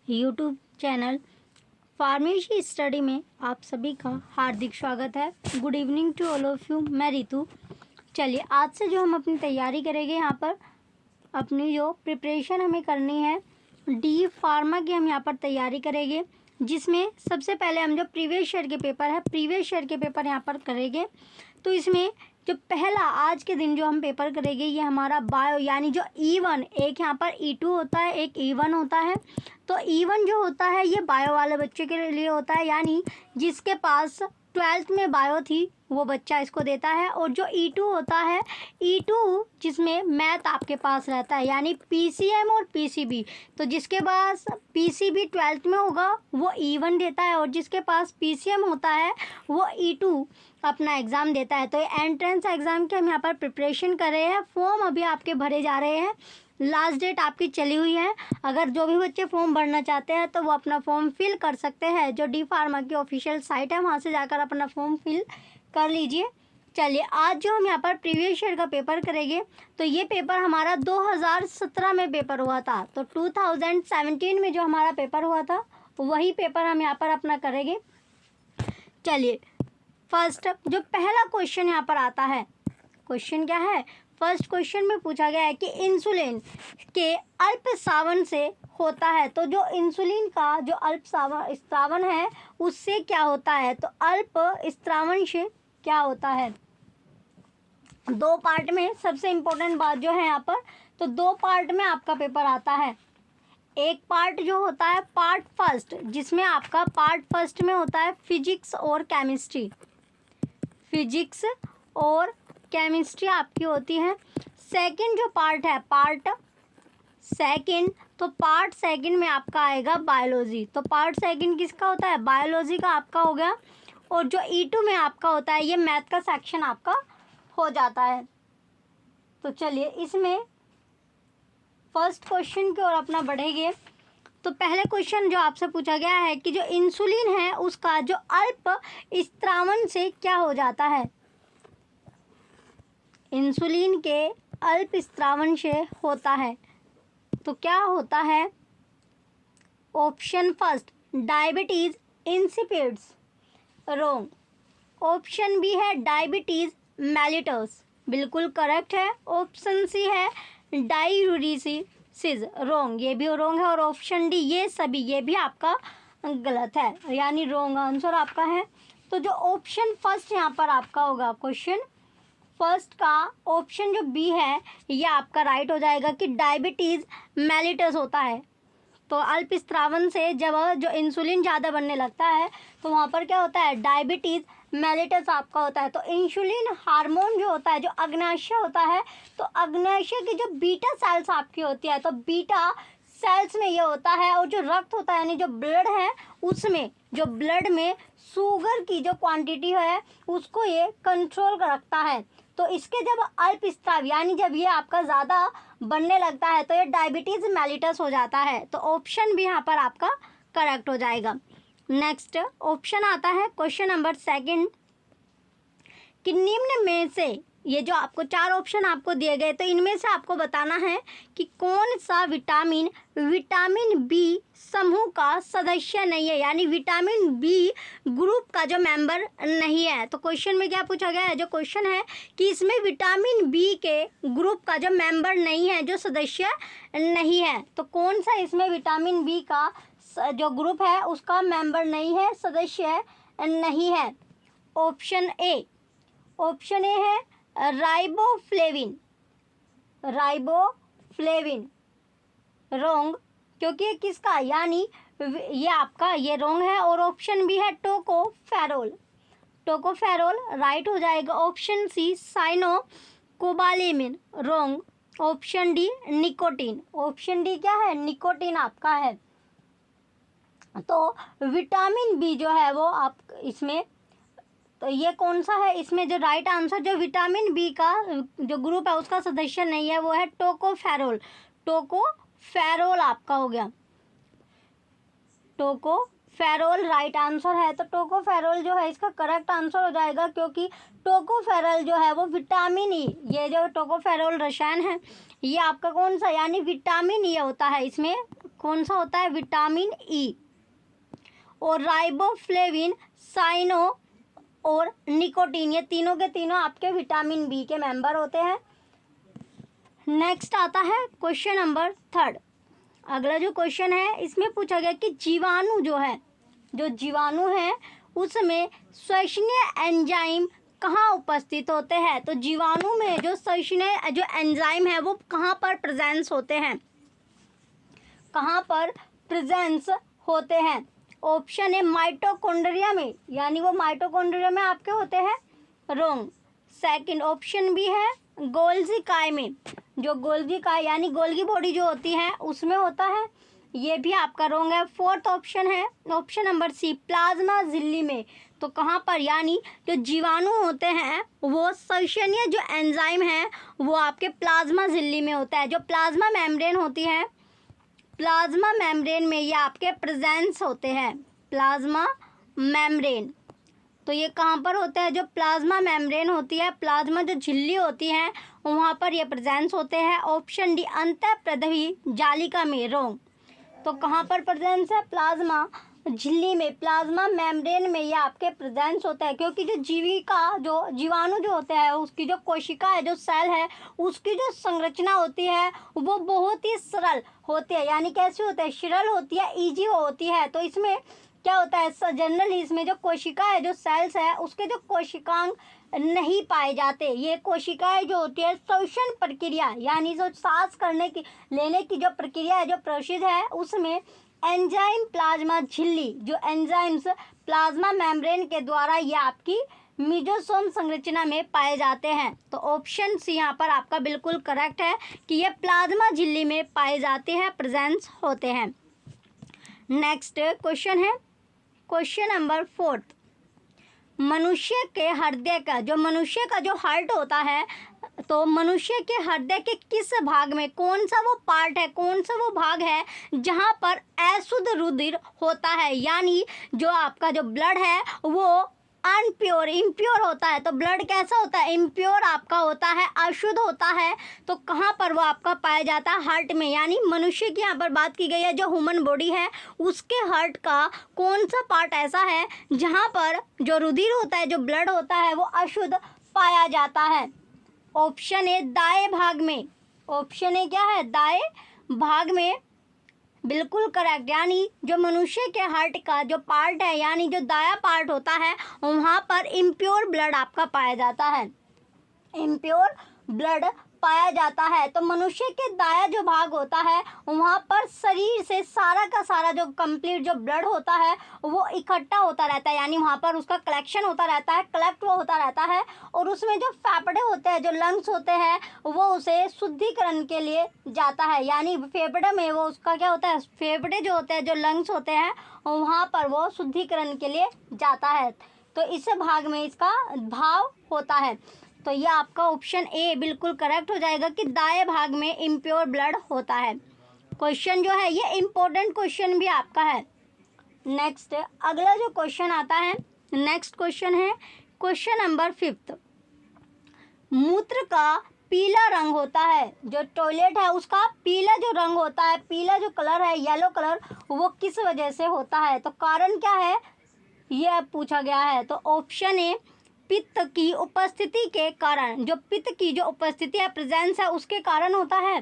YouTube channel pharmacy study में आप सभी का हार्दिक स्वागत है। Good evening to all of you. मैं रितु। चलिए आज से जो हम अपनी तैयारी करेंगे, यहाँ पर अपनी जो प्रिपरेशन हमें करनी है डी फार्मा की हम यहाँ पर तैयारी करेंगे, जिसमें सबसे पहले हम जो प्रीवियस ईयर के पेपर यहाँ पर करेंगे। तो इसमें जो पहला आज के दिन जो हम पेपर करेंगे ये हमारा बायो, यानी जो E1, एक यहाँ पर E2 होता है, एक E1 होता है। तो E1 जो होता है ये बायो वाले बच्चे के लिए होता है, यानी जिसके पास 12th में बायो थी वो बच्चा इसको देता है। और जो E2 होता है, E2 जिसमें मैथ आपके पास रहता है, यानी PCM और PCB। तो जिसके पास PCB 12th में होगा वो E1 देता है, और जिसके पास PCM होता है वो E2 अपना एग्ज़ाम देता है। तो ये एंट्रेंस एग्ज़ाम के हम यहाँ पर प्रिपरेशन कर रहे हैं। फॉर्म अभी आपके भरे जा रहे हैं, लास्ट डेट आपकी चली हुई है। अगर जो भी बच्चे फॉर्म भरना चाहते हैं तो वो अपना फॉर्म फिल कर सकते हैं। जो डी फार्मा की ऑफिशियल साइट है वहाँ से जाकर अपना फॉर्म फिल कर लीजिए। चलिए आज जो हम यहाँ पर प्रीवियस ईयर का पेपर करेंगे, तो ये पेपर हमारा 2017 में पेपर हुआ था। तो 2017 में जो हमारा पेपर हुआ था वही पेपर हम यहाँ पर अपना करेंगे। चलिए फर्स्ट जो पहला क्वेश्चन यहाँ पर आता है, क्वेश्चन क्या है? फर्स्ट क्वेश्चन में पूछा गया है कि इंसुलिन के अल्प स्रावन से होता है। तो जो इंसुलिन का जो अल्प स्रावन है उससे क्या होता है? तो अल्प स्रावन से क्या होता है? दो पार्ट में, सबसे इम्पोर्टेंट बात जो है यहाँ पर, तो दो पार्ट में आपका पेपर आता है। एक पार्ट जो होता है पार्ट फर्स्ट, जिसमें आपका पार्ट फर्स्ट में होता है फिजिक्स और केमिस्ट्री। फिजिक्स और केमिस्ट्री आपकी होती है। सेकंड जो पार्ट है पार्ट सेकंड, तो पार्ट सेकंड में आपका आएगा बायोलॉजी। तो पार्ट सेकंड किसका होता है? बायोलॉजी का आपका हो गया। और जो E2 में आपका होता है ये मैथ का सेक्शन आपका हो जाता है। तो चलिए इसमें फर्स्ट क्वेश्चन की ओर अपना बढ़ेंगे। तो पहले क्वेश्चन जो आपसे पूछा गया है कि जो इंसुलिन है उसका जो अल्प स्रावन से क्या हो जाता है? इंसुलिन के अल्प स्रावन से होता है तो क्या होता है? Option first diabetes insipidus, wrong. Option B है डायबिटीज मेलिटस, बिल्कुल करेक्ट है। ऑप्शन सी है डाययूरेसिस, रॉन्ग, ये भी रॉन्ग है। और ऑप्शन डी ये भी आपका गलत है, यानी रॉन्ग आंसर आपका है। तो जो ऑप्शन फर्स्ट यहाँ पर आपका होगा, क्वेश्चन फर्स्ट का ऑप्शन जो बी है ये आपका राइट हो जाएगा कि डायबिटीज़ मेलिटस होता है। तो अल्प स्रावन से जब जो इंसुलिन ज़्यादा बनने लगता है तो वहाँ पर क्या होता है? डायबिटीज़ मेलिटस आपका होता है। तो इंसुलिन हार्मोन जो होता है, जो अग्नाशय होता है, तो अग्नाशय की जो बीटा सेल्स आपकी होती है, तो बीटा सेल्स में ये होता है। और जो रक्त होता है यानी जो ब्लड है उसमें, जो ब्लड में शुगर की जो क्वांटिटी है उसको ये कंट्रोल रखता है। तो इसके जब अल्प स्राव यानी जब ये आपका ज़्यादा बनने लगता है तो ये डायबिटीज़ मेलिटस हो जाता है। तो ऑप्शन भी यहाँ पर आपका करेक्ट हो जाएगा। नेक्स्ट ऑप्शन आता है क्वेश्चन नंबर सेकंड कि निम्न में से, ये जो आपको चार ऑप्शन आपको दिए गए, तो इनमें से आपको बताना है कि कौन सा विटामिन विटामिन बी समूह का सदस्य नहीं है, यानी विटामिन बी ग्रुप का जो मेंबर नहीं है। तो क्वेश्चन में क्या पूछा गया है? जो क्वेश्चन है कि इसमें विटामिन बी के ग्रुप का जो मेंबर नहीं है, जो सदस्य नहीं है, तो कौन सा इसमें विटामिन बी का जो ग्रुप है उसका मेंबर नहीं है, सदस्य नहीं है? ऑप्शन ए है राइबोफ्लेविन, रॉन्ग, क्योंकि ये किसका, यानी ये आपका ये रॉन्ग है। और ऑप्शन बी है टोकोफेरोल, राइट हो जाएगा। Option C cyanocobalamin, wrong. Option D nicotine, option D क्या है? निकोटीन आपका है। तो विटामिन बी जो है वो आप इसमें, तो ये कौन सा है इसमें? जो राइट आंसर जो विटामिन बी का जो ग्रुप है उसका सदस्य नहीं है वो है टोकोफेरोल आपका हो गया, फेरोल राइट आंसर है। तो टोकोफेरोल जो है इसका करेक्ट आंसर हो जाएगा, क्योंकि टोकोफेरोल जो है वो विटामिन ई, ये जो टोकोफेरोल रसायन है ये आपका कौन सा, यानी विटामिन ई होता है। इसमें कौन सा होता है, विटामिन ई। और राइबोफ्लेविन, साइनो और निकोटीन, ये तीनों के तीनों आपके विटामिन बी के मेंबर होते हैं। नेक्स्ट आता है क्वेश्चन नंबर 3। अगला जो क्वेश्चन है इसमें पूछा गया कि जीवाणु जो है, जो जीवाणु है उसमें श्वसनीय एंजाइम कहाँ उपस्थित होते हैं। तो जीवाणु में जो श्वसनीय जो एंजाइम है वो कहाँ पर प्रेजेंस होते हैं, कहाँ पर प्रेजेंस होते हैं। ऑप्शन है माइटोकॉन्ड्रिया में, यानी वो माइटोकॉन्ड्रिया में आपके होते हैं, रॉन्ग। सेकंड ऑप्शन भी है गोल्गी काय में, जो गोल्गी काय यानी गोल्गी बॉडी जो होती है उसमें होता है, ये भी आपका रॉन्ग है। फोर्थ ऑप्शन है ऑप्शन नंबर सी प्लाज्मा झिल्ली में। तो कहाँ पर, यानी जो जीवाणु होते हैं वो श्वसनीय जो एंजाइम है वो आपके प्लाज्मा झिल्ली में होता है। जो प्लाज्मा मेम्ब्रेन होती है, प्लाज्मा मेम्ब्रेन में ये आपके प्रेजेंस होते हैं, प्लाज्मा मेम्ब्रेन। तो ये कहाँ पर होता है, जो प्लाज्मा मेम्ब्रेन होती है, प्लाज्मा जो झिल्ली होती है वहाँ पर ये प्रेजेंस होते हैं। ऑप्शन डी अंतःप्रदवी जालिका में, रॉन्ग। तो कहाँ पर प्रेजेंस है, प्लाज्मा झिल्ली में, प्लाज्मा मेम्ब्रेन में ये आपके प्रेजेंस होता है। क्योंकि जो जीविका जो जीवाणु जो होता है उसकी जो कोशिका है, जो सेल है, उसकी जो संरचना होती है वो बहुत ही सरल होती है, यानी कैसी होती है, सरल होती है, ईजी होती है। तो इसमें क्या होता है, जनरली इसमें जो कोशिका है, जो सेल्स है, उसके जो कोशिकांग नहीं पाए जाते। ये कोशिकाएं जो होती है श्वसन प्रक्रिया, यानी जो सांस करने की लेने की जो प्रक्रिया है, जो प्रोसेस है, उसमें एंजाइम प्लाज्मा झिल्ली, जो एंजाइम्स प्लाज्मा मेम्ब्रेन के द्वारा ये आपकी मीजोसोम संरचना में पाए जाते हैं। तो ऑप्शन सी यहाँ पर आपका बिल्कुल करेक्ट है कि ये प्लाज्मा झिल्ली में पाए जाते हैं, प्रेजेंस होते हैं। नेक्स्ट क्वेश्चन है क्वेश्चन नंबर 4। मनुष्य के हृदय का, जो मनुष्य का जो हार्ट होता है, तो मनुष्य के हृदय के किस भाग में, कौन सा वो पार्ट है, कौन सा वो भाग है जहाँ पर अशुद्ध रुधिर होता है, यानी जो आपका जो ब्लड है वो अनप्योर इम्प्योर होता है। तो ब्लड कैसा होता है, इम्प्योर आपका होता है, अशुद्ध होता है। तो कहाँ पर वो आपका पाया जाता है, हार्ट में। यानी मनुष्य की यहाँ पर बात की गई है, जो ह्यूमन बॉडी है उसके हार्ट का कौन सा पार्ट ऐसा है जहाँ पर जो रुधिर होता है, जो ब्लड होता है वो अशुद्ध पाया जाता है। ऑप्शन ए दाएं भाग में, ऑप्शन ए क्या है, दाएं भाग में, बिल्कुल करेक्ट। यानी जो मनुष्य के हार्ट का जो पार्ट है, यानी जो दायां पार्ट होता है वहाँ पर इम्प्योर ब्लड आपका पाया जाता है, इम्प्योर ब्लड पाया जाता है। तो मनुष्य के दाया जो भाग होता है वहाँ पर शरीर से सारा का सारा जो कंप्लीट जो ब्लड होता है वो इकट्ठा होता रहता है, यानी वहाँ पर उसका कलेक्शन होता रहता है, कलेक्ट वो होता रहता है। और उसमें जो फेफड़े होते हैं, जो लंग्स होते हैं, वो उसे शुद्धिकरण के लिए जाता है। यानी फेफड़े में वो उसका क्या होता है, फेफड़े जो होते हैं, जो लंग्स होते हैं, वहाँ पर वो शुद्धिकरण के लिए जाता है। तो इस भाग में इसका भाव होता है। तो ये आपका ऑप्शन ए बिल्कुल करेक्ट हो जाएगा कि दाएं भाग में इम्प्योर ब्लड होता है। क्वेश्चन जो है ये इम्पोर्टेंट क्वेश्चन भी आपका है। नेक्स्ट अगला जो क्वेश्चन आता है, नेक्स्ट क्वेश्चन है क्वेश्चन नंबर 5। मूत्र का पीला रंग होता है, जो टॉयलेट है उसका पीला जो रंग होता है, पीला जो कलर है, येलो कलर, वो किस वजह से होता है। तो कारण क्या है ये पूछा गया है। तो ऑप्शन ए पित्त की उपस्थिति के कारण, जो पित्त की जो उपस्थिति है, प्रेजेंस है, उसके कारण होता है,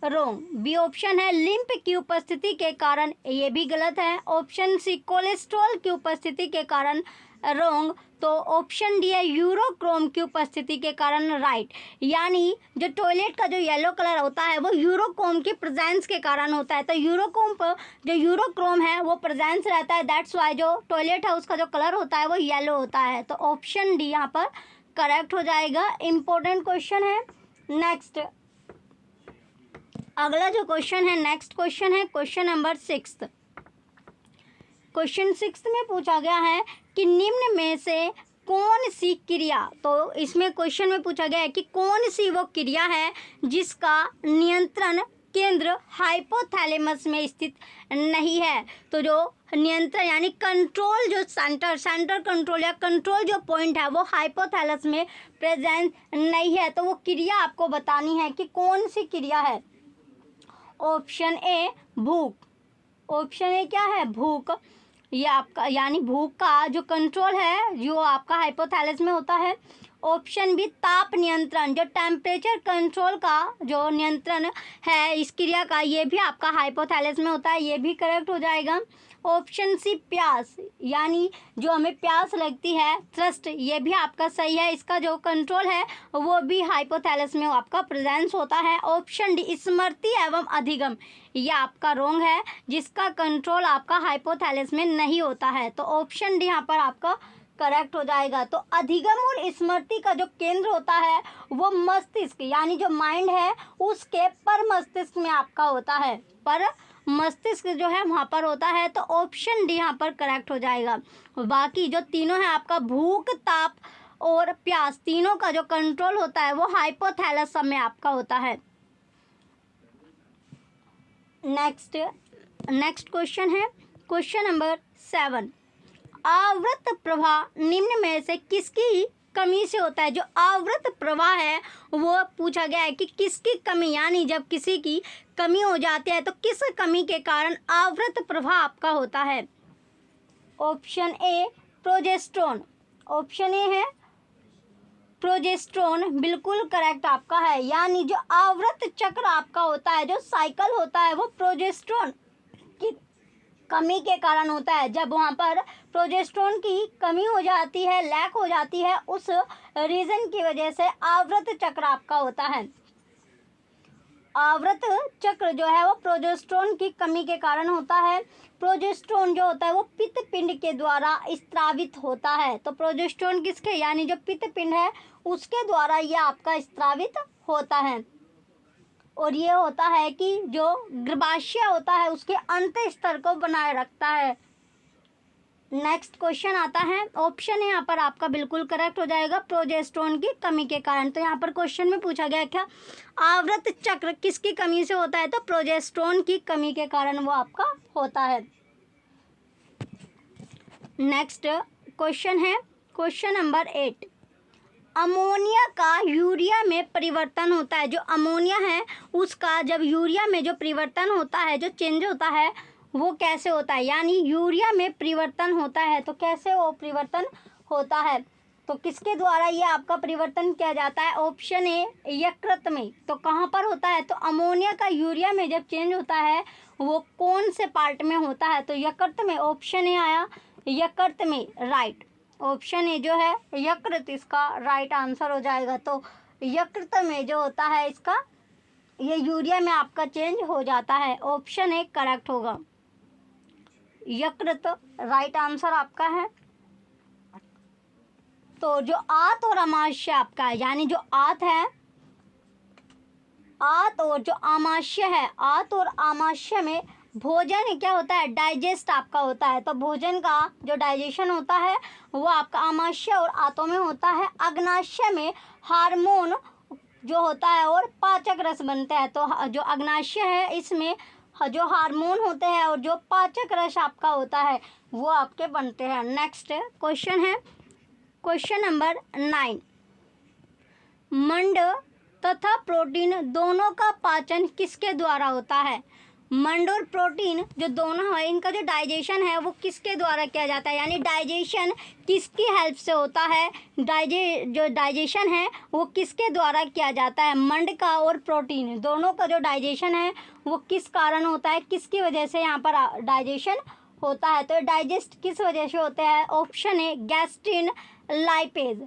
रॉन्ग। बी ऑप्शन है लिम्फ की उपस्थिति के कारण, ये भी गलत है। ऑप्शन सी कोलेस्ट्रॉल की उपस्थिति के कारण, रॉन्ग। तो ऑप्शन डी है यूरोक्रोम की उपस्थिति के कारण, राइट। यानी जो टॉयलेट का जो येलो कलर होता है वो यूरोक्रोम की प्रेजेंस के कारण होता है। तो यूरोक्रोम पर जो यूरोक्रोम है वो प्रेजेंस रहता है, दैट्स वाई जो टॉयलेट है उसका जो कलर होता है वो येलो होता है। तो ऑप्शन डी यहाँ पर करेक्ट हो जाएगा। इम्पोर्टेंट क्वेश्चन है। नेक्स्ट अगला जो क्वेश्चन है, नेक्स्ट क्वेश्चन है क्वेश्चन नंबर 6। क्वेश्चन 6 में पूछा गया है कि निम्न में से कौन सी क्रिया, तो इसमें क्वेश्चन में पूछा गया है कि कौन सी वो क्रिया है जिसका नियंत्रण केंद्र हाइपोथैलेमस में स्थित नहीं है। तो जो नियंत्रण यानी कंट्रोल जो सेंटर कंट्रोल या कंट्रोल जो पॉइंट है वो हाइपोथैलेमस में प्रेजेंट नहीं है। तो वो क्रिया आपको बतानी है कि कौन सी क्रिया है। ऑप्शन ए भूख, ऑप्शन ए क्या है, भूख। ये आपका यानी भूख का जो कंट्रोल है जो आपका हाइपोथैलेमस में होता है। ऑप्शन बी ताप नियंत्रण, जो टेम्परेचर कंट्रोल का जो नियंत्रण है इस क्रिया का, ये भी आपका हाइपोथैलेमस में होता है, ये भी करेक्ट हो जाएगा। ऑप्शन सी प्यास, यानी जो हमें प्यास लगती है थ्रस्ट, ये भी आपका सही है, इसका जो कंट्रोल है वो भी हाइपोथैलेमस में आपका प्रेजेंस होता है। ऑप्शन डी स्मृति एवं अधिगम, ये आपका रॉन्ग है, जिसका कंट्रोल आपका हाइपोथैलेमस में नहीं होता है। तो ऑप्शन डी यहाँ पर आपका करेक्ट हो जाएगा। तो अधिगम और स्मृति का जो केंद्र होता है वो मस्तिष्क यानी जो माइंड है उसके पर मस्तिष्क में आपका होता है, पर मस्तिष्क जो है वहाँ पर होता है। तो ऑप्शन डी यहाँ पर करेक्ट हो जाएगा। बाकी जो तीनों है आपका भूख, ताप और प्यास, तीनों का जो कंट्रोल होता है वो हाइपोथैलेमस में आपका होता है। नेक्स्ट क्वेश्चन है क्वेश्चन नंबर 7। आवृत प्रवाह निम्न में से किसकी कमी से होता है। जो आवृत प्रवाह है वो पूछा गया है कि किसकी कमी, यानी जब किसी की कमी हो जाती है तो किस कमी के कारण आवृत प्रवाह आपका होता है। Option A progesterone, option A है प्रोजेस्टेरोन, बिल्कुल करेक्ट आपका है। यानी जो आवृत चक्र आपका होता है, जो साइकिल होता है, वो प्रोजेस्टेरोन की कमी के कारण होता है। जब वहाँ पर प्रोजेस्टेरोन की कमी हो जाती है, लैक हो जाती है, उस रीज़न की वजह से आवृत चक्र आपका होता है। आवृत चक्र जो है वो प्रोजेस्टेरोन की कमी के कारण होता है। प्रोजेस्टेरोन जो होता है वो पित्त पिंड के द्वारा स्त्रावित होता है। तो प्रोजेस्टेरोन किसके, यानी जो पित्त पिंड है उसके द्वारा ये आपका स्त्रावित होता है। और ये होता है कि जो गर्भाशय होता है उसके अंत स्तर को बनाए रखता है। नेक्स्ट क्वेश्चन आता है, ऑप्शन यहाँ पर आपका बिल्कुल करेक्ट हो जाएगा, प्रोजेस्टेरोन की कमी के कारण। तो यहाँ पर क्वेश्चन में पूछा गया क्या, आवृत चक्र किसकी कमी से होता है, तो प्रोजेस्टेरोन की कमी के कारण वो आपका होता है। नेक्स्ट क्वेश्चन है क्वेश्चन नंबर 8। अमोनिया का यूरिया में परिवर्तन होता है। जो अमोनिया है उसका जब यूरिया में जो परिवर्तन होता है, जो चेंज होता है, वो कैसे होता है। यानी यूरिया में परिवर्तन होता है तो कैसे वो परिवर्तन होता है, तो किसके द्वारा ये आपका परिवर्तन किया जाता है। ऑप्शन ए यकृत में। तो कहाँ पर होता है, तो अमोनिया का यूरिया में जब चेंज होता है वो कौन से पार्ट में होता है, तो यकृत में। ऑप्शन ए आया यकृत में, राइट। ऑप्शन ए जो है यकृत इसका राइट आंसर हो जाएगा। तो यकृत में जो होता है इसका ये यूरिया में आपका चेंज हो जाता है। ऑप्शन ए करेक्ट होगा, यकृत राइट आंसर आपका है। तो जो आंत और आमाशय आपका है, यानी जो आंत है, आंत और जो आमाशय है, आंत और आमाशय में भोजन क्या होता है, डाइजेस्ट आपका होता है। तो भोजन का जो डाइजेशन होता है वो आपका आमाशय और आंतों में होता है। अग्नाशय में हार्मोन जो होता है और पाचक रस बनते हैं। तो जो अग्नाशय है इसमें जो हार्मोन होते हैं और जो पाचक रस आपका होता है वो आपके बनते हैं। नेक्स्ट क्वेश्चन है क्वेश्चन नंबर 9। मंड तथा प्रोटीन दोनों का पाचन किसके द्वारा होता है। मंड और प्रोटीन जो दोनों है इनका जो डाइजेशन है वो किसके द्वारा किया जाता है, यानी डाइजेशन किसकी हेल्प से होता है, जो डाइजेशन है वो किसके द्वारा किया जाता है। मंड का और प्रोटीन दोनों का जो डाइजेशन है वो किस कारण होता है, किसकी वजह से यहाँ पर डाइजेशन होता है। तो डाइजेस्ट किस वजह से होते हैं। Option A gastrin lipase,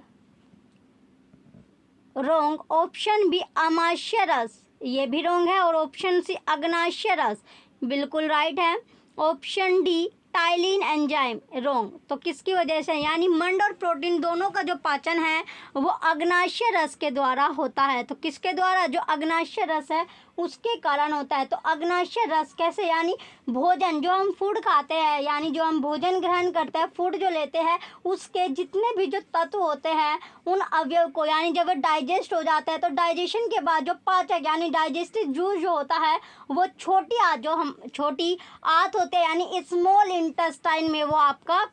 wrong. Option B आमाशय रस, ये भी रोंग है। और ऑप्शन सी अग्नाशय रस बिल्कुल राइट है। ऑप्शन डी टाइलिन एंजाइम, रोंग। तो किसकी वजह से, यानी मंड और प्रोटीन दोनों का जो पाचन है वो अग्नाशय रस के द्वारा होता है। तो किसके द्वारा, जो अग्नाशय रस है उसके कारण होता है। तो अग्नाशय रस कैसे, यानी भोजन जो हम फूड खाते हैं, यानी जो हम भोजन ग्रहण करते हैं, फूड जो लेते हैं, उसके जितने भी जो तत्व होते हैं उन अवयव को, यानी जब डाइजेस्ट हो जाता है तो डाइजेशन के बाद जो पाचक यानी डाइजेस्टिव जूस जो होता है वो छोटी आंत होते हैं, यानी स्मॉल इंटेस्टाइन में वो आपका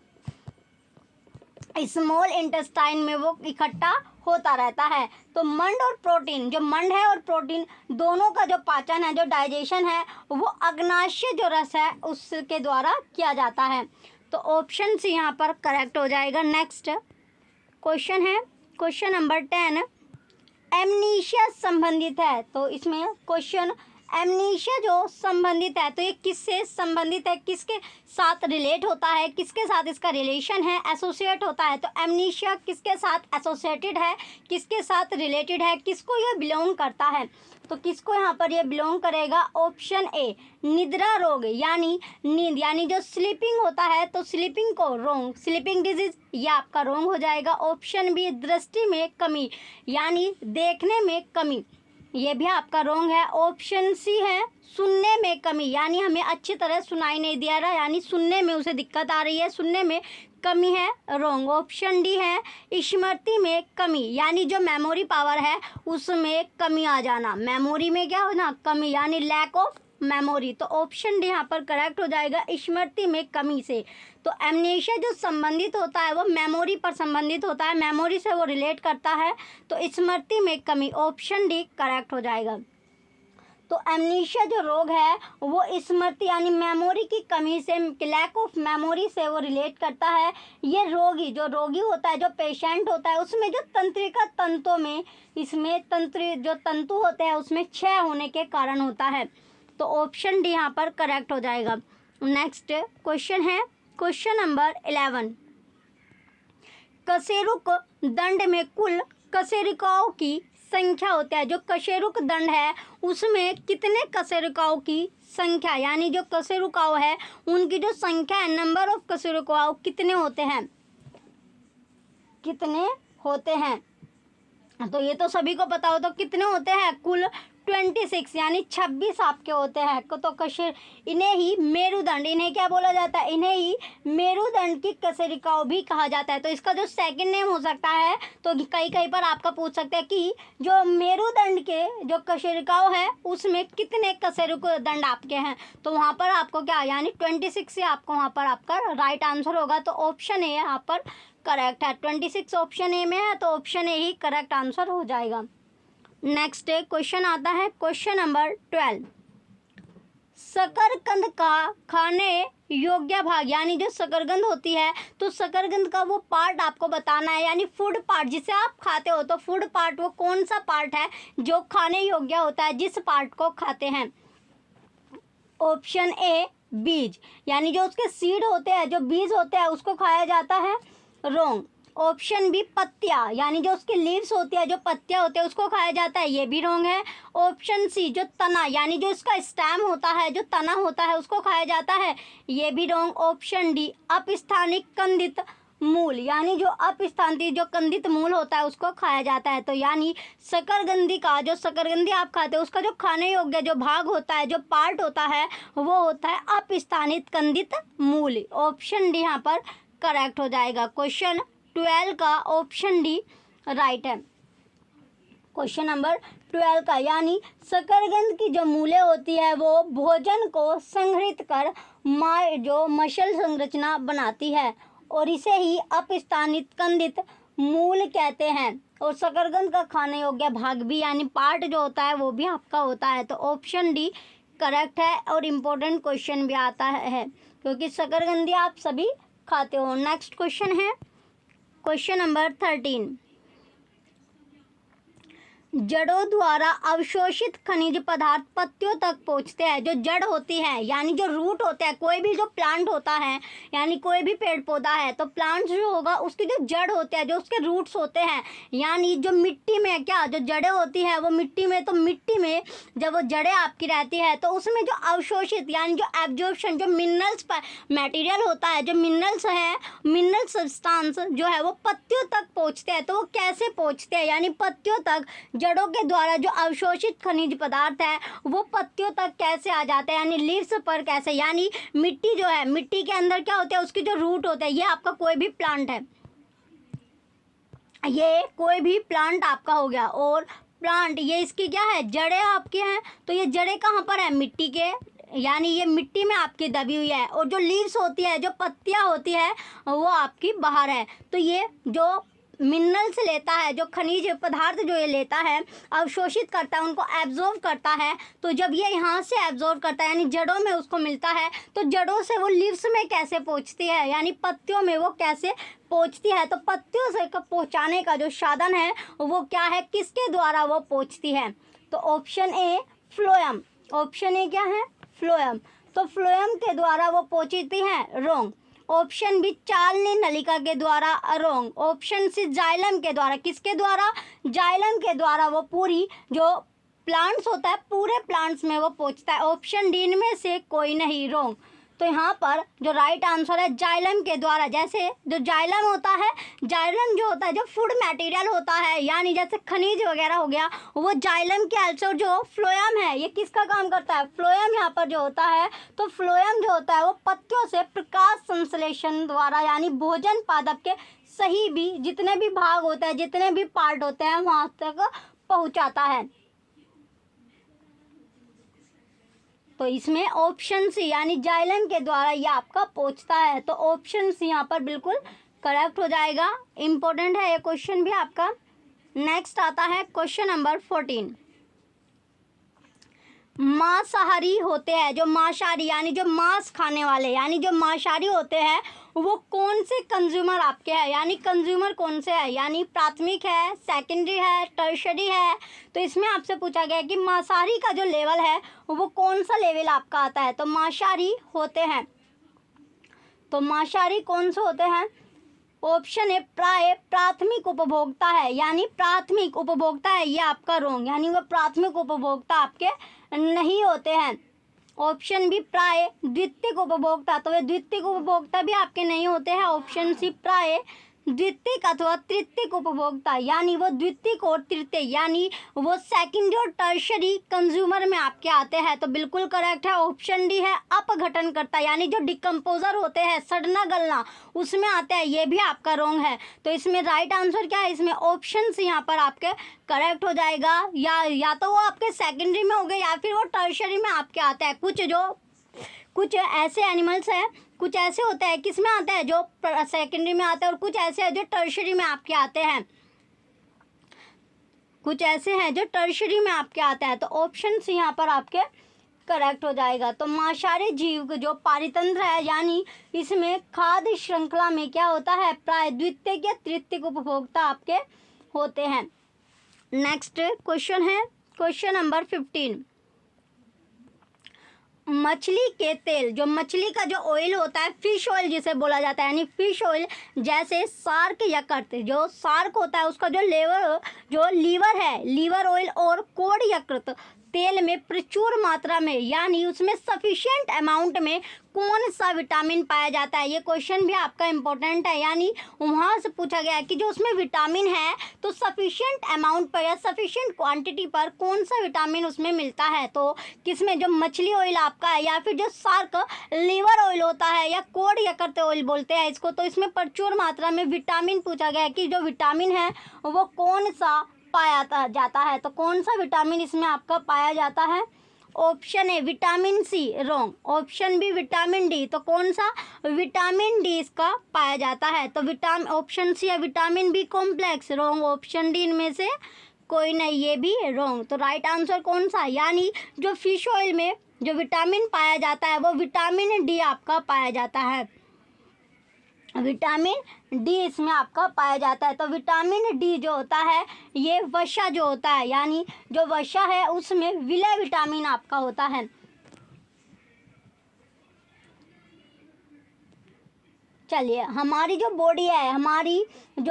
स्मॉल इंटेस्टाइन में वो इकट्ठा होता रहता है। तो मंड और प्रोटीन, जो मंड है और प्रोटीन दोनों का जो पाचन है, जो डाइजेशन है, वो अग्नाशय जो रस है उसके द्वारा किया जाता है। तो ऑप्शन सी यहाँ पर करेक्ट हो जाएगा। नेक्स्ट क्वेश्चन है क्वेश्चन नंबर 10, एमनीशिया संबंधित है। तो इसमें क्वेश्चन एमनीशिया जो संबंधित है तो ये किससे संबंधित है, किसके साथ रिलेट होता है, किसके साथ इसका रिलेशन है, एसोसिएट होता है। तो एमनीशिया किसके साथ एसोसिएटेड है, किसके साथ रिलेटेड है, किसको ये बिलोंग करता है। तो किसको यहाँ पर ये बिलोंग करेगा, ऑप्शन ए निद्रा रोग, यानी नींद, यानी जो स्लीपिंग होता है तो स्लीपिंग को रोग, स्लीपिंग डिजीज ये आपका रोग हो जाएगा। ऑप्शन बी दृष्टि में कमी, यानी देखने में कमी, ये भी आपका रॉन्ग है। ऑप्शन सी है सुनने में कमी, यानी हमें अच्छी तरह सुनाई नहीं दिया रहा, यानी सुनने में उसे दिक्कत आ रही है, सुनने में कमी है, रॉन्ग। ऑप्शन डी है स्मृति में कमी, यानी जो मेमोरी पावर है उसमें कमी आ जाना, मेमोरी में क्या होना, कमी, यानी लैक ऑफ मेमोरी। तो ऑप्शन डी यहाँ पर करेक्ट हो जाएगा, स्मृति में कमी से। तो एमनेशिया जो संबंधित होता है वो मेमोरी पर संबंधित होता है, मेमोरी से वो रिलेट करता है, तो स्मृति में कमी, ऑप्शन डी करेक्ट हो जाएगा। तो एमनेशिया जो रोग है वो स्मृति यानी मेमोरी की कमी से, लैक ऑफ मेमोरी से वो रिलेट करता है। ये जो रोगी होता है, जो पेशेंट होता है, उसमें जो तंत्रिका तंतुओं में, इसमें जो तंतु होते हैं उसमें क्षय होने के कारण होता है। तो ऑप्शन डी यहाँ पर करेक्ट हो जाएगा। नेक्स्ट क्वेश्चन है क्वेश्चन नंबर 11, कशेरुक दंड में कुल कशेरुकाओं की संख्या होता है। जो कशेरुक दंड है उसमें कितने कशेरुकाओं की संख्या, यानी जो कशेरुकाओं है उनकी जो संख्या है, नंबर ऑफ कशेरुकाओं कितने होते हैं, तो ये तो सभी को पता हो। तो कितने होते हैं, कुल 26 यानी 26 आपके होते हैं। तो इन्हें ही मेरुदंड, इन्हें क्या बोला जाता है, इन्हें ही मेरुदंड की कशेरुकाओं भी कहा जाता है। तो इसका जो सेकंड नेम हो सकता है, तो कई पर आपका पूछ सकते हैं कि जो मेरुदंड के जो कशेरुकाओं है उसमें कितने कशेरुक दंड आपके हैं। तो वहाँ पर आपको क्या, यानी 26 से आपको वहाँ पर आपका राइट आंसर होगा। तो ऑप्शन ए यहाँ पर करेक्ट है, 26 ऑप्शन ए में है, तो ऑप्शन ए ही करेक्ट आंसर हो जाएगा। नेक्स्ट क्वेश्चन आता है क्वेश्चन नंबर 12, शकरकंद का खाने योग्य भाग, यानी जो शकरकंद होती है तो शकरकंद का वो पार्ट आपको बताना है, यानी फूड पार्ट जिसे आप खाते हो। तो फूड पार्ट वो कौन सा पार्ट है जो खाने योग्य होता है, जिस पार्ट को खाते हैं। ऑप्शन ए बीज, यानी जो उसके सीड होते हैं, जो बीज होते हैं उसको खाया जाता है, रॉन्ग। ऑप्शन बी पत्तियाँ, यानी जो उसकी लीव्स होती है, जो पत्तियाँ होते हैं उसको खाया जाता है, ये भी रॉन्ग है। ऑप्शन सी जो तना, यानी जो इसका स्टेम होता है, जो तना होता है उसको खाया जाता है, ये भी रॉन्ग। ऑप्शन डी अपस्थानिक कंदित मूल, यानी जो अपस्थानिक जो कंदित मूल होता है उसको खाया जाता है। तो यानी शकरकंदी का जो शकरकंदी आप खाते हो उसका जो खाने योग्य जो भाग होता है, जो पार्ट होता है, वो होता है अपस्थानिक कंदित मूल। ऑप्शन डी यहाँ पर करेक्ट हो जाएगा। क्वेश्चन 12 का ऑप्शन डी राइट है। क्वेश्चन नंबर 12 का, यानी शकरकंद की जो मूलें होती है वो भोजन को संग्रहित कर जो मसल संरचना बनाती है और इसे ही अपस्थानिक कंदित मूल कहते हैं। और शकरकंद का खाने योग्य भाग भी, यानी पार्ट जो होता है वो भी आपका होता है। तो ऑप्शन डी करेक्ट है और इम्पोर्टेंट क्वेश्चन भी आता है क्योंकि शकरकंदी आप सभी खाते हो। नेक्स्ट क्वेश्चन है क्वेश्चन नंबर 13, जड़ों द्वारा अवशोषित खनिज पदार्थ पत्तियों तक पहुंचते हैं। जो जड़ होती है यानी जो रूट होता है, कोई भी जो प्लांट होता है, यानी कोई भी पेड़ पौधा है तो प्लांट जो होगा उसकी जो जड़ होते हैं, जो उसके रूट्स होते हैं, यानी जो मिट्टी में क्या जो जड़ें होती है वो मिट्टी में, तो मिट्टी में जब वो जड़ें आपकी रहती है तो उसमें जो अवशोषित यानी जो एब्जॉर्प्शन, जो मिनरल्स मटेरियल होता है, जो मिनरल्स है, मिनरल सब्सटेंस जो है वो पत्तियों तक पहुँचते हैं। तो वो कैसे पहुँचते हैं, यानी पत्तियों तक जड़ों के द्वारा जो अवशोषित खनिज पदार्थ है वो पत्तियों तक कैसे आ जाते हैं, यानी लीव्स पर कैसे, यानी मिट्टी जो है, मिट्टी के अंदर क्या होता है, उसकी जो रूट होता है, ये आपका कोई भी प्लांट है, ये कोई भी प्लांट आपका हो गया, और प्लांट ये इसकी क्या है, जड़ें आपकी हैं, तो ये जड़ें कहाँ पर है, मिट्टी के, यानी ये मिट्टी में आपकी दबी हुई है, और जो लीव्स होती है, जो पत्तियाँ होती है, वो आपकी बाहर है। तो ये जो मिनरल्स लेता है, जो खनिज पदार्थ जो ये लेता है, अवशोषित करता है, उनको एब्जॉर्व करता है, तो जब ये यहाँ से एब्जॉर्व करता है, यानी जड़ों में उसको मिलता है, तो जड़ों से वो लीव्स में कैसे पहुँचती है, यानी पत्तियों में वो कैसे पहुँचती है, तो पत्तियों से पहुँचाने का जो साधन है वो क्या है, किसके द्वारा वो पहुँचती है, तो option A phloem, option A क्या है, फ्लोएम, तो फ्लोएम के द्वारा वो पहुँचती है, रॉन्ग। ऑप्शन बी चालनी नलिका के द्वारा, रॉन्ग। ऑप्शन सी जाइलम के द्वारा, किसके द्वारा, जाइलम के द्वारा वो पूरी जो प्लांट्स होता है, पूरे प्लांट्स में वो पहुंचता है। ऑप्शन डी में से कोई नहीं, रॉन्ग। तो यहाँ पर जो राइट आंसर है जाइलम के द्वारा, जैसे जो जाइलम होता है, जाइलम जो होता है जो फूड मटेरियल होता है, यानी जैसे खनिज वगैरह हो गया, वो जाइलम के अल्सर जो फ्लोएम है, ये किसका काम करता है, फ्लोएम यहाँ पर जो होता है, तो फ्लोएम जो होता है वो पत्तियों से प्रकाश संश्लेषण द्वारा, यानी भोजन पादप के सही भी जितने भी भाग होते हैं, जितने भी पार्ट होते हैं, वहाँ तक पहुँचाता है। तो इसमें ऑप्शन सी यानी जाइलम के द्वारा ये आपका पहुंचता है, तो ऑप्शन सी यहाँ पर बिल्कुल करेक्ट हो जाएगा। इम्पोर्टेंट है ये क्वेश्चन भी आपका। नेक्स्ट आता है क्वेश्चन नंबर 14। मांसाहारी होते हैं, जो मांसाहारी यानी जो मांस खाने वाले, यानी जो मांसाहारी होते हैं वो कौन से कंज्यूमर आपके हैं, यानी कंज्यूमर कौन से है, यानी प्राथमिक है, सेकेंडरी है, टर्शरी है। तो इसमें आपसे पूछा गया है कि मांसाहारी का जो लेवल है वो कौन सा लेवल आपका आता है, तो मांसाहारी होते हैं। तो मांसाहारी कौन से होते हैं, ऑप्शन है प्राय प्राथमिक उपभोक्ता है, यानी प्राथमिक उपभोक्ता है, ये आपका रॉन्ग, यानी वो प्राथमिक उपभोक्ता आपके नहीं होते हैं। ऑप्शन बी प्राय द्वितीयक उपभोक्ता, तो वे द्वितीयक उपभोक्ता भी आपके नहीं होते हैं। ऑप्शन सी प्राय द्वितीयक अथवा तृतीयक उपभोक्ता, यानी वो द्वितीयक और तृतीय, यानी वो सेकेंडरी और टर्शरी कंज्यूमर में आपके आते हैं। तो बिल्कुल करेक्ट है, ऑप्शन डी है अपघटन करता, यानी जो डिकम्पोजर होते हैं, सड़ना गलना, उसमें आते हैं, ये भी आपका रॉन्ग है। तो इसमें राइट आंसर क्या है, इसमें ऑप्शन सी यहाँ पर आपके करेक्ट हो जाएगा। या तो वो आपके सेकेंडरी में हो गए या फिर वो टर्शरी में आपके आते हैं। कुछ ऐसे एनिमल्स हैं, कुछ ऐसे होते हैं किस में आते हैं, जो सेकेंडरी में आते हैं, और कुछ ऐसे हैं जो टर्शरी में आपके आते हैं, कुछ ऐसे हैं जो टर्शरी में आपके आते हैं। तो ऑप्शन सी यहाँ पर आपके करेक्ट हो जाएगा। तो मांसाहारी जीव जो पारितंत्र है, यानी इसमें खाद्य श्रृंखला में क्या होता है, प्राय द्वितीयक या तृतीयक उपभोक्ता आपके होते हैं। नेक्स्ट क्वेश्चन है क्वेश्चन नंबर 15। मछली के तेल, जो मछली का जो ऑयल होता है, फिश ऑयल जिसे बोला जाता है, यानी फिश ऑयल, जैसे सार्क यकृत, जो सार्क होता है उसका जो लीवर है, लीवर ऑयल और कोड यकृत तेल में प्रचुर मात्रा में, यानी उसमें सफिशिएंट अमाउंट में कौन सा विटामिन पाया जाता है। ये क्वेश्चन भी आपका इम्पोर्टेंट है, यानी वहाँ से पूछा गया है कि जो उसमें विटामिन है तो सफिशिएंट अमाउंट पर या सफिशिएंट क्वांटिटी पर कौन सा विटामिन उसमें मिलता है। तो किसमें, जो मछली ऑयल आपका है या फिर जो सार्क लीवर ऑयल होता है या कोड यकृत ऑयल बोलते हैं इसको, तो इसमें प्रचुर मात्रा में विटामिन पूछा गया है कि जो विटामिन है वो कौन सा पाया जाता है। तो कौन सा विटामिन इसमें आपका पाया जाता है, option A vitamin C, wrong. Option B vitamin D, तो कौन सा, विटामिन डी इसका पाया जाता है। तो ऑप्शन सी है vitamin B complex, wrong. Option D इनमें से कोई नहीं, ये भी रॉन्ग। तो राइट आंसर कौन सा, यानी जो फिश ऑयल में जो विटामिन पाया जाता है वो विटामिन डी आपका पाया जाता है, विटामिन डी इसमें आपका पाया जाता है। तो विटामिन डी जो होता है ये वसा जो होता है, यानी जो वसा है उसमें विलय विटामिन आपका होता है। चलिए, हमारी जो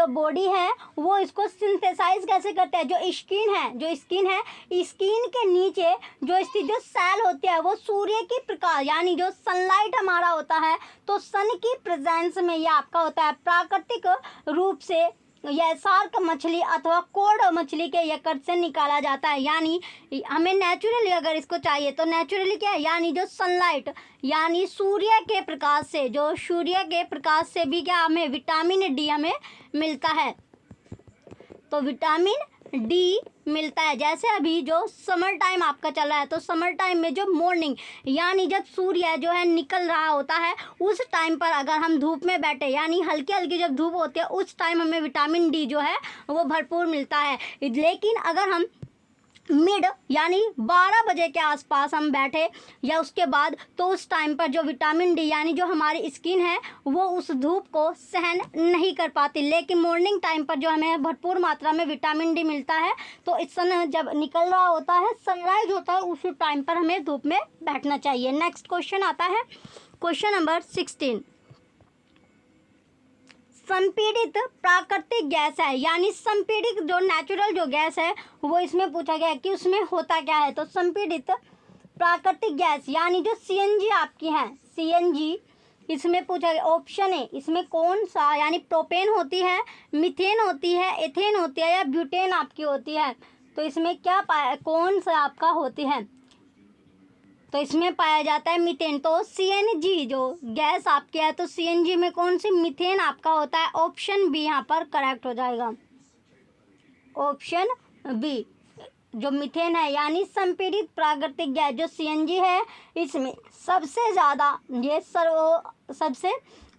बॉडी है वो इसको सिंथेसाइज कैसे करते हैं, जो स्किन है स्किन के नीचे जो स्थित जो सेल होते हैं वो सूर्य की प्रकाश, यानी जो सनलाइट हमारा होता है, तो सन की प्रेजेंस में ये आपका होता है, प्राकृतिक रूप से यह शार्क मछली अथवा कोड मछली के यकृत से निकाला जाता है। यानी हमें नेचुरली अगर इसको चाहिए तो नेचुरली क्या है, यानी जो सनलाइट यानी सूर्य के प्रकाश से, जो सूर्य के प्रकाश से भी क्या हमें विटामिन डी हमें मिलता है। तो विटामिन डी मिलता है। जैसे अभी जो समर टाइम आपका चल रहा है, तो समर टाइम में जो मॉर्निंग यानी जब सूर्य जो है निकल रहा होता है, उस टाइम पर अगर हम धूप में बैठे यानी हल्की हल्की जब धूप होती है, उस टाइम हमें विटामिन डी जो है वो भरपूर मिलता है। लेकिन अगर हम मिड यानी 12 बजे के आसपास हम बैठे या उसके बाद, तो उस टाइम पर जो विटामिन डी यानी जो हमारी स्किन है वो उस धूप को सहन नहीं कर पाती। लेकिन मॉर्निंग टाइम पर जो हमें भरपूर मात्रा में विटामिन डी मिलता है, तो इस सन जब निकल रहा होता है, सनराइज होता है, उस टाइम पर हमें धूप में बैठना चाहिए। नेक्स्ट क्वेश्चन आता है, क्वेश्चन नंबर 16। संपीड़ित प्राकृतिक गैस है, यानी संपीड़ित जो नेचुरल जो गैस है वो इसमें पूछा गया है कि उसमें होता क्या है। तो संपीड़ित प्राकृतिक गैस यानी जो सीएनजी आपकी है, सीएनजी इसमें पूछा गया। ऑप्शन है इसमें कौन सा, यानी प्रोपेन होती है, मीथेन होती है, एथेन होती है या ब्यूटेन आपकी होती है। तो इसमें क्या पाया, कौन सा आपका होती है, तो इसमें पाया जाता है मीथेन। तो सीएनजी जो गैस आपकी है, तो सीएनजी में कौन सी, मीथेन आपका होता है। ऑप्शन बी यहाँ पर करेक्ट हो जाएगा। ऑप्शन बी जो मीथेन है, यानी संपीड़ित प्राकृतिक गैस जो सीएनजी है, इसमें सबसे ज़्यादा ये सबसे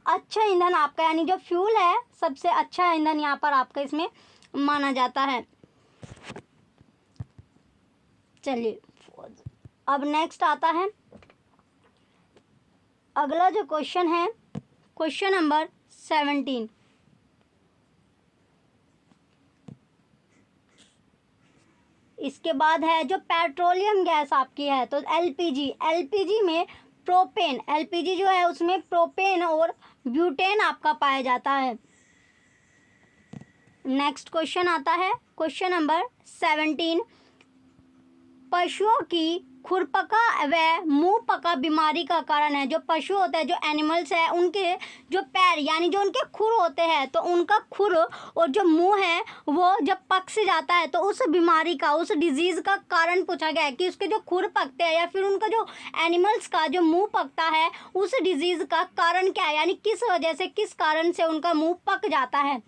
अच्छा ईंधन आपका, यानी जो फ्यूल है सबसे अच्छा ईंधन यहाँ पर आपका इसमें माना जाता है। चलिए अब नेक्स्ट आता है, अगला जो क्वेश्चन है, क्वेश्चन नंबर 17। इसके बाद है जो पेट्रोलियम गैस आपकी है, तो एलपीजी। एलपीजी में प्रोपेन, एलपीजी जो है उसमें प्रोपेन और ब्यूटेन आपका पाया जाता है। नेक्स्ट क्वेश्चन आता है, क्वेश्चन नंबर 17। पशुओं की खुरपका व मुंहपका बीमारी का कारण है। जो पशु होते हैं, जो एनिमल्स है, उनके जो पैर यानी जो उनके खुर होते हैं, तो उनका खुर और जो मुंह है वो जब पक से जाता है, तो उस बीमारी का, उस डिजीज़ का कारण पूछा गया है कि उसके जो खुर पकते हैं या फिर उनका जो एनिमल्स का जो मुंह पकता है, उस डिजीज़ का कारण क्या है, यानी किस वजह से, किस कारण से उनका मुंह पक जाता है,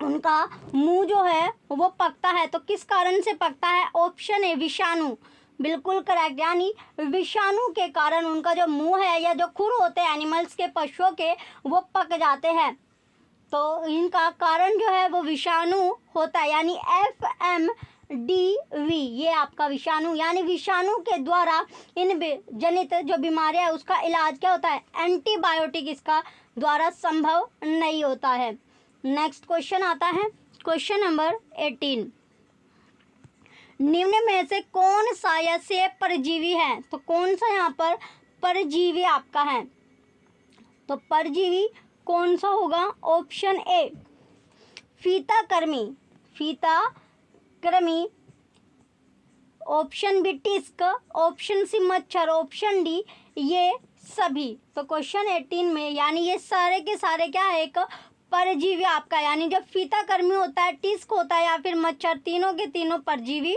उनका मुंह जो है वो पकता है, तो किस कारण से पकता है। ऑप्शन है विषाणु, बिल्कुल करेक्ट, यानी विषाणु के कारण उनका जो मुंह है या जो खुर होते हैं एनिमल्स के, पशुओं के, वो पक जाते हैं। तो इनका कारण जो है वो विषाणु होता है, यानी FMDV ये आपका विषाणु, यानी विषाणु के द्वारा इन जनित जो बीमारियां है उसका इलाज क्या होता है, एंटीबायोटिक इसका द्वारा संभव नहीं होता है। नेक्स्ट क्वेश्चन आता है, क्वेश्चन नंबर 18। निम्न में से कौन सा या से परजीवी है, तो कौन सा यहाँ पर परजीवी आपका है, तो परजीवी कौन सा होगा। ऑप्शन ए फीताकृमि, फीताकृमि, ऑप्शन बी टिस्क, ऑप्शन सी मच्छर, ऑप्शन डी ये सभी। तो क्वेश्चन 18 में यानी ये सारे के सारे क्या है, एक परजीवी आपका, यानी जब फीताकृमि होता है, टिस्क होता है या फिर मच्छर, तीनों के तीनों परजीवी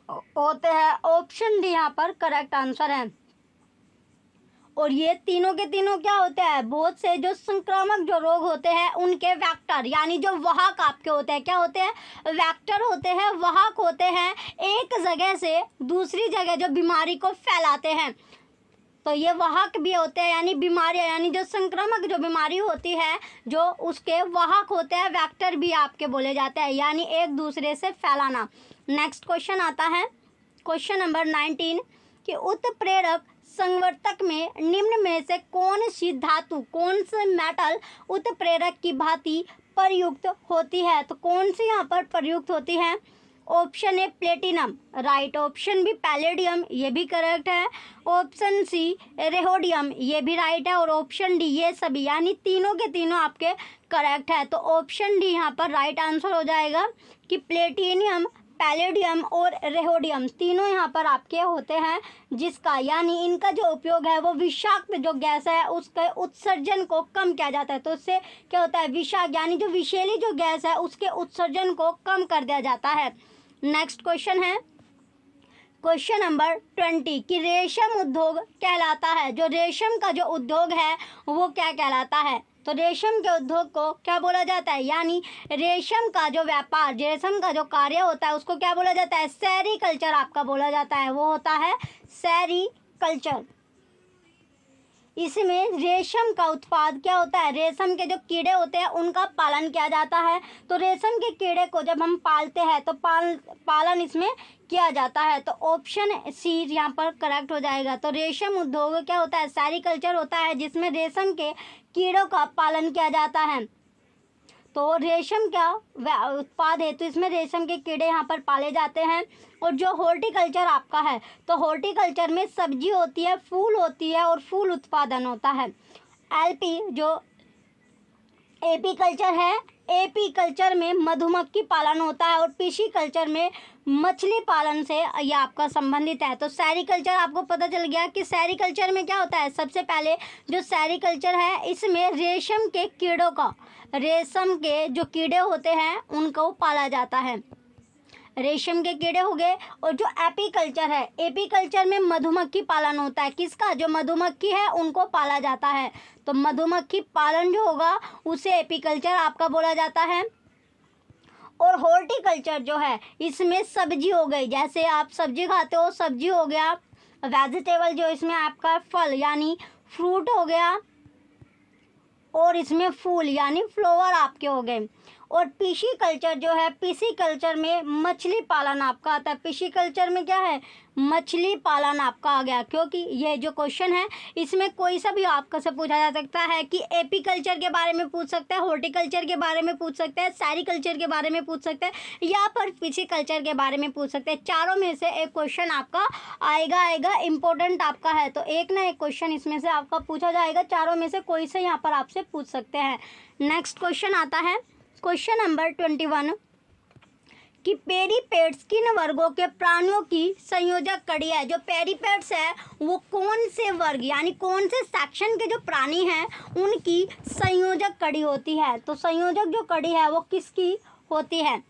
होते हैं। ऑप्शन डी यहाँ पर करेक्ट आंसर है। और ये तीनों के तीनों क्या होते हैं, बहुत से जो संक्रामक जो रोग होते हैं उनके वेक्टर, यानी जो वाहक आपके होते हैं, क्या होते हैं, वेक्टर होते हैं, वाहक होते हैं, एक जगह से दूसरी जगह जो बीमारी को फैलाते हैं। तो ये वाहक भी होते हैं, यानी बीमारियां, यानी जो संक्रामक जो बीमारी होती है जो उसके वाहक होते हैं, वेक्टर भी आपके बोले जाते हैं, यानी एक दूसरे से फैलाना। नेक्स्ट क्वेश्चन आता है, क्वेश्चन नंबर 19 कि उत्प्रेरक संवर्तक में निम्न में से कौन सी धातु, कौन से मेटल उत्प्रेरक की भांति प्रयुक्त होती है, तो कौन सी यहाँ पर प्रयुक्त होती है। Option A platinum right, option B palladium ये भी करेक्ट है, ऑप्शन सी रेहोडियम ये भी राइट है, और ऑप्शन डी ये सभी, यानी तीनों के तीनों आपके करेक्ट है। तो ऑप्शन डी यहाँ पर राइट आंसर हो जाएगा कि प्लेटिनियम पैलेडियम और रेहोडियम तीनों यहाँ पर आपके होते हैं, जिसका यानी इनका जो उपयोग है वो विषाक्त जो गैस है उसके उत्सर्जन को कम किया जाता है। तो इससे क्या होता है, विषाक्त यानी जो विषैली जो गैस है उसके उत्सर्जन को कम कर दिया जाता है। नेक्स्ट क्वेश्चन है क्वेश्चन नंबर 20 कि रेशम उद्योग कहलाता है, जो रेशम का जो उद्योग है वो क्या कहलाता है। तो रेशम के उद्योग को क्या बोला जाता है, यानी रेशम का जो व्यापार, रेशम का जो कार्य होता है उसको क्या बोला जाता है, सेरीकल्चर आपका बोला जाता है, वो होता है सेरीकल्चर। इसमें रेशम का उत्पाद क्या होता है, रेशम के जो कीड़े होते हैं उनका पालन किया जाता है। तो रेशम के कीड़े को जब हम पालते हैं तो पालन इसमें किया जाता है। तो ऑप्शन सी यहाँ पर करेक्ट हो जाएगा। तो रेशम उद्योग क्या होता है, सेरीकल्चर होता है, जिसमें रेशम के कीड़ों का पालन किया जाता है। तो रेशम का उत्पाद है तो इसमें रेशम के कीड़े यहाँ पर पाले जाते हैं। और जो हॉर्टिकल्चर आपका है, तो हॉर्टिकल्चर में सब्जी होती है, फूल होती है और फूल उत्पादन होता है। एलपी जो एपी कल्चर है, एपी कल्चर में मधुमक्खी पालन होता है और पीसी कल्चर में मछली पालन से ये आपका संबंधित है। तो सेरीकल्चर आपको पता चल गया कि सेरीकल्चर में क्या होता है। सबसे पहले जो सेरीकल्चर है इसमें रेशम के कीड़ों का, रेशम के जो कीड़े होते हैं उनको पाला जाता है, रेशम के कीड़े हो गए। और जो एपीकल्चर है, एपीकल्चर में मधुमक्खी पालन होता है, किसका, जो मधुमक्खी है उनको पाला जाता है। तो मधुमक्खी पालन जो होगा उसे एपीकल्चर आपका बोला जाता है। और हॉर्टिकल्चर जो है इसमें सब्जी हो गई, जैसे आप सब्जी खाते हो, सब्जी हो गया। वेजिटेबल जो इसमें आपका फल यानी फ्रूट हो गया, और इसमें फूल यानी फ्लावर आपके हो गए। और पीसी कल्चर जो है, पीसी कल्चर में मछली पालन आपका आता है। पीसी कल्चर में क्या है, मछली पालन आपका आ गया। क्योंकि ये जो क्वेश्चन है इसमें कोई सा भी आपका से पूछा जा सकता है कि एपी कल्चर के बारे में पूछ सकता है, हॉर्टिकल्चर के बारे में पूछ सकता है, सेरीकल्चर के बारे में पूछ सकता है, या पर पीसी कल्चर के बारे में पूछ सकते हैं। चारों में से एक क्वेश्चन आपका आएगा इम्पोर्टेंट आपका है। तो एक ना एक क्वेश्चन इसमें से आपका पूछा जाएगा, चारों में से कोई से यहाँ पर आपसे पूछ सकते हैं। नेक्स्ट क्वेश्चन आता है क्वेश्चन नंबर 21 कि पेरीपेड्स किन वर्गों के प्राणियों की संयोजक कड़ी है। जो पेरीपेड्स है वो कौन से वर्ग यानी कौन से सेक्शन के जो प्राणी हैं उनकी संयोजक कड़ी होती है। तो संयोजक जो कड़ी है वो किसकी होती है।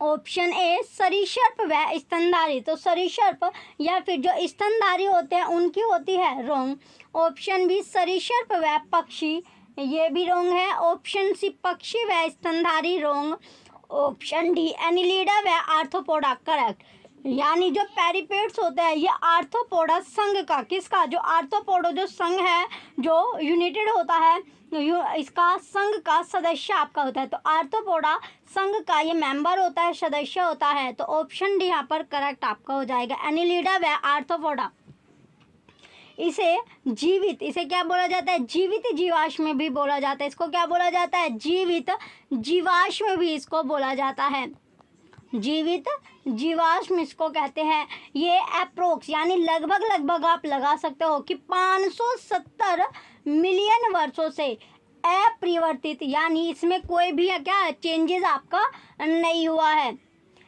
ऑप्शन ए सरीसृप व स्तनधारी, तो सरीसृप या फिर जो स्तनधारी होते हैं उनकी होती है, रॉन्ग। ऑप्शन बी सरीसृप व पक्षी, ये भी रॉन्ग है। ऑप्शन सी पक्षी व स्तनधारी, रॉन्ग। ऑप्शन डी एनिलिडा व आर्थ्रोपोडा, करेक्ट। यानी जो पेरीपेड्स होता है ये आर्थ्रोपोडा संघ का, किसका, जो आर्थ्रोपोडा जो संघ है जो यूनाइटेड होता है, इसका संघ का सदस्य आपका होता है। तो आर्थ्रोपोडा संघ का ये मेंबर होता है, सदस्य होता है। तो ऑप्शन डी यहाँ पर करेक्ट आपका हो जाएगा, एनिलिडा व आर्थ्रोपोडा। इसे जीवित, इसे क्या बोला जाता है, जीवित जीवाश्म भी बोला जाता है। इसको क्या बोला जाता है, जीवित जीवाश्म भी इसको बोला जाता है, जीवित जीवाश्म इसको कहते हैं। ये अप्रोक्स यानी लगभग आप लगा सकते हो कि 570 मिलियन वर्षों से अपरिवर्तित, यानी इसमें कोई भी क्या चेंजेस आपका नहीं हुआ है।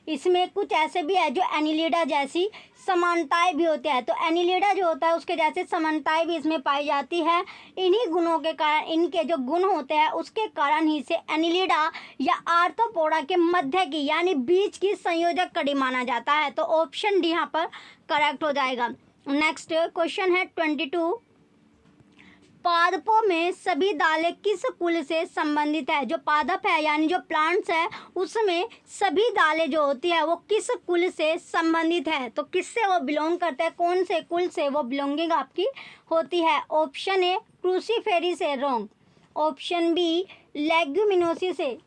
इसमें कुछ ऐसे भी है जो एनिलिडा जैसी समानताएं भी होती है। तो एनिलिडा जो होता है उसके जैसे समानताएं भी इसमें पाई जाती है। इन्हीं गुणों के कारण, इनके जो गुण होते हैं उसके कारण ही से एनिलिडा या आर्थ्रोपोडा के मध्य की यानी बीच की संयोजक कड़ी माना जाता है। तो ऑप्शन डी यहाँ पर करेक्ट हो जाएगा। नेक्स्ट क्वेश्चन है 22, पादपों में सभी दालें किस कुल से संबंधित है। जो पादप है यानी जो प्लांट्स है उसमें सभी दालें जो होती है वो किस कुल से संबंधित है। तो किससे वो बिलोंग करते हैं, कौन से कुल से वो बिलोंगिंग आपकी होती है। ऑप्शन ए क्रूसीफेरी से, रॉन्ग। ऑप्शन बी लेग्यूमिनोसी से,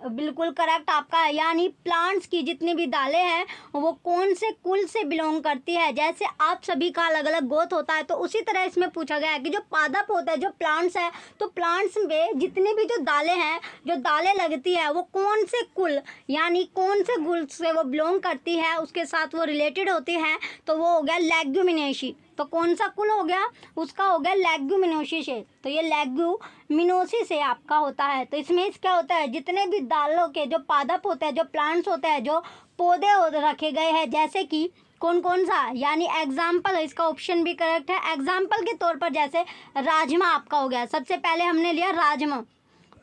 बिल्कुल करेक्ट आपका है। यानी प्लांट्स की जितनी भी दालें हैं वो कौन से कुल से बिलोंग करती है। जैसे आप सभी का अलग अलग गोत्र होता है तो उसी तरह इसमें पूछा गया है कि जो पादप होता है, जो प्लांट्स है, तो प्लांट्स में जितनी भी जो दालें हैं, जो दालें लगती है वो कौन से कुल यानी कौन से कुल से वो बिलोंग करती है, उसके साथ वो रिलेटेड होती है। तो वो हो गया लेग्यूमिनेसी। तो कौन सा कुल हो गया, उसका हो गया लेग्यूमिनोसी से। तो ये लेग्यूमिनोसी से आपका होता है। तो इसमें क्या होता है, जितने भी दालों के जो पादप होते हैं, जो प्लांट्स होते हैं, जो पौधे रखे गए हैं, जैसे कि कौन कौन सा, यानी एग्जाम्पल, इसका ऑप्शन भी करेक्ट है। एग्जाम्पल के तौर पर जैसे राजमा आपका हो गया, सबसे पहले हमने लिया राजमा,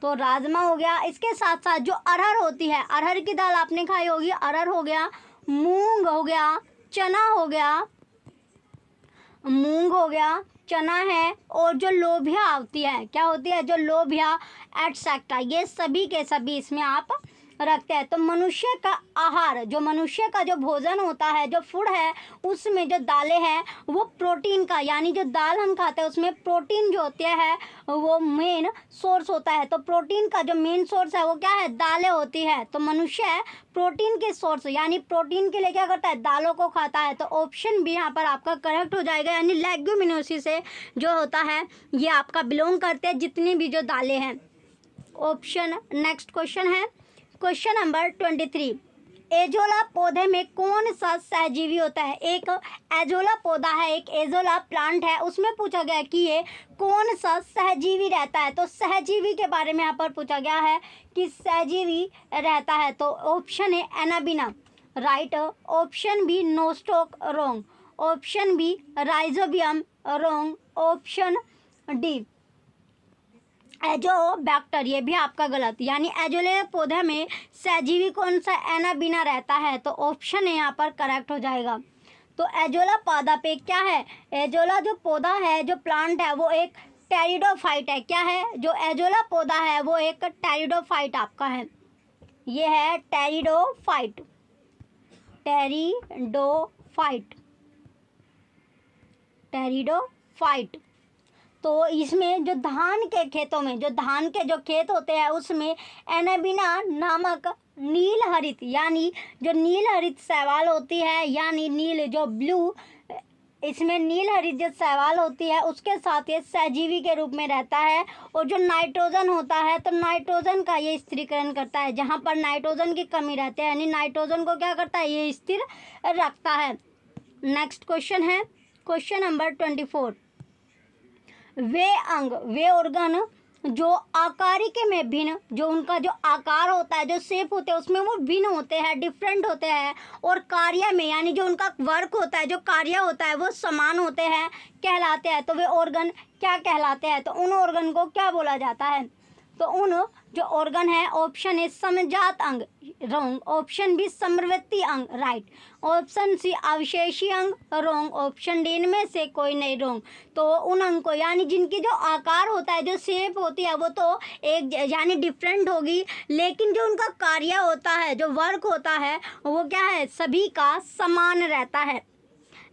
तो राजमा हो गया। इसके साथ साथ जो अरहर होती है, अरहर की दाल आपने खाई होगी, अरहर हो गया, मूंग हो गया, चना हो गया, मूंग हो गया, चना है, और जो लोबिया होती है, क्या होती है, जो लोबिया एटसेट्रा, ये सभी के सभी इसमें आप रखते हैं। तो मनुष्य का आहार, जो मनुष्य का जो भोजन होता है, जो फूड है, उसमें जो दालें हैं वो प्रोटीन का, यानी जो दाल हम खाते हैं उसमें प्रोटीन जो होते हैं वो मेन सोर्स होता है। तो प्रोटीन का जो मेन सोर्स है वो क्या है, दालें होती है। तो मनुष्य है प्रोटीन के सोर्स, यानी प्रोटीन के लिए क्या करता है, दालों को खाता है। तो ऑप्शन भी यहाँ पर आपका करेक्ट हो जाएगा, यानी लेग्यूमिनोसी से जो होता है ये आपका बिलोंग करते हैं जितनी भी जो दालें हैं। ऑप्शन, नेक्स्ट क्वेश्चन है क्वेश्चन नंबर 23। एजोला पौधे में कौन सा सहजीवी होता है। एक एजोला पौधा है, एक एजोला प्लांट है, उसमें पूछा गया कि ये कौन सा सहजीवी रहता है। तो सहजीवी के बारे में यहाँ पर पूछा गया है कि सहजीवी रहता है। तो ऑप्शन है anabaena, right. Option B nostoc, wrong. Option B rhizobium, wrong. Option D azotobacter, ये भी आपका गलत, यानी एजोले पौधे में सहजीवी कौन सा, एनाबिना रहता है। तो ऑप्शन है यहाँ पर करेक्ट हो जाएगा। तो एजोला पौधा पे क्या है, एजोला जो पौधा है, जो प्लांट है, वो एक टेरिडोफाइट है। क्या है, जो एजोला पौधा है वो एक टेरिडोफाइट आपका है, ये है टेरिडोफाइट, टेरिडोफाइट, टेरिडोफाइट। तो इसमें जो धान के खेतों में, जो धान के जो खेत होते हैं उसमें एनाबिना नामक नील हरित, यानी जो नील हरित शैवाल होती है, यानी नील जो ब्लू, इसमें नील हरित जो शैवाल होती है उसके साथ ये सहजीवी के रूप में रहता है। और जो नाइट्रोजन होता है, तो नाइट्रोजन का ये स्थिरीकरण करता है, जहाँ पर नाइट्रोजन की कमी रहती है, यानी नाइट्रोजन को क्या करता है, ये स्थिर रखता है। नेक्स्ट क्वेश्चन है क्वेश्चन नंबर 24। वे अंग, वे ऑर्गन जो आकारिकी में भिन्न, जो उनका जो आकार होता है, जो शेप होते हैं उसमें वो भिन्न होते हैं, डिफरेंट होते हैं, और कार्य में, यानी जो उनका वर्क होता है, जो कार्य होता है वो समान होते हैं, कहलाते हैं। तो वे ऑर्गन क्या कहलाते हैं, तो उन ऑर्गन को क्या बोला जाता है। तो उन जो ऑर्गन है, ऑप्शन ए समजात अंग, रॉन्ग। ऑप्शन बी समवर्ती अंग, राइट। ऑप्शन सी अवशेषी अंग, रॉन्ग। ऑप्शन डी इनमें से कोई नहीं, रॉन्ग। तो उन अंग को, यानी जिनकी जो आकार होता है, जो शेप होती है वो तो एक यानी डिफरेंट होगी, लेकिन जो उनका कार्य होता है, जो वर्क होता है, वो क्या है, सभी का समान रहता है।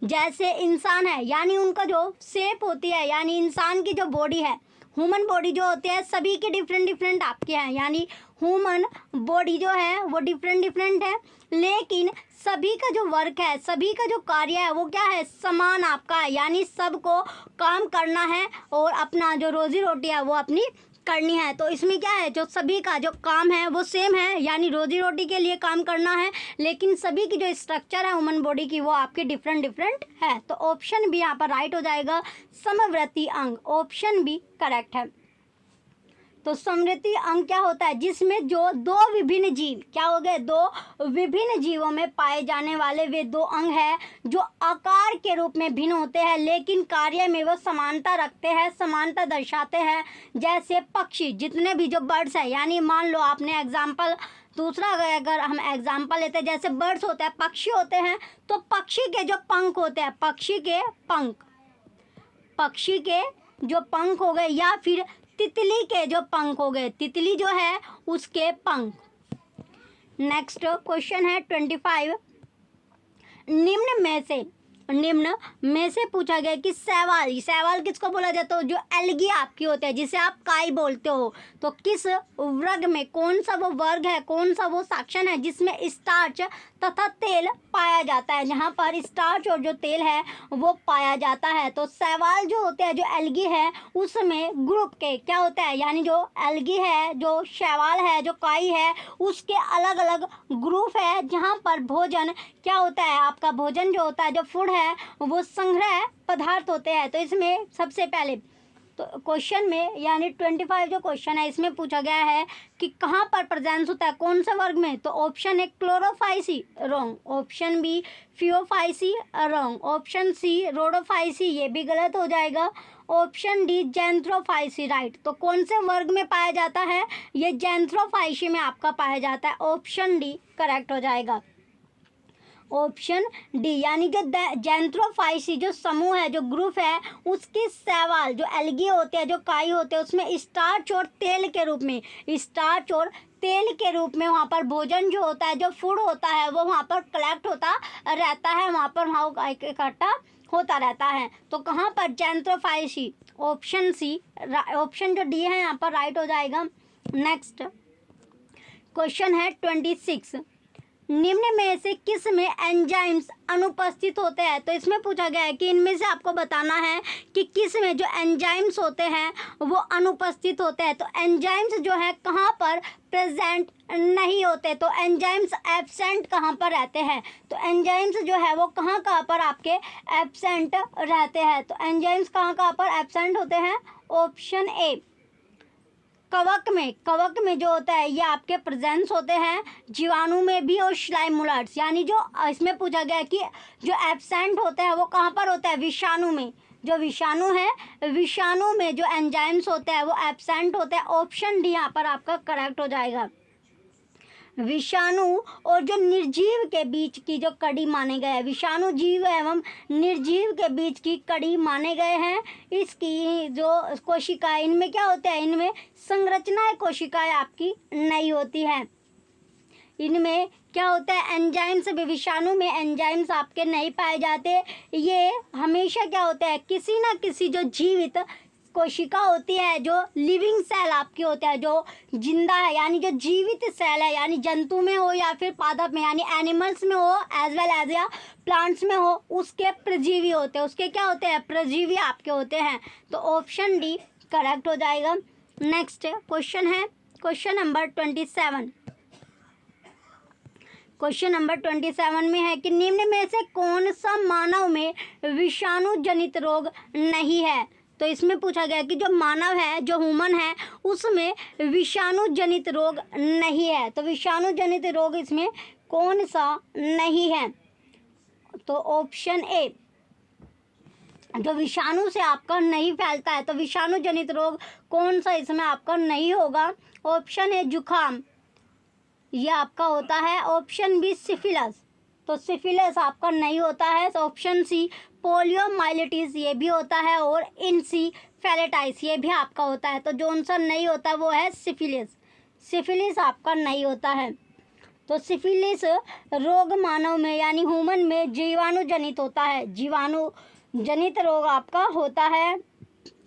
जैसे इंसान है, यानी उनका जो शेप होती है, यानी इंसान की जो बॉडी है, ह्यूमन बॉडी जो होती है सभी के डिफरेंट डिफरेंट आपके हैं, यानी ह्यूमन बॉडी जो है वो डिफरेंट डिफरेंट है, लेकिन सभी का जो वर्क है, सभी का जो कार्य है वो क्या है, समान आपका है, यानी सबको काम करना है और अपना जो रोजी रोटी है वो अपनी करनी है। तो इसमें क्या है, जो सभी का जो काम है वो सेम है, यानी रोजी रोटी के लिए काम करना है, लेकिन सभी की जो स्ट्रक्चर है ह्यूमन बॉडी की वो आपकी डिफरेंट डिफरेंट है। तो ऑप्शन बी यहाँ पर राइट हो जाएगा, समवर्ती अंग। ऑप्शन बी करेक्ट है। तो समवर्ती अंग क्या होता है, जिसमें जो दो विभिन्न जीव, क्या हो गए, दो विभिन्न जीवों में पाए जाने वाले वे दो अंग है जो आकार के रूप में भिन्न होते हैं, लेकिन कार्य में वो समानता रखते हैं, समानता दर्शाते हैं। जैसे पक्षी, जितने भी जो बर्ड्स है, यानी मान लो आपने एग्जाम्पल दूसरा, अगर हम एग्जाम्पल लेते हैं, जैसे बर्ड्स होते हैं, पक्षी होते हैं, तो पक्षी के जो पंख होते हैं, पक्षी के पंख, पक्षी के जो पंख हो गए, या फिर तितली के जो पंख हो गए, तितली जो है उसके पंख। नेक्स्ट क्वेश्चन है 25। निम्न में से पूछा गया कि शैवाल, शैवाल किसको बोला जाता है, जो एल्गी आपकी होते हैं, जिसे आप काई बोलते हो, तो किस वर्ग में, कौन सा वो वर्ग है, कौन सा वो सेक्शन है जिसमें स्टार्च तथा तेल पाया जाता है, जहाँ पर स्टार्च और जो तेल है वो पाया जाता है। तो शैवाल जो होते हैं, जो एल्गी है, उसमें ग्रुप के क्या होता है, यानी जो एल्गी है, जो शैवाल है, जो काई है, उसके अलग अलग ग्रुप है, जहाँ पर भोजन क्या होता है, आपका भोजन जो होता है, जो फूड है, वो संग्रह पदार्थ होते हैं। तो इसमें सबसे पहले तो क्वेश्चन में यानी 25 जो क्वेश्चन है इसमें पूछा गया है कि कहाँ पर प्रेजेंस होता है, कौन से वर्ग में। तो option A chlorophyceae wrong, option B phaeophyceae wrong, option C rhodophyceae ये भी गलत हो जाएगा, ऑप्शन डी जैंथ्रोफाइसी राइट। तो कौन से वर्ग में पाया जाता है, ये जैंथ्रोफाइसी में आपका पाया जाता है, ऑप्शन डी करेक्ट हो जाएगा, ऑप्शन डी। यानी कि जैंथ्रोफाइसी जो समूह है, जो ग्रुप है, उसकी शैवाल जो एल्गी होते हैं, जो काई होते हैं, उसमें स्टार्च और तेल के रूप में, स्टार्च और तेल के रूप में वहाँ पर भोजन जो होता है, जो फूड होता है, वो वहाँ पर कलेक्ट होता रहता है, वहाँ पर वहाँ इकट्ठा होता रहता है। तो कहाँ पर जैंथ्रोफाइसी, ऑप्शन सी, ऑप्शन जो डी है यहाँ पर राइट हो जाएगा। नेक्स्ट क्वेश्चन है 26, निम्न में से किस में एंजाइम्स अनुपस्थित होते हैं। तो इसमें पूछा गया है कि इनमें से आपको बताना है कि किस में जो एंजाइम्स होते हैं वो अनुपस्थित होते हैं। तो एंजाइम्स जो है कहाँ पर प्रेजेंट नहीं होते, तो एंजाइम्स एब्सेंट कहाँ पर रहते हैं। तो एंजाइम्स जो है वो कहाँ कहाँ पर आपके एब्सेंट रहते हैं। तो एंजाइम्स कहाँ कहाँ पर एब्सेंट होते हैं, ऑप्शन ए कवक में, कवक में जो होता है ये आपके प्रेजेंस होते हैं, जीवाणु में भी और श्लाइमुलाट्स, यानी जो इसमें पूछा गया है कि जो एब्सेंट होता है वो कहाँ पर होता है, विषाणु में। जो विषाणु है, विषाणु में जो एंजाइम्स होते हैं वो एब्सेंट होते हैं, ऑप्शन डी यहाँ पर आपका करेक्ट हो जाएगा। विषाणु और जो निर्जीव के बीच की जो कड़ी माने गए हैं, विषाणु जीव एवं निर्जीव के बीच की कड़ी माने गए हैं। इसकी जो कोशिकाएं, इनमें क्या होता है, इनमें संरचनाएं कोशिकाएं आपकी नहीं होती हैं। इनमें क्या होता है, एंजाइम्स, विषाणु में एंजाइम्स आपके नहीं पाए जाते। ये हमेशा क्या होता है, किसी ना किसी जो जीवित कोशिका होती है, जो लिविंग सेल आपकी होता है, जो जिंदा है, यानी जो जीवित सेल है, यानी जंतु में हो या फिर पादप में, यानी एनिमल्स में हो एज वेल एज या प्लांट्स में हो, उसके प्रजीवी होते हैं, उसके क्या होते हैं, प्रजीवी आपके होते हैं। तो ऑप्शन डी करेक्ट हो जाएगा। नेक्स्ट क्वेश्चन है क्वेश्चन नंबर 27। क्वेश्चन नंबर 27 में है कि निम्न में से कौन सा मानव में विषाणु जनित रोग नहीं है। तो इसमें पूछा गया कि जो मानव है, जो ह्यूमन है, उसमें विषाणु जनित रोग नहीं है। तो विषाणु जनित रोग इसमें कौन सा नहीं है, तो ऑप्शन ए जो विषाणु से आपका नहीं फैलता है। तो विषाणु जनित रोग कौन सा इसमें आपका नहीं होगा, ऑप्शन ए जुखाम, ये आपका होता है, ऑप्शन बी सिफिलिस, तो सिफिलिस आपका नहीं होता है, ऑप्शन सी पोलियोमाइलिटिस ये भी होता है, और इनसीफेलिटाइस ये भी आपका होता है। तो जो आंसर नहीं होता वो है सिफिलिस, सिफिलिस आपका नहीं होता है। तो सिफिलिस रोग मानव में यानी ह्यूमन में जीवाणु जनित होता है, जीवाणु जनित रोग आपका होता है।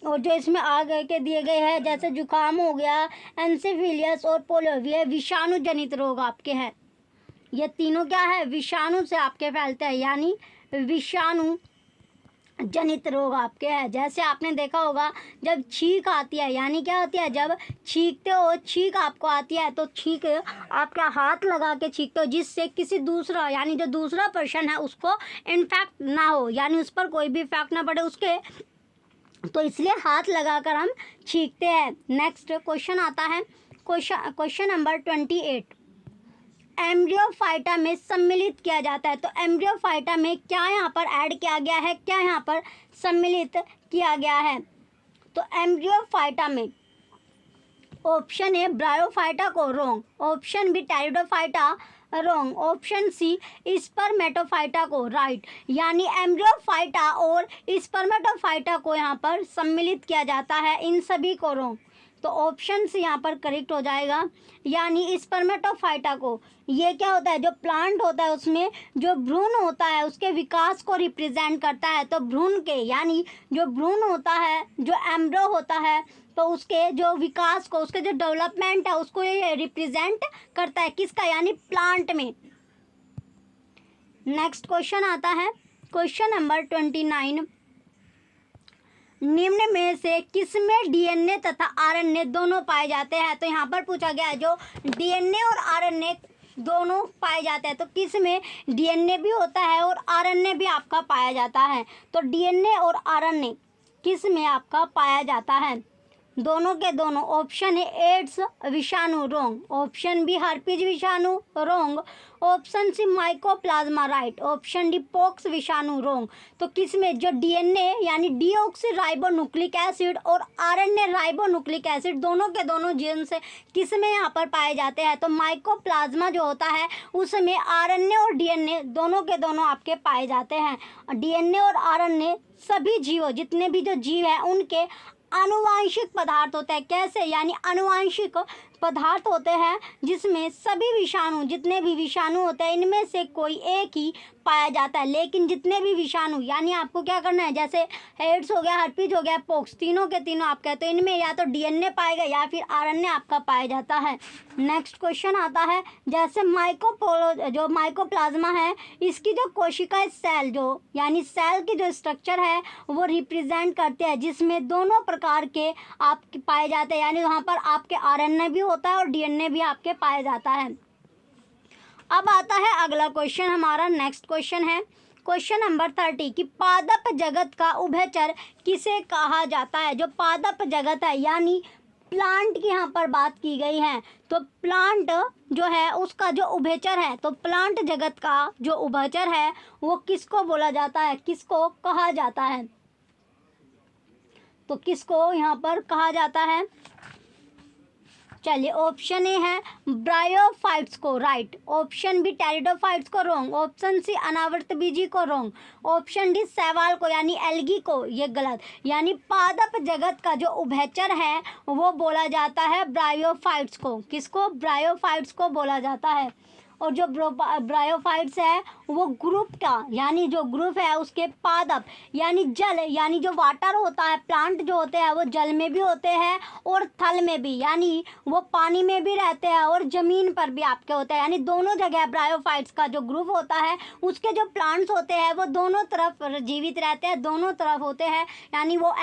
और जो इसमें आगे के दिए गए हैं जैसे जुकाम हो गया, एनसेफिलियस और पोलियो, ये विषाणु जनित रोग आपके हैं। ये तीनों क्या है, विषाणु से आपके फैलते हैं, यानी विषाणु जनित रोग आपके हैं। जैसे आपने देखा होगा जब छींक आती है, यानी क्या होती है, जब छींकते हो, छींक आपको आती है, तो छींक आपका हाथ लगा के छींकते हो, जिससे किसी दूसरा यानी जो दूसरा पर्सन है उसको इन्फेक्ट ना हो, यानी उस पर कोई भी इफेक्ट ना पड़े उसके, तो इसलिए हाथ लगाकर हम छींकते हैं। नेक्स्ट क्वेश्चन आता है क्वेश्चन नंबर 28, एम्ब्रियोफाइटा में सम्मिलित किया जाता है। तो एम्ब्रियोफाइटा में क्या यहाँ पर ऐड किया गया है, क्या यहाँ पर सम्मिलित किया गया है। तो एम्ब्रियोफाइटा में ऑप्शन ए ब्रायोफाइटा को wrong, option B pteridophyta wrong, option C spermatophyta को राइट। यानी एम्ब्रियोफाइटा और स्पर्मेटोफाइटा को यहाँ पर सम्मिलित किया जाता है, इन सभी को रॉन्ग। तो ऑप्शन सी यहाँ पर करेक्ट हो जाएगा, यानी स्पर्मेटोफाइटा को। ये क्या होता है, जो प्लांट होता है उसमें जो भ्रूण होता है उसके विकास को रिप्रेजेंट करता है। तो भ्रूण के यानी जो भ्रूण होता है, जो एम्ब्रो होता है, तो उसके जो विकास को, उसके जो डेवलपमेंट है उसको ये रिप्रेजेंट करता है, किसका, यानी प्लांट में। नेक्स्ट क्वेश्चन आता है क्वेश्चन नंबर 29, निम्न में से किसमें डीएनए तथा आरएनए दोनों पाए जाते हैं। तो यहाँ पर पूछा गया है जो डीएनए और आरएनए दोनों पाए जाते हैं, तो किसमें डीएनए भी होता है और आरएनए भी आपका पाया जाता है। तो डीएनए और आरएनए किस में आपका पाया जाता है? दोनों के दोनों। ऑप्शन है एड्स विषाणु, रोंग। ऑप्शन बी हर्पीज विषाणु, wrong. Option C mycoplasma, right. Option D pox विषाणु, रोंग। तो किस में जो डीएनए यानी डीऑक्सीराइबोन्यूक्लिक एसिड और आरएनए राइबोन्यूक्लिक एसिड दोनों के दोनों जीन से किस में यहाँ पर पाए जाते हैं? तो माइकोप्लाज्मा जो होता है उसमें आरएनए और डीएनए दोनों के दोनों आपके पाए जाते हैं। डीएनए और आरएनए सभी जीवों, जितने भी जो जीव हैं उनके आनुवांशिक पदार्थ होते हैं। कैसे? यानी आनुवांशिक पदार्थ होते हैं जिसमें सभी विषाणु, जितने भी विषाणु होते हैं इनमें से कोई एक ही पाया जाता है। लेकिन जितने भी विषाणु, यानी आपको क्या करना है, जैसे एड्स हो गया, हर्पीज हो गया, पॉक्स, तीनों के तीनों आपके, तो इनमें या तो डीएनए पाएगा या फिर आरएनए आपका पाया जाता है। नेक्स्ट क्वेश्चन आता है, जैसे जो माइकोप्लाज्मा है इसकी जो कोशिका सेल, जो यानी सेल की जो स्ट्रक्चर है वो रिप्रेजेंट करते हैं, जिसमें दोनों प्रकार के आपके पाए जाते हैं। यानी वहाँ पर आपके आरएनए भी होता है और डीएनए भी आपके पाया जाता है। अब आता है अगला क्वेश्चन हमारा। नेक्स्ट क्वेश्चन है क्वेश्चन नंबर 30 कि पादप जगत का उभयचर किसे कहा जाता है? जो पादप जगत है यानी प्लांट की यहाँ पर बात की गई है, तो प्लांट जो है उसका जो उभयचर है, तो प्लांट जगत का जो उभयचर है वो किसको बोला जाता है, किसको कहा जाता है? तो किसको यहाँ पर कहा जाता है? चलिए, ऑप्शन ए है ब्रायोफाइट्स को, राइट। ऑप्शन बी टेरिडोफाइट्स को, रोंग। ऑप्शन सी अनावर्तबीजी को, रोंग। ऑप्शन डी शैवाल को यानी एल्गी को, ये गलत। यानी पादप जगत का जो उभयचर है वो बोला जाता है ब्रायोफाइट्स को। किसको? ब्रायोफाइट्स को बोला जाता है। और जो ब्रायोफाइट्स है वो ग्रुप का, यानी जो ग्रुप है उसके पादप यानी जल, यानी जो वाटर होता है, प्लांट जो होते हैं वो जल में भी होते हैं और थल में भी, यानी वो पानी में भी रहते हैं और ज़मीन पर भी आपके होते हैं। यानी दोनों जगह ब्रायोफाइट्स का जो ग्रुप होता है उसके जो प्लांट्स होते हैं वो दोनों तरफ जीवित रहते हैं, दोनों तरफ होते हैं। यानी वो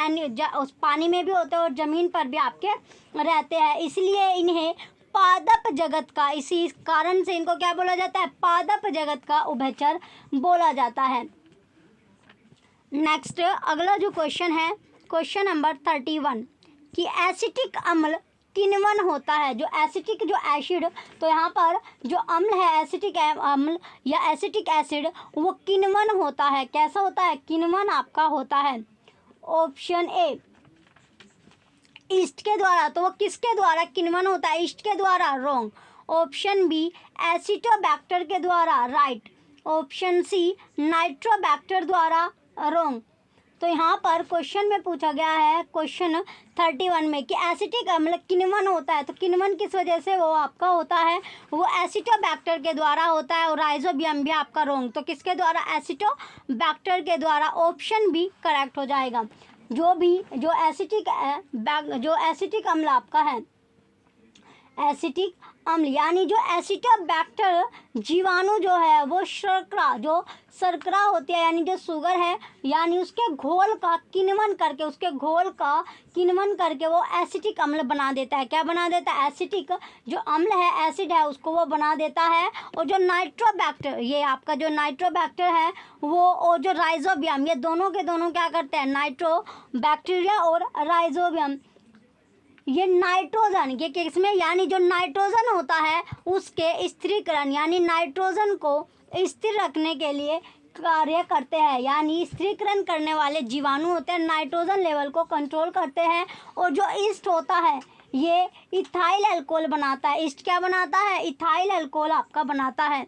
उस पानी में भी होते हैं और ज़मीन पर भी आपके रहते हैं। इसलिए इन्हें पादप जगत का, इसी कारण से इनको क्या बोला जाता है? पादप जगत का उभयचर बोला जाता है। नेक्स्ट अगला जो क्वेश्चन है क्वेश्चन नंबर 31 कि एसिटिक अम्ल किण्वन होता है। जो एसिटिक, जो एसिड, तो यहाँ पर जो अम्ल है एसिटिक अम्ल या एसिटिक एसिड वो किण्वन होता है। कैसा होता है? किण्वन आपका होता है। ऑप्शन ए ईस्ट के द्वारा, तो वो किसके द्वारा किण्वन होता है? ईस्ट के द्वारा, रोंग। ऑप्शन बी एसिटोबैक्टर के द्वारा, राइट। ऑप्शन सी नाइट्रोबैक्टर द्वारा, रोंग। तो यहाँ पर क्वेश्चन में पूछा गया है क्वेश्चन 31 में कि एसिटिक अम्ल किण्वन होता है, तो किण्वन किस वजह से वो आपका होता है? वो एसिटोबैक्टर के द्वारा होता है और राइजोबियम भी आपका, रोंग। तो किसके द्वारा? एसिटोबैक्टर के द्वारा। ऑप्शन बी करेक्ट हो जाएगा। जो एसिटिक अम्ल आपका है, एसिटिक अम्ल यानी जो एसिटोबैक्टर जीवाणु जो है वो शर्करा होती है, यानी जो शुगर है, यानी उसके घोल का किण्वन करके वो एसिटिक अम्ल बना देता है। क्या बना देता है? एसिटिक जो अम्ल है, एसिड है, उसको वो बना देता है। और जो नाइट्रोबैक्टर, ये आपका जो नाइट्रोबैक्टर है वो, और जो राइजोबियम, ये दोनों के दोनों क्या करते हैं? नाइट्रोबैक्टीरिया और राइजोबियम ये नाइट्रोजन, ये किसमें, यानी जो नाइट्रोजन होता है उसके स्थिरीकरण यानी नाइट्रोजन को स्थिर रखने के लिए कार्य करते हैं। यानी स्थिरीकरण करने वाले जीवाणु होते हैं, नाइट्रोजन लेवल को कंट्रोल करते हैं। और जो ईस्ट होता है ये इथाइल अल्कोहल बनाता है। ईस्ट क्या बनाता है? इथाइल अल्कोहल आपका बनाता है।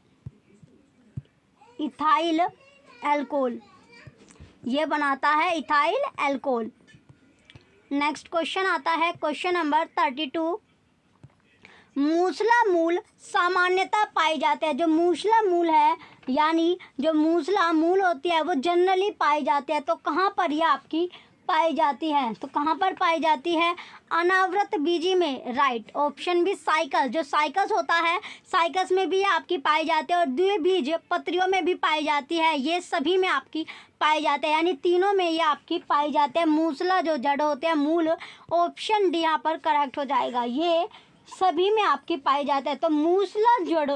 इथाइल अल्कोहल ये बनाता है, इथाइल अल्कोहल। नेक्स्ट क्वेश्चन आता है क्वेश्चन नंबर 32 मूसला मूल सामान्यतः पाए जाते हैं। जो मूसला मूल है यानी जो मूसला मूल होती है वो जनरली पाई जाती है। तो कहाँ पर ये आपकी पाई जाती है? तो कहाँ पर पाई जाती है? अनावृत बीजी में, राइट। ऑप्शन बी साइकस, जो साइकस होता है साइकस में भी आपकी पाई जाती है और द्विबीज पत्रियों में भी पाई जाती है। ये सभी में आपकी पाए जाते हैं, यानी तीनों में ये आपकी पाई जाते हैं। मूसला जो जड़ होते हैं मूल, ऑप्शन डी यहाँ पर करेक्ट हो जाएगा। ये सभी में आपकी पाई जाते हैं। तो मूसला जड़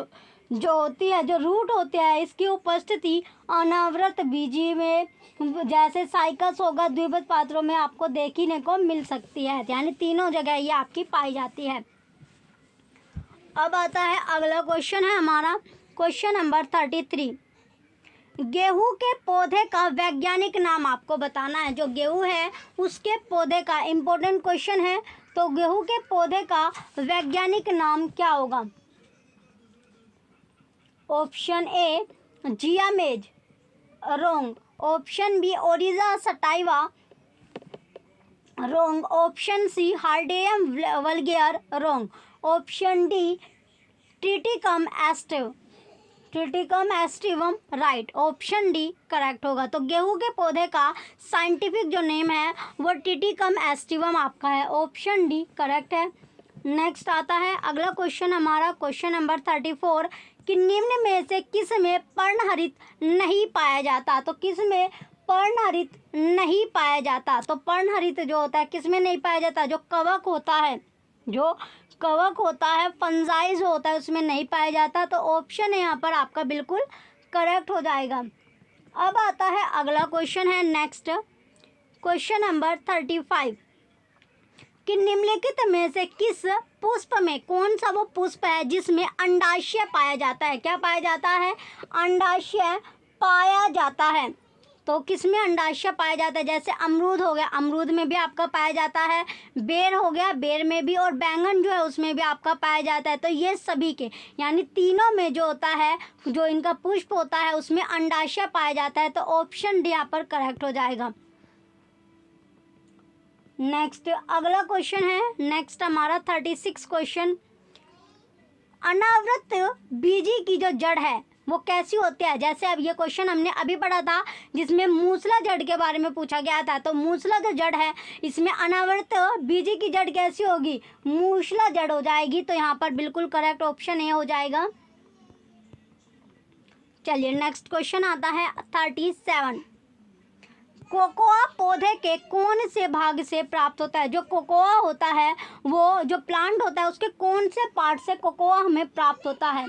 जो होती है, जो रूट होते हैं, इसकी उपस्थिति अनावृत बीजी में जैसे साइकस होगा द्विपद पात्रों में आपको देखने को मिल सकती है, यानी तीनों जगह ये आपकी पाई जाती है। अब आता है अगला क्वेश्चन है हमारा क्वेश्चन नंबर 33। गेहूं के पौधे का वैज्ञानिक नाम आपको बताना है। जो गेहूं है उसके पौधे का इम्पोर्टेंट क्वेश्चन है। तो गेहूं के पौधे का वैज्ञानिक नाम क्या होगा? Option A zea mays, wrong. Option B oryza sativa, wrong. Option C hordeum vulgare, wrong. Option D triticum aestivum, triticum aestivum, right. Option D correct होगा। तो गेहूं के पौधे का साइंटिफिक जो नेम है वो ट्रिटिकम एस्टिवम आपका है। ऑप्शन डी करेक्ट है। नेक्स्ट आता है अगला क्वेश्चन हमारा क्वेश्चन नंबर 34 कि निम्न में से किस में पर्णहरित नहीं पाया जाता? तो किस में पर्णहरित नहीं पाया जाता? तो पर्णहरित जो होता है किस में नहीं पाया जाता? जो कवक होता है, जो कवक होता है, फंजाई जो होता है उसमें नहीं पाया जाता। तो ऑप्शन है यहाँ पर आपका बिल्कुल करेक्ट हो जाएगा। अब आता है अगला क्वेश्चन है नेक्स्ट क्वेश्चन नंबर 35 कि निम्नलिखित में से किस पुष्प में, कौन सा वो पुष्प है जिसमें अंडाशय पाया जाता है? क्या पाया जाता है? अंडाशय पाया जाता है। तो किस में अंडाशय पाया जाता है? जैसे अमरूद हो गया, अमरूद में भी आपका पाया जाता है। बेर हो गया, बेर में भी। और बैंगन जो है उसमें भी आपका पाया जाता है। तो ये सभी के यानी तीनों में जो होता है, जो इनका पुष्प होता है उसमें अंडाशय पाया जाता है। तो ऑप्शन डी यहाँ पर करेक्ट हो जाएगा। नेक्स्ट अगला क्वेश्चन है नेक्स्ट हमारा 36 क्वेश्चन। अनावृत बीजी की जो जड़ है वो कैसी होती है? जैसे अब ये क्वेश्चन हमने अभी पढ़ा था जिसमें मूसला जड़ के बारे में पूछा गया था। तो मूसला जो जड़ है इसमें अनावृत बीजी की जड़ कैसी होगी? मूसला जड़ हो जाएगी। तो यहाँ पर बिल्कुल करेक्ट ऑप्शन ए हो जाएगा। चलिए नेक्स्ट क्वेश्चन आता है 37। कोकोआ पौधे के कौन से भाग से प्राप्त होता है? जो कोकोआ होता है वो जो प्लांट होता है उसके कौन से पार्ट से कोकोआ हमें प्राप्त होता है?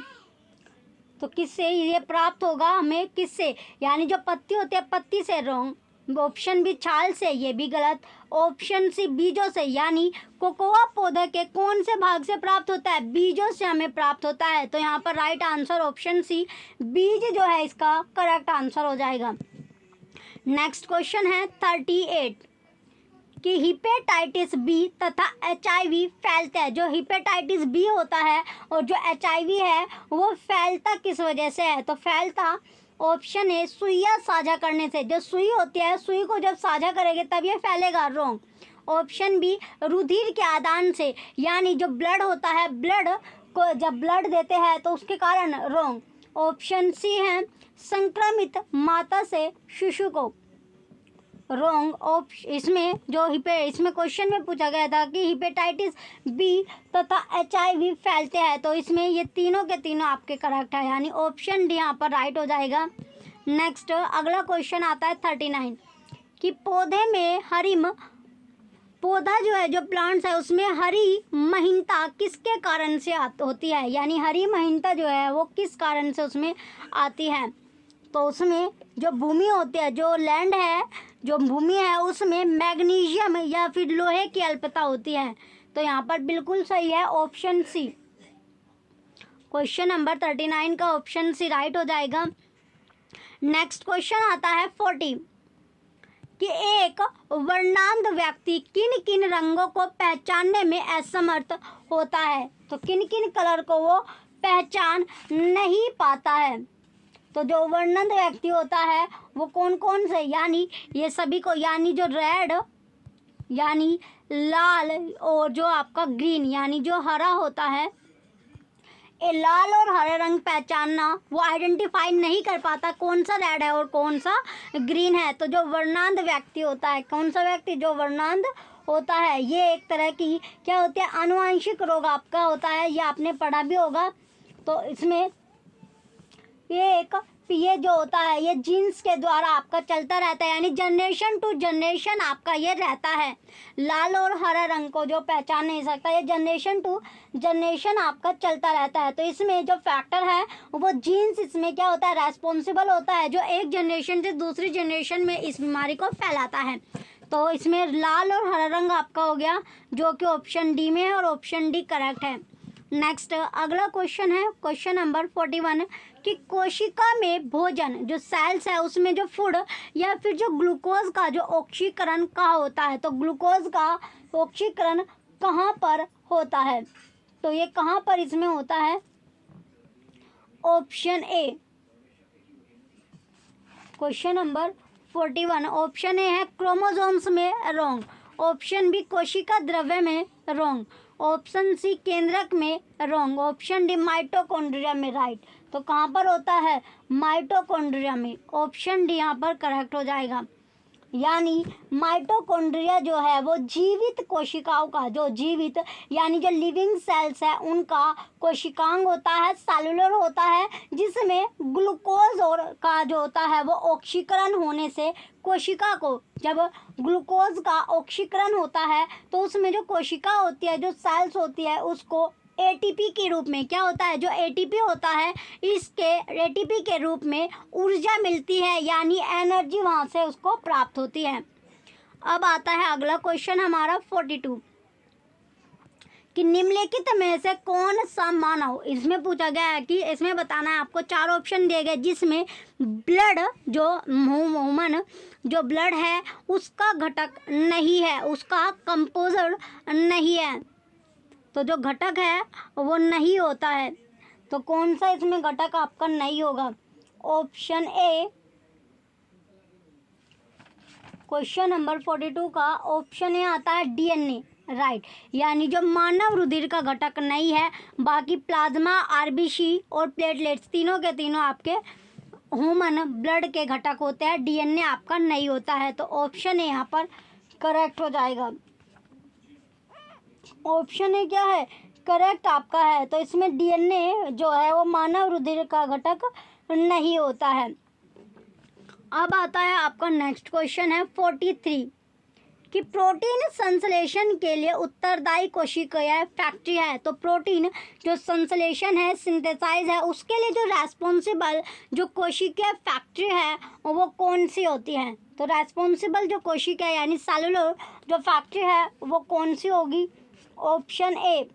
तो किससे ये प्राप्त होगा हमें? किससे? यानी जो पत्ती होती है पत्ती से, रॉन्ग। ऑप्शन बी छाल से, ये भी गलत। ऑप्शन सी बीजों से, यानी कोकोआ पौधे के कौन से भाग से प्राप्त होता है? बीजों से हमें प्राप्त होता है। तो यहाँ पर राइट आंसर ऑप्शन सी बीज जो है इसका करेक्ट आंसर हो जाएगा। नेक्स्ट क्वेश्चन है 38 कि हिपेटाइटिस बी तथा HIV फैलता है। जो हिपेटाइटिस बी होता है और जो HIV है वो फैलता किस वजह से है? तो फैलता ऑप्शन है सुइयां साझा करने से। जो सुई होती है, सुई को जब साझा करेंगे तब ये फैलेगा, रॉन्ग। ऑप्शन बी रुधिर के आदान से, यानी जो ब्लड होता है, ब्लड को जब ब्लड देते हैं तो उसके कारण, रॉन्ग। ऑप्शन सी है संक्रमित माता से शिशु को, रॉन्ग। इसमें जो इसमें क्वेश्चन में पूछा गया था कि हिपेटाइटिस बी तथा HIV फैलते हैं। तो इसमें ये तीनों के तीनों आपके करेक्ट है, यानी ऑप्शन डी यहाँ पर राइट हो जाएगा। नेक्स्ट अगला क्वेश्चन आता है 39 कि पौधे में हरिम, पौधा जो है, जो प्लांट्स है उसमें हरी महीनता किसके कारण से होती है? यानी हरी महीनता जो है वो किस कारण से उसमें आती है? तो उसमें जो भूमि होती है, जो लैंड है, जो भूमि है उसमें मैग्नीशियम या फिर लोहे की अल्पता होती है। तो यहाँ पर बिल्कुल सही है ऑप्शन सी। क्वेश्चन नंबर 39 का ऑप्शन सी राइट हो जाएगा। नेक्स्ट क्वेश्चन आता है 40 कि एक वर्णांध व्यक्ति किन किन रंगों को पहचानने में असमर्थ होता है? तो किन किन कलर को वो पहचान नहीं पाता है? तो जो वर्णंद व्यक्ति होता है वो कौन कौन से, यानी ये सभी को, यानी जो रेड, यानी लाल, और जो आपका ग्रीन, यानी जो हरा होता है, ये लाल और हरे रंग पहचानना, वो आइडेंटिफाई नहीं कर पाता कौन सा रेड है और कौन सा ग्रीन है। तो जो वर्णांध व्यक्ति होता है, कौन सा व्यक्ति? जो वर्णांध होता है, ये एक तरह की क्या होती है, आनुवंशिक रोग आपका होता है, ये आपने पढ़ा भी होगा। तो इसमें ये एक ये जो होता है ये जीन्स के द्वारा आपका चलता रहता है, यानी जनरेशन टू जनरेशन आपका ये रहता है। लाल और हरा रंग को जो पहचान नहीं सकता, ये जनरेशन टू जनरेशन आपका चलता रहता है। तो इसमें जो फैक्टर है वो जीन्स इसमें क्या होता है, रेस्पॉन्सिबल होता है, जो एक जनरेशन से दूसरी जनरेशन में इस बीमारी को फैलाता है। तो इसमें लाल और हरा रंग आपका हो गया, जो कि ऑप्शन डी में है और ऑप्शन डी करेक्ट है। नेक्स्ट अगला क्वेश्चन है क्वेश्चन नंबर 41 कि कोशिका में भोजन जो सेल्स है उसमें जो फूड या फिर जो ग्लूकोज का जो ऑक्सीकरण कहाँ होता है, तो ग्लूकोज का ऑक्सीकरण कहाँ पर होता है, तो ये कहाँ पर इसमें होता है, option A question number 41 option A है क्रोमोसोम्स में, रॉन्ग। ऑप्शन बी कोशिका द्रव्य में, रॉन्ग। ऑप्शन सी केंद्रक में, रॉन्ग। ऑप्शन डी माइटोकॉन्ड्रिया में, राइट। तो कहाँ पर होता है, माइटोकॉन्ड्रिया में। ऑप्शन डी यहाँ पर करेक्ट हो जाएगा। यानी माइटोकॉन्ड्रिया जो है वो जीवित कोशिकाओं का, जो जीवित यानी जो लिविंग सेल्स है उनका कोशिकांग होता है, सेलुलर होता है, जिसमें ग्लूकोज और का जो होता है वो ऑक्सीकरण होने से कोशिका को, जब ग्लूकोज का ऑक्सीकरण होता है तो उसमें जो कोशिका होती है, जो सेल्स होती है, उसको एटीपी के रूप में क्या होता है, जो एटीपी होता है इसके एटीपी के रूप में ऊर्जा मिलती है, यानी एनर्जी वहाँ से उसको प्राप्त होती है। अब आता है अगला क्वेश्चन हमारा 42 कि निम्नलिखित में से कौन सा मानव, इसमें पूछा गया है कि इसमें बताना है आपको, 4 ऑप्शन दिए गए जिसमें ब्लड जो ह्यूमन जो ब्लड है उसका घटक नहीं है, उसका कंपोजर नहीं है, तो जो घटक है वो नहीं होता है। तो कौन सा इसमें घटक आपका नहीं होगा, ऑप्शन ए क्वेश्चन नंबर 42 का ऑप्शन ए आता है डीएनए, राइट। यानी जो मानव रुधिर का घटक नहीं है, बाकी प्लाज्मा, आरबीसी और प्लेटलेट्स तीनों के तीनों आपके ह्यूमन ब्लड के घटक होते हैं, डीएनए आपका नहीं होता है। तो ऑप्शन ए यहाँ पर करेक्ट हो जाएगा। ऑप्शन ए क्या है, करेक्ट आपका है। तो इसमें डीएनए जो है वो मानव रुधिर का घटक नहीं होता है। अब आता है आपका नेक्स्ट क्वेश्चन है 43 कि प्रोटीन संश्लेषण के लिए उत्तरदायी कोशिकीय फैक्ट्री है। तो प्रोटीन जो संश्लेषण है, सिंथेसाइज है, उसके लिए जो रेस्पॉन्सिबल जो कोशिकीय फैक्ट्री है वो कौन सी होती है, तो रेस्पॉन्सिबल जो कोशिकीय यानी सेलुलर जो फैक्ट्री है वो कौन सी होगी, ऑप्शन ए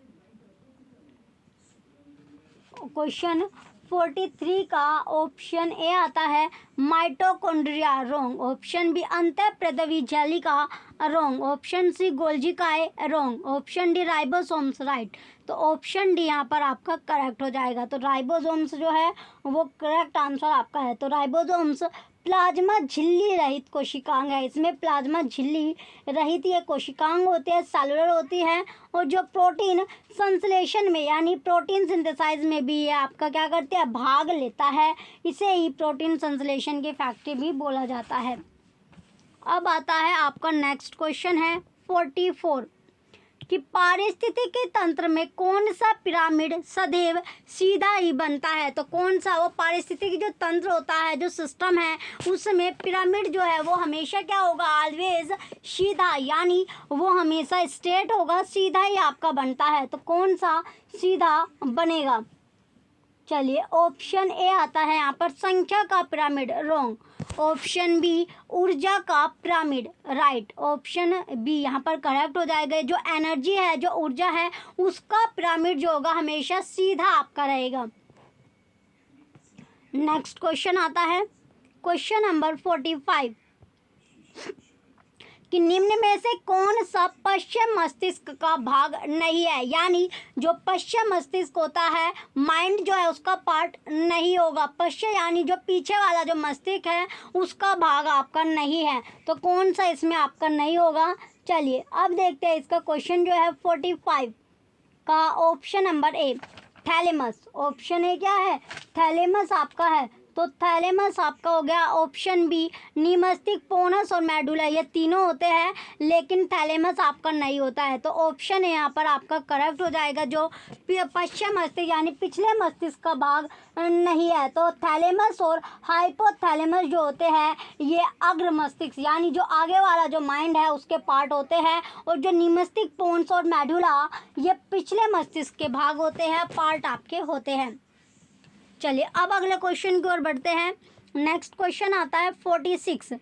क्वेश्चन 43 का ऑप्शन ए आता है माइटोकॉन्ड्रिया, रॉन्ग। ऑप्शन बी अंतःप्रदवी झिल्लिका, रॉन्ग। ऑप्शन सी गोल्जिकाए, wrong. Option D ribosomes, right. तो ऑप्शन डी यहाँ पर आपका करेक्ट हो जाएगा। तो राइबोसोम्स जो है वो करेक्ट आंसर आपका है। तो राइबोसोम्स प्लाज्मा झिल्ली रहित कोशिकांग है, इसमें प्लाज्मा झिल्ली रहित ये कोशिकांग होते हैं, सेलुलर होती है, और जो प्रोटीन संश्लेषण में यानी प्रोटीन सिंथेसाइज में भी ये आपका क्या करते हैं, भाग लेता है, इसे ही प्रोटीन संश्लेषण की फैक्ट्री भी बोला जाता है। अब आता है आपका नेक्स्ट क्वेश्चन है 44 कि पारिस्थितिकी तंत्र में कौन सा पिरामिड सदैव सीधा ही बनता है। तो कौन सा वो पारिस्थितिकी जो तंत्र होता है, जो सिस्टम है, उसमें पिरामिड जो है वो हमेशा क्या होगा, ऑलवेज सीधा, यानी वो हमेशा स्ट्रेट होगा, सीधा ही आपका बनता है। तो कौन सा सीधा बनेगा, चलिए ऑप्शन ए आता है यहाँ पर संख्या का पिरामिड, रॉन्ग। ऑप्शन बी ऊर्जा का पिरामिड, राइट। ऑप्शन बी यहाँ पर करेक्ट हो जाएगा। जो एनर्जी है, जो ऊर्जा है, उसका पिरामिड जो होगा हमेशा सीधा आपका रहेगा। नेक्स्ट क्वेश्चन आता है क्वेश्चन नंबर 45 कि निम्न में से कौन सा पश्चिम मस्तिष्क का भाग नहीं है, यानी जो पश्चिम मस्तिष्क होता है, माइंड जो है उसका पार्ट नहीं होगा। पश्चिम यानी जो पीछे वाला जो मस्तिष्क है उसका भाग आपका नहीं है। तो कौन सा इसमें आपका नहीं होगा, चलिए अब देखते हैं इसका क्वेश्चन जो है 45 का option number A thalamus. Option A क्या है, थैलेमस आपका है। तो थैलेमस आपका हो गया ऑप्शन बी। नीमस्तिक, पोनस और मेडुला ये तीनों होते हैं, लेकिन थैलेमस आपका नहीं होता है। तो ऑप्शन है यहाँ पर आपका करेक्ट हो जाएगा, जो पश्चिम मस्तिष्क यानी पिछले मस्तिष्क का भाग नहीं है। तो थैलेमस और हाइपोथैलेमस जो होते हैं ये अग्र मस्तिष्क यानी जो आगे वाला जो माइंड है उसके पार्ट होते हैं, और जो नीमस्तिक, पोन्स और मेडुला ये पिछले मस्तिष्क के भाग होते हैं, पार्ट आपके होते हैं। चलिए अब अगले क्वेश्चन की ओर बढ़ते हैं। नेक्स्ट क्वेश्चन आता है 46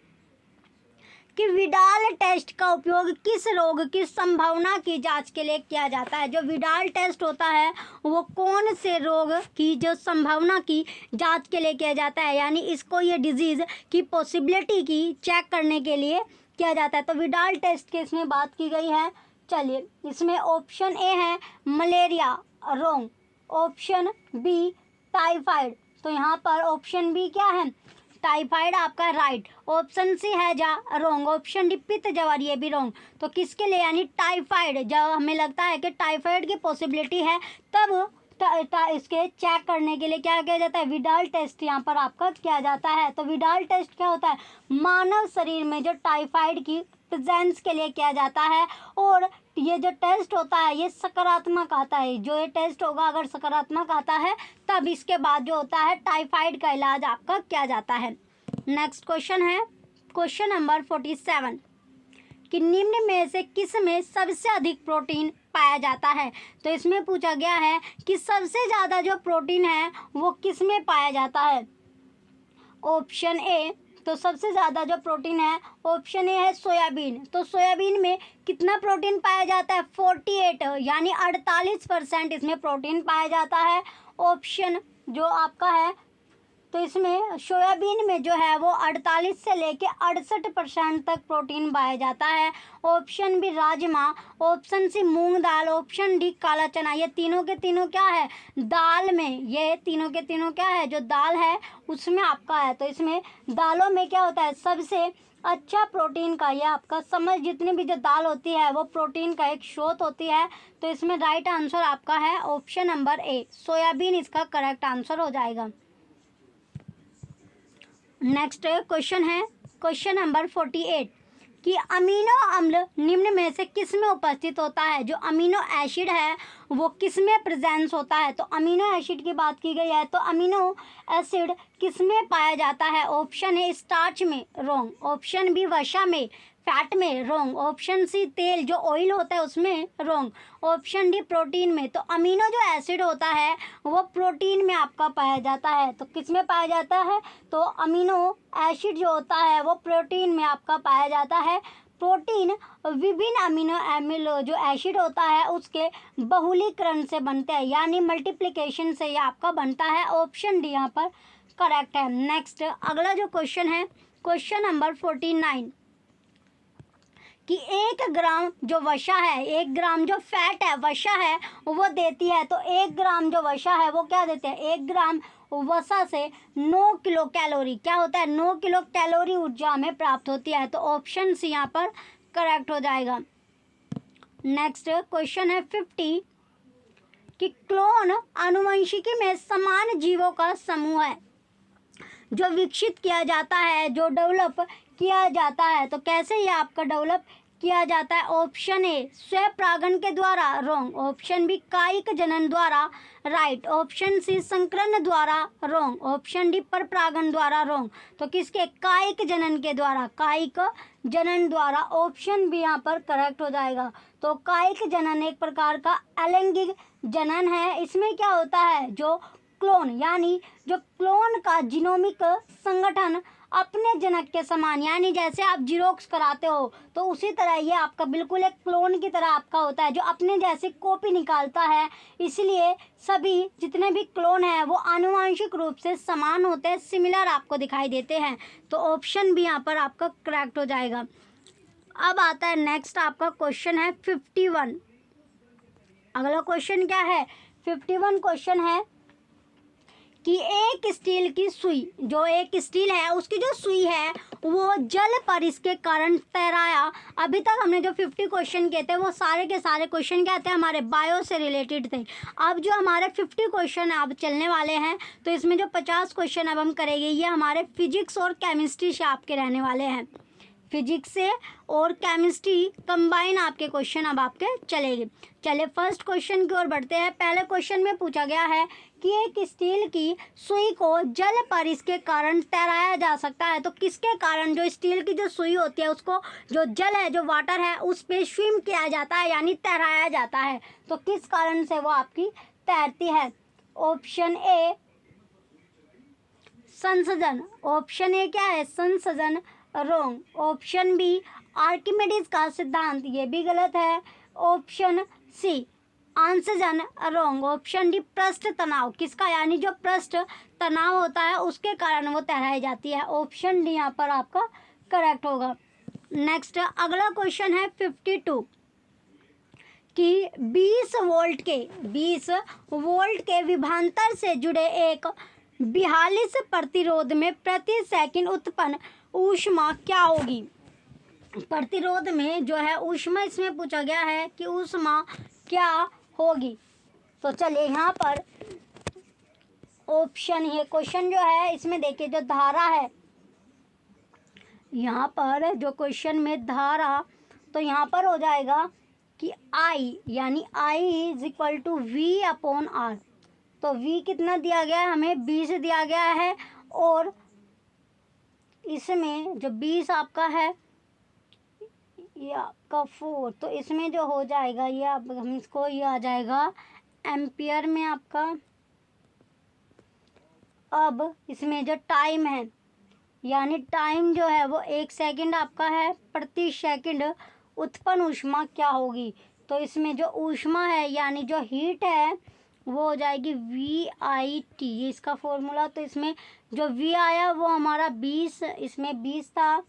कि विडाल टेस्ट का उपयोग किस रोग की संभावना की जांच के लिए किया जाता है। जो विडाल टेस्ट होता है वो कौन से रोग की जो संभावना की जांच के लिए किया जाता है, यानी इसको ये डिजीज़ की पॉसिबिलिटी की चेक करने के लिए किया जाता है। तो विडाल टेस्ट की इसमें बात की गई है। चलिए इसमें ऑप्शन ए है malaria, wrong. Option B typhoid, तो यहाँ पर ऑप्शन बी क्या है, टाइफाइड आपका राइट। ऑप्शन सी है जा रॉन्ग। ऑप्शन डी पित्त ज्वर, ये भी रॉन्ग। तो किसके लिए, यानी टाइफाइड, जब हमें लगता है कि टाइफाइड की पॉसिबिलिटी है तब इसके चेक करने के लिए क्या किया जाता है, विडाल टेस्ट यहाँ पर आपका किया जाता है। तो विडाल टेस्ट क्या होता है, मानव शरीर में जो टाइफाइड की प्रेजेंस के लिए किया जाता है, और ये जो टेस्ट होता है ये सकारात्मक आता है। जो ये टेस्ट होगा अगर सकारात्मक आता है तब इसके बाद जो होता है टाइफाइड का इलाज आपका किया जाता है। नेक्स्ट क्वेश्चन है क्वेश्चन नंबर 47 कि निम्न में से किस में सबसे अधिक प्रोटीन पाया जाता है। तो इसमें पूछा गया है कि सबसे ज़्यादा जो प्रोटीन है वो किस में पाया जाता है। ऑप्शन ए, तो सबसे ज़्यादा जो प्रोटीन है ऑप्शन ए है सोयाबीन। तो सोयाबीन में कितना प्रोटीन पाया जाता है, 48 यानी 48% इसमें प्रोटीन पाया जाता है। ऑप्शन जो आपका है तो इसमें सोयाबीन में जो है वो 48 से लेके 68% तक प्रोटीन पाया जाता है। ऑप्शन बी राजमा, ऑप्शन सी मूंग दाल, ऑप्शन डी काला चना। ये तीनों के तीनों क्या है, दाल में, ये तीनों के तीनों क्या है, जो दाल है उसमें आपका है। तो इसमें दालों में क्या होता है, सबसे अच्छा प्रोटीन का, ये आपका समझ जितनी भी जो दाल होती है वो प्रोटीन का एक स्रोत होती है। तो इसमें राइट आंसर आपका है ऑप्शन नंबर ए, सोयाबीन इसका करेक्ट आंसर हो जाएगा। नेक्स्ट क्वेश्चन है क्वेश्चन नंबर 48 कि अमीनो अम्ल निम्न में से किस में उपस्थित होता है। जो अमीनो एसिड है वो किस में प्रेजेंस होता है। तो अमीनो एसिड की बात की गई है, तो अमीनो एसिड किस में पाया जाता है। ऑप्शन है स्टार्च में, रॉन्ग। ऑप्शन बी वसा में, फैट में, रॉन्ग। ऑप्शन सी तेल जो ऑयल होता है उसमें, रॉन्ग। ऑप्शन डी प्रोटीन में। तो अमीनो जो एसिड होता है वो प्रोटीन में आपका पाया जाता है। तो किस में पाया जाता है, तो अमीनो एसिड जो होता है वो प्रोटीन में आपका पाया जाता है। प्रोटीन विभिन्न अमीनो जो एसिड होता है उसके बहुलीकरण से बनते हैं, यानी मल्टीप्लिकेशन से ये आपका बनता है। ऑप्शन डी यहाँ पर करेक्ट है। नेक्स्ट अगला जो क्वेश्चन है क्वेश्चन नंबर 49 कि 1 ग्राम जो वसा है, 1 ग्राम जो फैट है वसा है वो देती है। तो 1 ग्राम जो वसा है वो क्या देते हैं, 1 ग्राम वसा से 9 किलो कैलोरी क्या होता है, 9 किलो कैलोरी ऊर्जा हमें प्राप्त होती है। तो ऑप्शन सी यहाँ पर करेक्ट हो जाएगा। नेक्स्ट क्वेश्चन है 50 कि क्लोन आनुवंशिकी में समान जीवों का समूह है जो विकसित किया जाता है, जो डेवलप किया जाता है। तो कैसे ये आपका डेवलप किया जाता है। ऑप्शन ए स्वपरागण के द्वारा, रॉन्ग। ऑप्शन बी कायिक जनन द्वारा, राइट। ऑप्शन सी संकरण द्वारा, रॉन्ग। ऑप्शन डी परपरागण द्वारा, रॉन्ग। तो किसके, कायिक जनन के द्वारा, कायिक जनन द्वारा। ऑप्शन बी यहाँ पर करेक्ट हो जाएगा। तो कायिक जनन एक प्रकार का अलैंगिक जनन है। इसमें क्या होता है, जो क्लोन यानी जो क्लोन का जीनोमिक संगठन अपने जनक के समान, यानी जैसे आप जीरोक्स कराते हो तो उसी तरह ये आपका बिल्कुल एक क्लोन की तरह आपका होता है जो अपने जैसी कॉपी निकालता है। इसलिए सभी जितने भी क्लोन हैं वो आनुवंशिक रूप से समान होते हैं, सिमिलर आपको दिखाई देते हैं। तो ऑप्शन भी यहाँ पर आपका करेक्ट हो जाएगा। अब आता है नेक्स्ट आपका क्वेश्चन है 51। अगला क्वेश्चन क्या है, 51 क्वेश्चन है कि एक स्टील की सुई, जो एक स्टील है उसकी जो सुई है वो जल पर इसके कारण तैराया। अभी तक हमने जो 50 क्वेश्चन किए थे वो सारे के सारे क्वेश्चन क्या थे, हमारे बायो से रिलेटेड थे। अब जो हमारे 50 क्वेश्चन अब चलने वाले हैं, तो इसमें जो 50 क्वेश्चन अब हम करेंगे ये हमारे फिजिक्स और केमिस्ट्री से आपके रहने वाले हैं। फिजिक्स से और केमिस्ट्री कंबाइन आपके क्वेश्चन अब आपके चलेंगे। चलिए फर्स्ट क्वेश्चन की ओर बढ़ते हैं। पहले क्वेश्चन में पूछा गया है कि एक स्टील की सुई को जल पर इसके कारण तैराया जा सकता है। तो किसके कारण जो स्टील की जो सुई होती है उसको जो जल है, जो वाटर है, उस पे स्विम किया जाता है यानी तैराया जाता है। तो किस कारण से वो आपकी तैरती है? Option A संसर्जन। ऑप्शन ए क्या है? संसर्जन, रॉन्ग। ऑप्शन बी आर्किमिडीज का सिद्धांत, ये भी गलत है। ऑप्शन सी आंसजन, रॉन्ग। ऑप्शन डी पृष्ठ तनाव, किसका? यानी जो पृष्ठ तनाव होता है उसके कारण वो तैराई जाती है। ऑप्शन डी यहाँ पर आपका करेक्ट होगा। नेक्स्ट अगला क्वेश्चन है 52 कि 20 वोल्ट के विभवांतर से जुड़े एक 42 प्रतिरोध में प्रति सेकंड उत्पन्न ऊष्मा क्या होगी? प्रतिरोध में जो है ऊष्मा इसमें पूछा गया है कि ऊष्मा क्या होगी। तो चलिए यहाँ पर ऑप्शन, ये क्वेश्चन जो है इसमें देखिए जो धारा है, यहाँ पर जो क्वेश्चन में धारा, तो यहाँ पर हो जाएगा कि I यानी I is equal to V upon R। तो V कितना दिया गया है हमें? 20 दिया गया है, और इसमें जो 20 आपका है ये आपका 4, तो इसमें जो हो जाएगा ये आप हम इसको ये आ जाएगा एम्पियर में आपका। अब इसमें जो टाइम है यानी टाइम जो है वो 1 सेकंड आपका है, प्रति सेकंड उत्पन्न ऊष्मा क्या होगी? तो इसमें जो ऊष्मा है यानी जो हीट है वो हो जाएगी VIT, ये इसका फॉर्मूला। तो इसमें जो V आया वो हमारा 20, इसमें 20 था,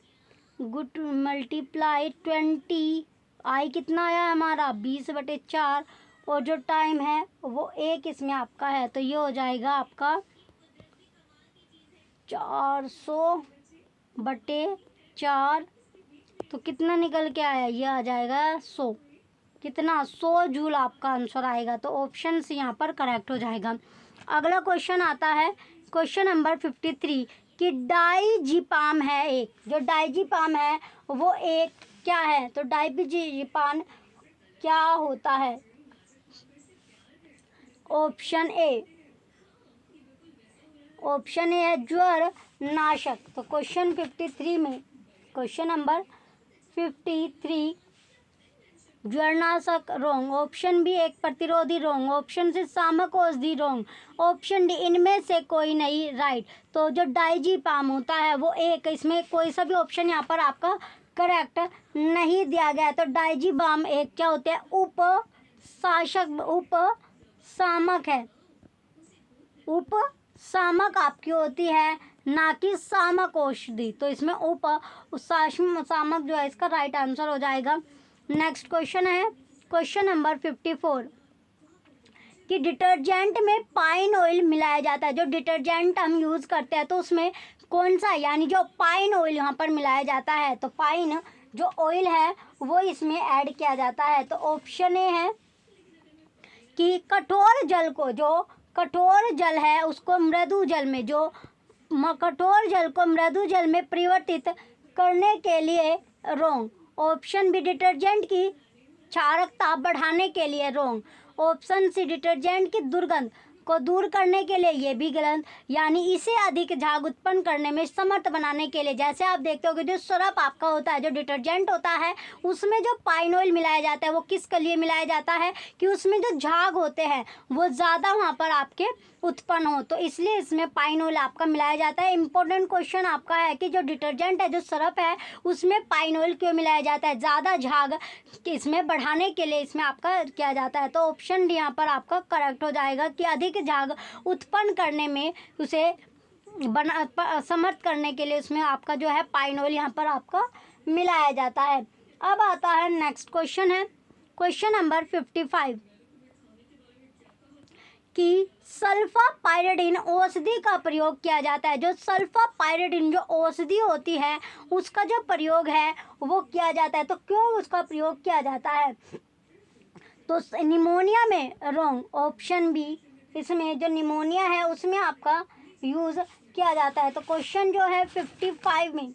गुड मल्टीप्लाई 20, I कितना आया हमारा 20/4, और जो टाइम है वो 1 इसमें आपका है। तो ये हो जाएगा आपका 400/4। तो कितना निकल के आया? ये आ जाएगा 100। कितना? 100 जूल आपका आंसर आएगा। तो ऑप्शन सी यहाँ पर करेक्ट हो जाएगा। अगला क्वेश्चन आता है क्वेश्चन नंबर 53 कि डाइजीपाम है एक, जो डाइजीपाम है वो एक क्या है? तो डाइजीपाम क्या होता है? ऑप्शन ए है ज्वर नाशक। तो क्वेश्चन 53 में क्वेश्चन नंबर 53 ज्वरनाशक, रोंग। ऑप्शन बी एक प्रतिरोधी, रोंग। ऑप्शन सी सामक औषधि, रोंग। ऑप्शन डी इनमें से कोई नहीं, राइट। तो जो डाइजीपाम होता है वो एक, इसमें कोई सा भी ऑप्शन यहाँ पर आपका करेक्ट नहीं दिया गया है। तो डाइजीपाम एक क्या होते हैं? उपसामक है, उपसामक आपकी होती है, ना कि सामक औषधि। तो इसमें सामक जो है इसका राइट आंसर हो जाएगा। नेक्स्ट क्वेश्चन है क्वेश्चन नंबर 54 कि डिटर्जेंट में पाइन ऑयल मिलाया जाता है। जो डिटर्जेंट हम यूज़ करते हैं तो उसमें कौन सा, यानी जो पाइन ऑयल यहाँ पर मिलाया जाता है, तो पाइन जो ऑयल है वो इसमें ऐड किया जाता है। तो ऑप्शन ए है कि कठोर जल को, जो कठोर जल है उसको मृदु जल में, जो कठोर जल को मृदु जल में परिवर्तित करने के लिए, रोंग। ऑप्शन बी डिटर्जेंट की क्षारकता बढ़ाने के लिए, रोंग। ऑप्शन सी डिटर्जेंट की दुर्गंध को दूर करने के लिए, ये भी गलत, यानी इसे अधिक झाग उत्पन्न करने में समर्थ बनाने के लिए। जैसे आप देखते हो कि जो सरफ आपका होता है, जो डिटर्जेंट होता है उसमें जो पाइन ऑयल मिलाया जाता है वो किसके लिए मिलाया जाता है? कि उसमें जो झाग होते हैं वो ज़्यादा वहाँ पर आपके उत्पन्न हो, तो इसलिए इसमें पाइन ऑयल आपका मिलाया जाता है। इंपॉर्टेंट क्वेश्चन आपका है कि जो डिटर्जेंट है, जो सरफ है, उसमें पाइन ऑयल क्यों मिलाया जाता है? ज़्यादा झाग इसमें बढ़ाने के लिए इसमें आपका किया जाता है। तो ऑप्शन डी यहाँ पर आपका करेक्ट हो जाएगा कि अधिक झाग उत्पन्न करने में, उसे समर्थ करने के लिए उसमें आपका जो है पाइन ऑयल यहाँ पर आपका मिलाया जाता है। अब आता है नेक्स्ट क्वेश्चन है क्वेश्चन नंबर 55 कि सल्फापाइरिडिन औषधि का प्रयोग किया जाता है। जो सल्फापाइरिडिन जो औषधि होती है उसका जो प्रयोग है वो किया जाता है। तो क्यों उसका प्रयोग किया जाता है? तो निमोनिया में रॉन्ग, ऑप्शन बी, इसमें जो निमोनिया है उसमें आपका यूज़ किया जाता है। तो क्वेश्चन जो है 55 में,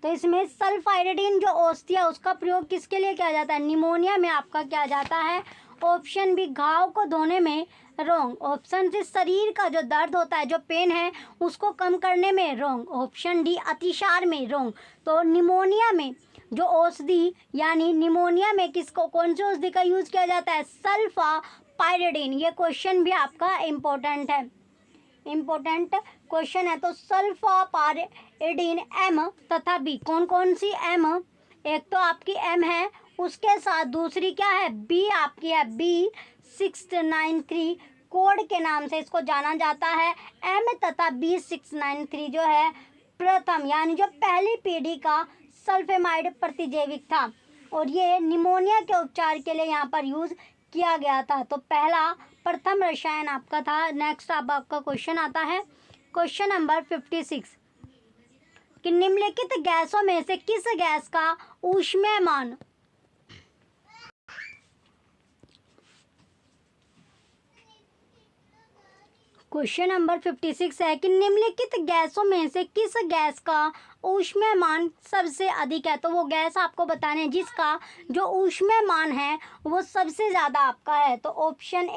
तो इसमें सल्फाइरिडिन जो औषधि है उसका प्रयोग किसके लिए किया जाता है? निमोनिया में आपका किया जाता है। ऑप्शन बी, घाव को धोने में, रॉन्ग। ऑप्शन सी, शरीर का जो दर्द होता है, जो पेन है उसको कम करने में, रॉन्ग। ऑप्शन डी, अतिसार में, रॉन्ग। तो निमोनिया में जो औषधि यानी निमोनिया में किसको, कौन सी औषधि का यूज किया जाता है? सल्फापाइरिडिन। ये क्वेश्चन भी आपका इम्पोर्टेंट है, इम्पोर्टेंट क्वेश्चन है। तो सल्फापाइरिडिन एम तथा बी, कौन कौन सी एम? एक तो आपकी एम है, उसके साथ दूसरी क्या है? बी आपकी है, B693 कोड के नाम से इसको जाना जाता है। एम तथा B693 जो है प्रथम यानी जो पहली पीढ़ी का सल्फेमाइड प्रतिजैविक था और ये निमोनिया के उपचार के लिए यहाँ पर यूज किया गया था। तो पहला प्रथम रसायन आपका था। नेक्स्ट अब आपका क्वेश्चन आता है, क्वेश्चन नंबर 56 कि निम्नलिखित गैसों में से किस गैस का ऊष्मीयमान, क्वेश्चन नंबर 56 है कि निम्नलिखित गैसों में से किस गैस का ऊष्मीयमान सबसे अधिक है? तो वो गैस आपको बताने हैं जिसका जो ऊष्मीयमान है वो सबसे ज़्यादा आपका है। तो ऑप्शन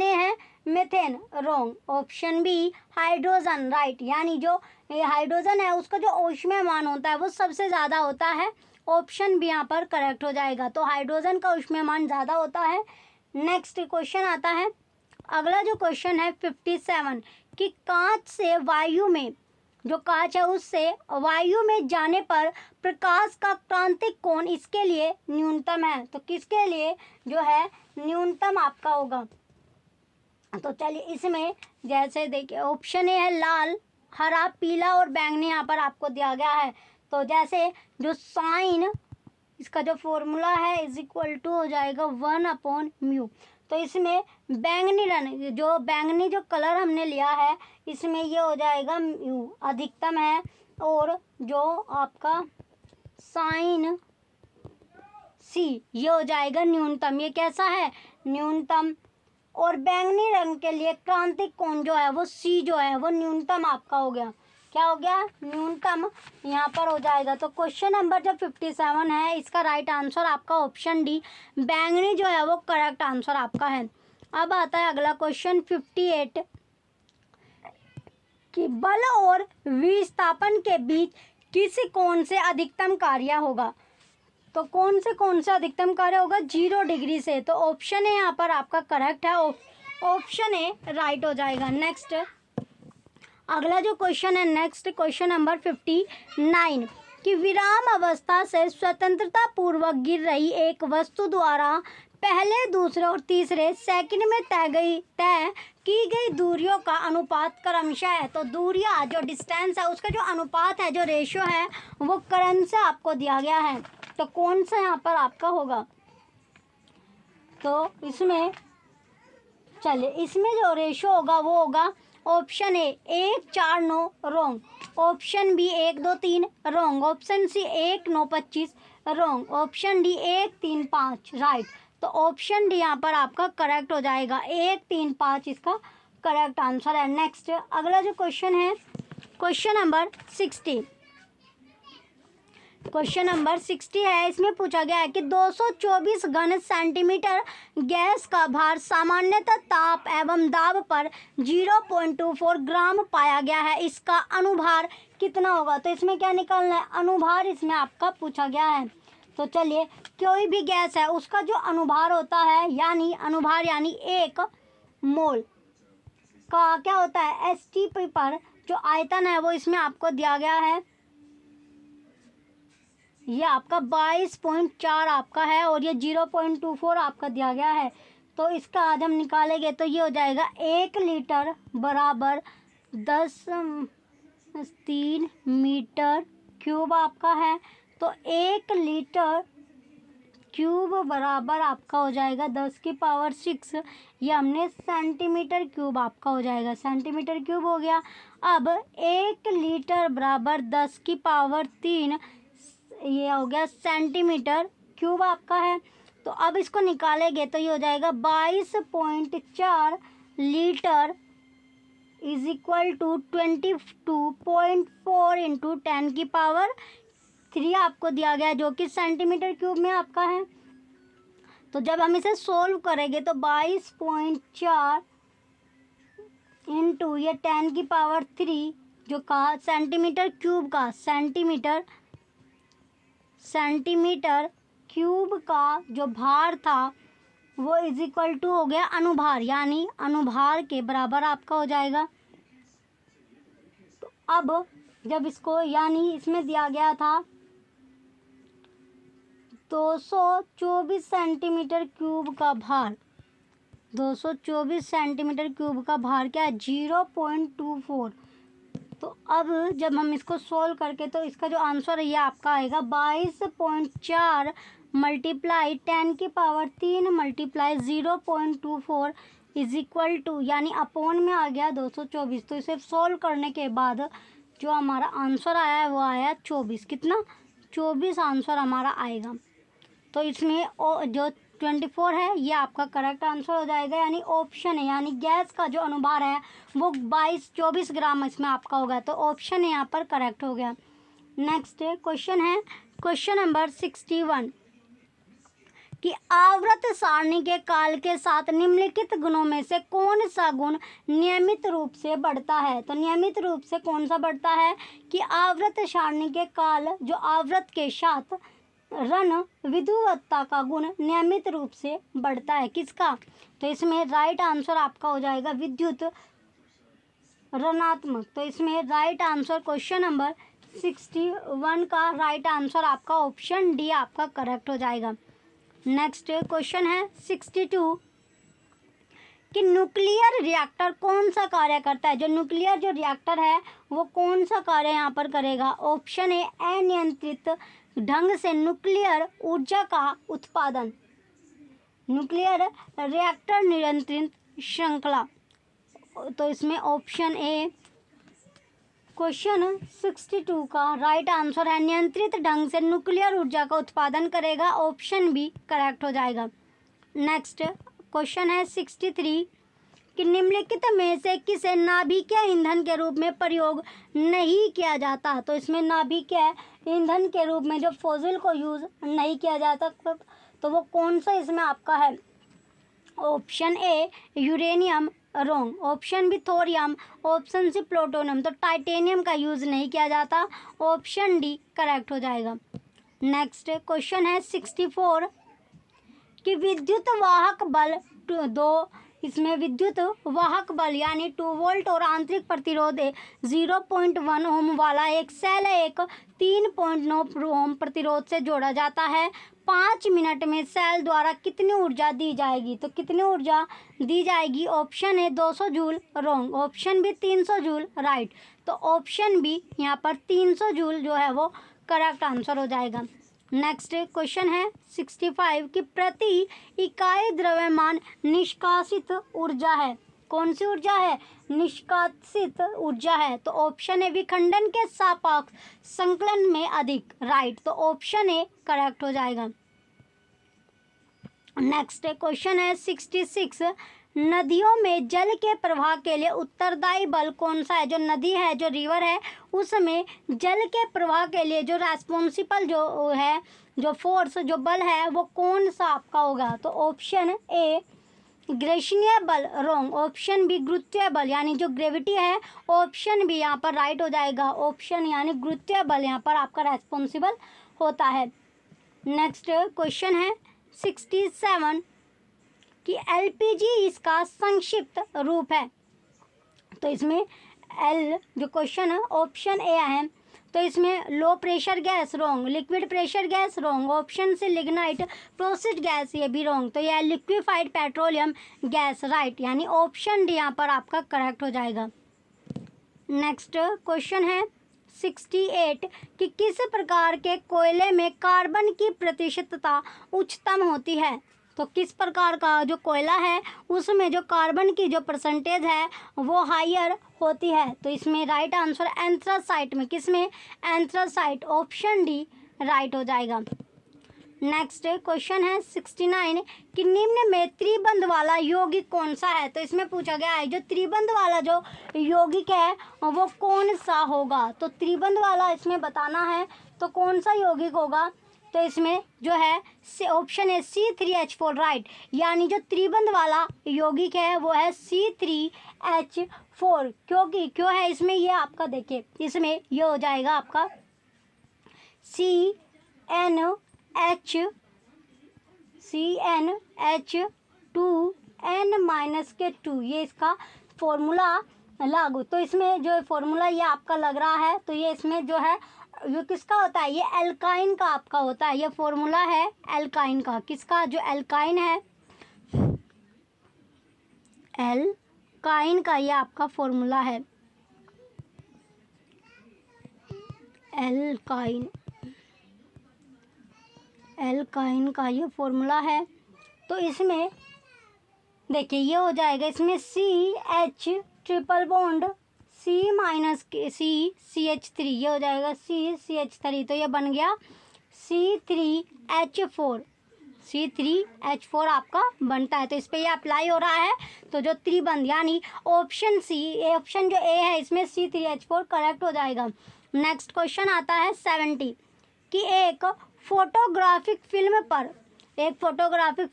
ए है methane, wrong. Option B, hydrogen, right. यानी जो हाइड्रोजन है उसका जो ऊष्मीयमान होता है वो सबसे ज़्यादा होता है। ऑप्शन बी यहाँ पर करेक्ट हो जाएगा। तो हाइड्रोजन का ऊष्मीयमान ज़्यादा होता है। नेक्स्ट क्वेश्चन आता है, अगला जो क्वेश्चन है 57 कि कांच से वायु में, जो कांच है उससे वायु में जाने पर प्रकाश का क्रांतिक कोण इसके लिए न्यूनतम है। तो किसके लिए जो है न्यूनतम आपका होगा? तो चलिए इसमें जैसे देखिए ऑप्शन ए है लाल, हरा, पीला और बैंगनी यहाँ पर आपको दिया गया है। तो जैसे जो साइन इसका जो फॉर्मूला है इज इक्वल टू हो जाएगा 1/μ। तो इसमें बैंगनी रंग, जो बैंगनी जो कलर हमने लिया है इसमें ये हो जाएगा म्यू अधिकतम है और जो आपका साइन सी ये हो जाएगा न्यूनतम। ये कैसा है? न्यूनतम। और बैंगनी रंग के लिए क्रांतिक कोण जो है वो सी जो है वो न्यूनतम आपका हो गया। क्या हो गया? न्यूनतम यहाँ पर हो जाएगा। तो क्वेश्चन नंबर जो 57 है इसका राइट आंसर आपका ऑप्शन डी, बैंगनी जो है वो करेक्ट आंसर आपका है। अब आता है अगला क्वेश्चन 58 कि बल और विस्थापन के बीच किस कोण से अधिकतम कार्य होगा? तो कौन से अधिकतम कार्य होगा? 0 डिग्री से। तो ऑप्शन ए यहाँ पर आपका करेक्ट है, ऑप्शन ए राइट हो जाएगा। नेक्स्ट अगला जो क्वेश्चन है, नेक्स्ट क्वेश्चन नंबर 59 कि विराम अवस्था से स्वतंत्रता पूर्वक गिर रही एक वस्तु द्वारा पहले, दूसरे और तीसरे सेकंड में तय की गई दूरियों का अनुपात क्रमशः है। तो दूरियां जो डिस्टेंस है उसका जो अनुपात है, जो रेशियो है वो क्रम से आपको दिया गया है। तो कौन सा यहाँ पर आपका होगा? तो इसमें चलिए इसमें जो रेशियो होगा वो होगा option A 1:4:9, wrong. Option B 1:2:3, wrong. Option C 1:9:25, wrong. Option D 1:3:5, right. तो ऑप्शन डी यहाँ पर आपका करेक्ट हो जाएगा, 1:3:5 इसका करेक्ट आंसर है। नेक्स्ट अगला जो क्वेश्चन है क्वेश्चन नंबर 60, क्वेश्चन नंबर 60 है। इसमें पूछा गया है कि 224 घन सेंटीमीटर गैस का भार सामान्यतः ताप एवं दाब पर 0.24 ग्राम पाया गया है। इसका अनुभार कितना होगा? तो इसमें क्या निकालना है? अनुभार इसमें आपका पूछा गया है। तो चलिए कोई भी गैस है उसका जो अनुभार होता है यानी अनुभार यानी 1 मोल का क्या होता है? STP पर जो आयतन है वो इसमें आपको दिया गया है, ये आपका 22.4 आपका है और ये 0.24 आपका दिया गया है। तो इसका आज हम निकालेंगे तो ये हो जाएगा 1 लीटर बराबर 10³ मीटर क्यूब आपका है। तो 1 लीटर क्यूब बराबर आपका हो जाएगा 10⁶। ये हमने सेंटीमीटर क्यूब आपका हो जाएगा, सेंटीमीटर क्यूब हो गया। अब 1 लीटर बराबर 10⁻3, ये हो गया सेंटीमीटर क्यूब आपका है। तो अब इसको निकालेंगे तो ये हो जाएगा 22.4 litre is equal to 22.4 into 10⁻3 आपको दिया गया, जो कि सेंटीमीटर क्यूब में आपका है। तो जब हम इसे सोल्व करेंगे तो 22.4 इंटू ये 10⁻3 जो कहा सेंटीमीटर क्यूब का, सेंटीमीटर क्यूब का जो भार था वो इज इक्वल टू हो गया अनुभार, यानी अनुभार के बराबर आपका हो जाएगा। तो अब जब इसको, यानी इसमें दिया गया था 224 सेंटीमीटर क्यूब का भार, 224 सेंटीमीटर क्यूब का भार क्या है 0.24। तो अब जब हम इसको सोल्व करके तो इसका जो आंसर है ये आपका आएगा 22.4 multiply 10⁻3 multiply 0.24 is equal to, यानी अपॉन में आ गया 224। तो इसे सोल्व करने के बाद जो हमारा आंसर आया है वो आया 24। कितना? 24 आंसर हमारा आएगा। तो इसमें जो 24 है ये आपका करेक्ट आंसर हो जाएगा, यानी ऑप्शन है, यानी गैस का जो अनुभार है वो 24 ग्राम इसमें आपका होगा। तो ऑप्शन है यहाँ पर करेक्ट हो गया। नेक्स्ट क्वेश्चन है क्वेश्चन नंबर 61 कि आवर्त सारणी के काल के साथ निम्नलिखित गुणों में से कौन सा गुण नियमित रूप से बढ़ता है। तो नियमित रूप से कौन सा बढ़ता है कि आवर्त सारणी के काल जो आवर्त के साथ ऋण विद्युवत्ता का गुण नियमित रूप से बढ़ता है। किसका? तो इसमें राइट आंसर आपका हो जाएगा विद्युत ऋणात्मक। तो इसमें राइट आंसर क्वेश्चन नंबर 61 का राइट आंसर आपका ऑप्शन डी आपका करेक्ट हो जाएगा। नेक्स्ट क्वेश्चन है 62 कि न्यूक्लियर रिएक्टर कौन सा कार्य करता है। जो न्यूक्लियर जो रिएक्टर है वो कौन सा कार्य यहाँ पर करेगा। ऑप्शन ए अनियंत्रित ढंग से न्यूक्लियर ऊर्जा का उत्पादन, न्यूक्लियर रिएक्टर नियंत्रित श्रृंखला। तो इसमें ऑप्शन ए क्वेश्चन 62 का राइट आंसर है नियंत्रित ढंग से न्यूक्लियर ऊर्जा का उत्पादन करेगा। ऑप्शन बी करेक्ट हो जाएगा। नेक्स्ट क्वेश्चन है 63 कि निम्नलिखित में से किसे नाभिकीय ईंधन के रूप में प्रयोग नहीं किया जाता। तो इसमें नाभिकीय ईंधन के रूप में जो फॉसिल को यूज़ नहीं किया जाता तो वो कौन सा इसमें आपका है। Option A uranium wrong, option B thorium, option C plutonium. तो टाइटेनियम का यूज़ नहीं किया जाता। ऑप्शन डी करेक्ट हो जाएगा। नेक्स्ट क्वेश्चन है 64 कि विद्युत वाहक बल दो, इसमें विद्युत वाहक बल यानी 2 वोल्ट और आंतरिक प्रतिरोध 0.1 ओम वाला एक सेल एक 3.9 ओम प्रतिरोध से जोड़ा जाता है। 5 मिनट में सेल द्वारा कितनी ऊर्जा दी जाएगी। तो कितनी ऊर्जा दी जाएगी। Option A 200 joule wrong, option B 300 joule right. तो ऑप्शन बी यहाँ पर 300 जूल जो है वो करेक्ट आंसर हो जाएगा। नेक्स्ट क्वेश्चन है 65 कि प्रति इकाई द्रव्यमान निष्कासित ऊर्जा है। कौन सी ऊर्जा है। निष्कासित ऊर्जा है। तो ऑप्शन ए विखंडन के सापेक्ष संकलन में अधिक राइट। तो ऑप्शन ए करेक्ट हो जाएगा। नेक्स्ट क्वेश्चन है 66 नदियों में जल के प्रवाह के लिए उत्तरदायी बल कौन सा है। जो नदी है जो रिवर है उसमें जल के प्रवाह के लिए जो रेस्पॉन्सिबल जो है जो फोर्स जो बल है वो कौन सा आपका होगा। तो ऑप्शन ए ग्रेविटेशनल बल रॉन्ग, ऑप्शन बी गुरुत्वीय बल यानी जो ग्रेविटी है। ऑप्शन बी यहाँ पर राइट हो जाएगा। ऑप्शन यानी गुरुत्वीय बल यहाँ पर आपका रेस्पॉन्सिबल होता है। नेक्स्ट क्वेश्चन है 67 कि एलपीजी इसका संक्षिप्त रूप है। तो इसमें एल जो क्वेश्चन है ऑप्शन ए है। तो इसमें low pressure gas wrong, liquid pressure gas wrong, option से लिग्नाइट प्रोसेस्ड गैस ये भी रॉन्ग। तो यह लिक्विफाइड पेट्रोलियम गैस राइट, यानी ऑप्शन डी यहाँ पर आपका करेक्ट हो जाएगा। नेक्स्ट क्वेश्चन है 68 कि किस प्रकार के कोयले में कार्बन की प्रतिशतता उच्चतम होती है। तो किस प्रकार का जो कोयला है उसमें जो कार्बन की जो परसेंटेज है वो हायर होती है। तो इसमें राइट आंसर एंथ्रासाइट में, किसमें, एंथ्रासाइट, ऑप्शन डी राइट हो जाएगा। नेक्स्ट क्वेश्चन है 69 कि निम्न में त्रिबंध वाला यौगिक कौन सा है। तो इसमें पूछा गया है जो त्रिबंध वाला जो यौगिक है वो कौन सा होगा। तो त्रिबंध वाला इसमें बताना है तो कौन सा यौगिक होगा। तो इसमें जो है ऑप्शन है C3H4 राइट, यानी जो त्रिबंध वाला यौगिक है वो है C3H4। क्योंकि क्यों है इसमें ये आपका देखिए, इसमें ये हो जाएगा आपका CnH2n-2 ये इसका फॉर्मूला लागू। तो इसमें जो फॉर्मूला ये आपका लग रहा है तो ये इसमें जो है ये किसका होता है, ये एल्काइन का आपका होता है। ये फॉर्मूला है एल्काइन का, किसका, जो एल्काइन है एल्काइन का ये आपका फॉर्मूला है एल्काइन का ये फॉर्मूला है। तो इसमें देखिए ये हो जाएगा, इसमें CH ट्रिपल बॉन्ड C-CH3 ये हो जाएगा CH3। तो ये बन गया C3H4 आपका बनता है। तो इस पे ये अप्लाई हो रहा है। तो जो त्रिबंध यानी ऑप्शन जो ए है इसमें C3H4 करेक्ट हो जाएगा। नेक्स्ट क्वेश्चन आता है 70 कि एक फोटोग्राफिक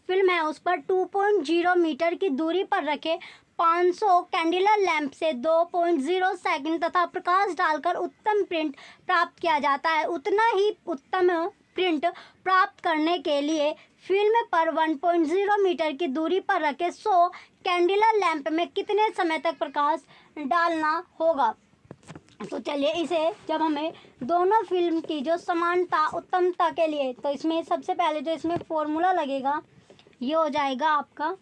फिल्म है उस पर 2.0 मीटर की दूरी पर रखे 500 कैंडिलर लैंप से 2.0 सेकंड तथा प्रकाश डालकर उत्तम प्रिंट प्राप्त किया जाता है। उतना ही उत्तम प्रिंट प्राप्त करने के लिए फिल्म पर 1.0 मीटर की दूरी पर रखे 100 कैंडिलर लैंप में कितने समय तक प्रकाश डालना होगा। तो चलिए इसे जब हमें दोनों फिल्म की जो समानता उत्तमता के लिए, तो इसमें सबसे पहले जो इसमें फॉर्मूला लगेगा ये हो जाएगा आपका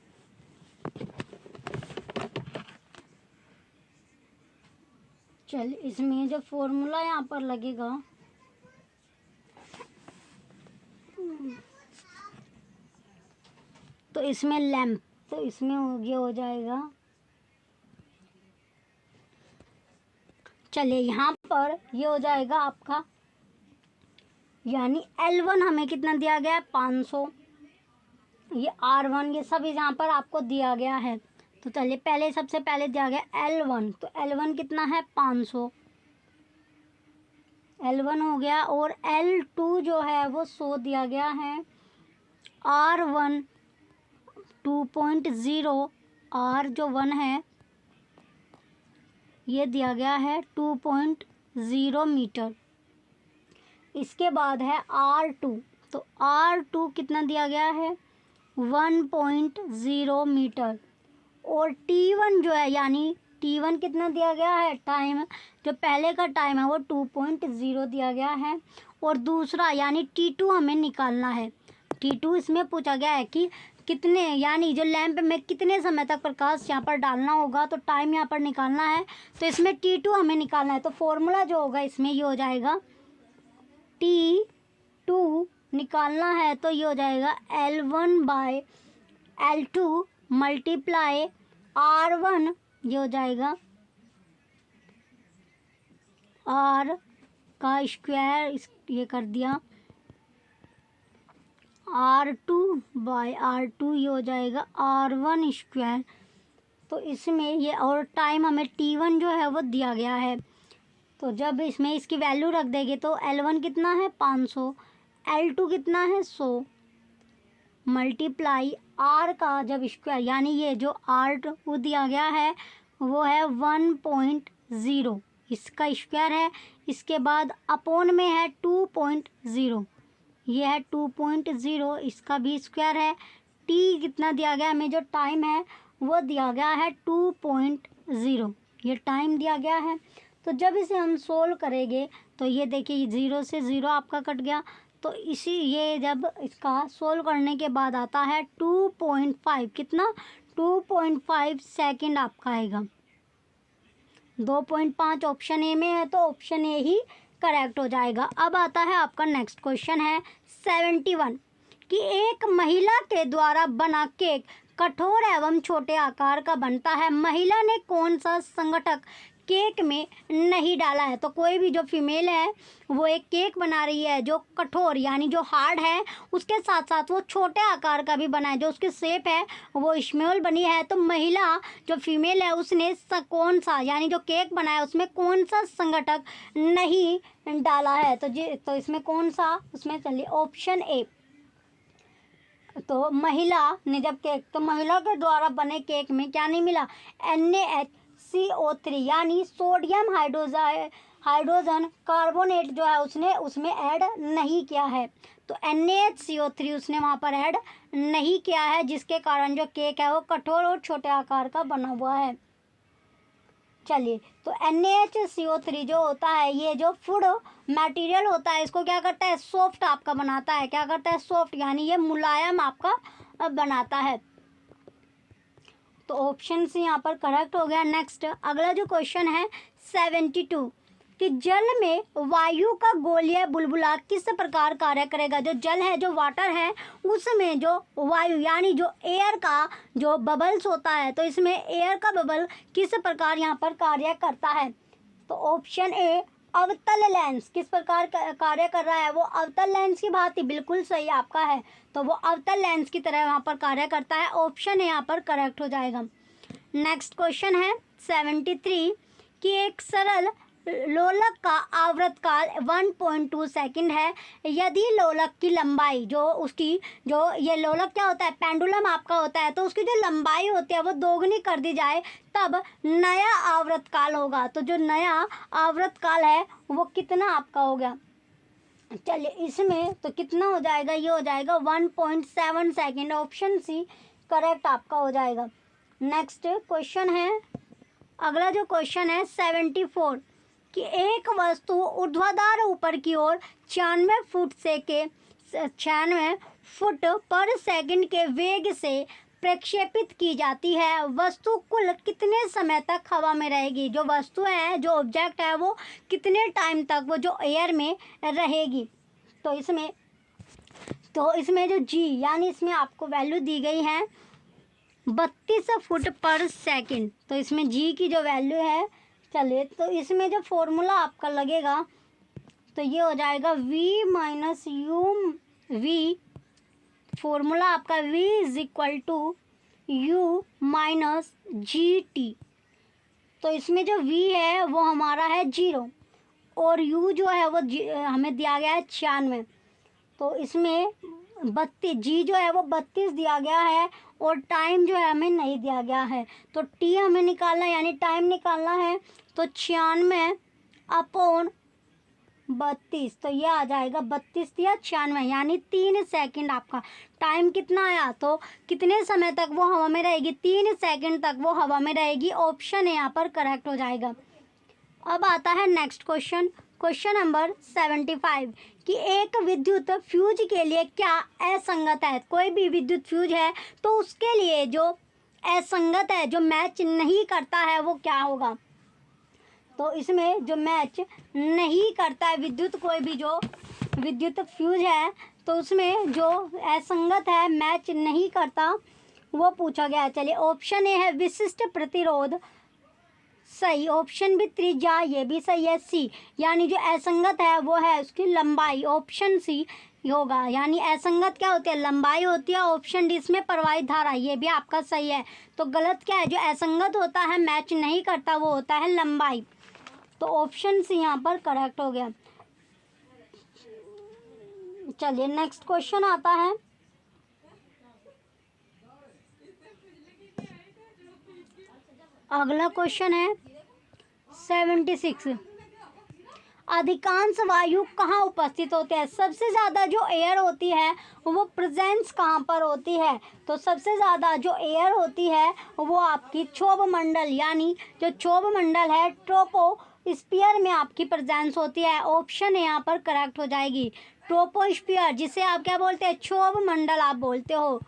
इसमें जो फॉर्मूला यहाँ पर लगेगा तो इसमें लैंप, तो इसमें ये हो जाएगा, चलिए यहाँ पर ये हो जाएगा आपका, यानी L1 हमें कितना दिया गया है 500, ये R1 ये सब यहाँ पर आपको दिया गया है। तो चलिए पहले सबसे पहले दिया गया L1, तो L1 कितना है 500, L1 हो गया। और L2 जो है वो 100 दिया गया है। R1 2.0, R जो 1 है ये दिया गया है 2.0 मीटर। इसके बाद है R2, तो R2 कितना दिया गया है 1.0 मीटर। और T1 जो है यानी T1 कितना दिया गया है, टाइम जो पहले का टाइम है वो 2.0 दिया गया है। और दूसरा यानी T2 हमें निकालना है। T2 इसमें पूछा गया है कि कितने, यानी जो लैंप में कितने समय तक प्रकाश यहाँ पर डालना होगा, तो टाइम यहाँ पर निकालना है। तो इसमें T2 हमें निकालना है। तो फॉर्मूला जो होगा इसमें ये हो जाएगा, T2 निकालना है तो ये हो जाएगा L1/L2 मल्टीप्लाई R1, ये हो जाएगा R का स्क्वायर, ये कर दिया R2/R2, ये हो जाएगा R1 स्क्वायर। तो इसमें ये और टाइम हमें T1 जो है वो दिया गया है। तो जब इसमें इसकी वैल्यू रख देंगे तो L1 कितना है 500, L2 कितना है 100 मल्टीप्लाई R का जब स्क्वायर, यानी ये जो R2 दिया गया है वो है 1.0, इसका स्क्वायर है। इसके बाद अपॉन में है 2.0, ये है 2.0, इसका भी स्क्वायर है। T कितना दिया गया हमें, जो टाइम है वो दिया गया है 2.0, ये टाइम दिया गया है। तो जब इसे हम सोल्व करेंगे तो ये देखिए 0 से 0 आपका कट गया। तो ये जब इसका सोल्व करने के बाद आता है 2.5, कितना 2.5 सेकंड आपका आएगा। 2.5 ऑप्शन ए में है, तो ऑप्शन ए ही करेक्ट हो जाएगा। अब आता है आपका नेक्स्ट क्वेश्चन है 71 कि एक महिला के द्वारा बना केक कठोर एवं छोटे आकार का बनता है, महिला ने कौन सा संगठक केक में नहीं डाला है। तो कोई भी जो फीमेल है वो एक केक बना रही है जो कठोर यानी जो हार्ड है, उसके साथ साथ वो छोटे आकार का भी बना है, जो उसकी शेप है वो स्मॉल बनी है। तो महिला जो फीमेल है उसने कौन सा यानी जो केक बनाया है उसमें कौन सा संगठक नहीं डाला है। तो इसमें कौन सा, उसमें चलिए ऑप्शन ए, तो महिला ने जब केक, तो महिला के द्वारा बने केक में क्या नहीं मिला, NaCO3 यानी सोडियम हाइड्रोजन कार्बोनेट जो है उसने उसमें ऐड नहीं किया है। तो NaCO3 उसने वहाँ पर ऐड नहीं किया है, जिसके कारण जो केक है वो कठोर और छोटे आकार का बना हुआ है। चलिए, तो NaCO3 जो होता है ये जो फूड मटेरियल होता है इसको क्या करता है, सॉफ्ट आपका बनाता है। क्या करता है, सॉफ्ट यानी ये मुलायम आपका बनाता है। तो ऑप्शन सी यहाँ पर करेक्ट हो गया। नेक्स्ट अगला जो क्वेश्चन है 72 कि जल में वायु का गोलीय बुलबुला किस प्रकार कार्य करेगा। जो जल है, जो वाटर है, उसमें जो वायु यानी जो एयर का जो बबल्स होता है, तो इसमें एयर का बबल किस प्रकार यहाँ पर कार्य करता है। तो ऑप्शन ए अवतल लेंस किस प्रकार कार्य कर रहा है, वो अवतल लेंस की भांति बिल्कुल सही आपका है। तो वो अवतल लेंस की तरह वहाँ पर कार्य करता है, ऑप्शन ए यहाँ पर करेक्ट हो जाएगा। नेक्स्ट क्वेश्चन है 73 कि एक सरल लोलक का आवर्तकाल 1.2 सेकंड है, यदि लोलक की लंबाई जो उसकी जो ये लोलक क्या होता है, पेंडुलम आपका होता है, तो उसकी जो लंबाई होती है वो दोगुनी कर दी जाए तब नया आवर्तकाल होगा। तो जो नया आवर्तकाल है वो कितना आपका हो गया, चलिए इसमें तो कितना हो जाएगा, ये हो जाएगा 1.7 सेकेंड, ऑप्शन सी करेक्ट आपका हो जाएगा। नेक्स्ट क्वेश्चन है, अगला जो क्वेश्चन है 74 कि एक वस्तु ऊर्ध्वाधर ऊपर की ओर 96 फुट पर सेकंड के वेग से प्रक्षेपित की जाती है, वस्तु कुल कितने समय तक हवा में रहेगी। जो वस्तु है, जो ऑब्जेक्ट है, वो कितने टाइम तक वो जो एयर में रहेगी। तो इसमें जो जी यानी इसमें आपको वैल्यू दी गई है 32 फुट पर सेकंड। तो इसमें जी की जो वैल्यू है, चलिए तो इसमें जो फॉर्मूला आपका लगेगा तो ये हो जाएगा v minus u v, formula आपका v is equal to u minus g t. तो इसमें जो v है वो हमारा है 0 और u जो है वो हमें दिया गया है 96। तो इसमें 32 जी जो है वो 32 दिया गया है और टाइम जो है हमें नहीं दिया गया है। तो टी हमें निकालना है यानी टाइम निकालना है, तो 96 अपॉन 32, तो ये आ जाएगा 32 या 96 यानी 3 सेकंड आपका टाइम कितना आया। तो कितने समय तक वो हवा में रहेगी, 3 सेकंड तक वो हवा में रहेगी, ऑप्शन है यहाँ पर करेक्ट हो जाएगा। अब आता है नेक्स्ट क्वेश्चन, क्वेश्चन नंबर 75 कि एक विद्युत फ्यूज के लिए क्या असंगत है। कोई भी विद्युत फ्यूज है तो उसके लिए जो असंगत है, जो मैच नहीं करता है, वो क्या होगा। तो इसमें जो मैच नहीं करता है विद्युत, कोई भी जो विद्युत फ्यूज है तो उसमें जो असंगत है, मैच नहीं करता, वो पूछा गया है। चलिए ऑप्शन ए है विशिष्ट प्रतिरोध, सही। ऑप्शन बी त्रिज्या, ये भी सही है। सी यानी जो असंगत है वो है उसकी लंबाई, ऑप्शन सी होगा। यानी असंगत क्या होती है, लंबाई होती है। ऑप्शन डी इसमें प्रवाहित धारा, ये भी आपका सही है। तो गलत क्या है, जो असंगत होता है, मैच नहीं करता, वो होता है लंबाई। तो ऑप्शन सी यहाँ पर करेक्ट हो गया। चलिए नेक्स्ट क्वेश्चन आता है, अगला क्वेश्चन है 76 अधिकांश वायु कहाँ उपस्थित होते हैं। सबसे ज़्यादा जो एयर होती है वो प्रेजेंस कहाँ पर होती है। तो सबसे ज़्यादा जो एयर होती है वो आपकी क्षोभ मंडल यानी जो क्षोभ मंडल है ट्रोपोस्फियर में आपकी प्रेजेंस होती है, ऑप्शन यहाँ पर करेक्ट हो जाएगी। ट्रोपोस्फियर जिसे आप क्या बोलते हैं, क्षोभ मंडल आप बोलते हो,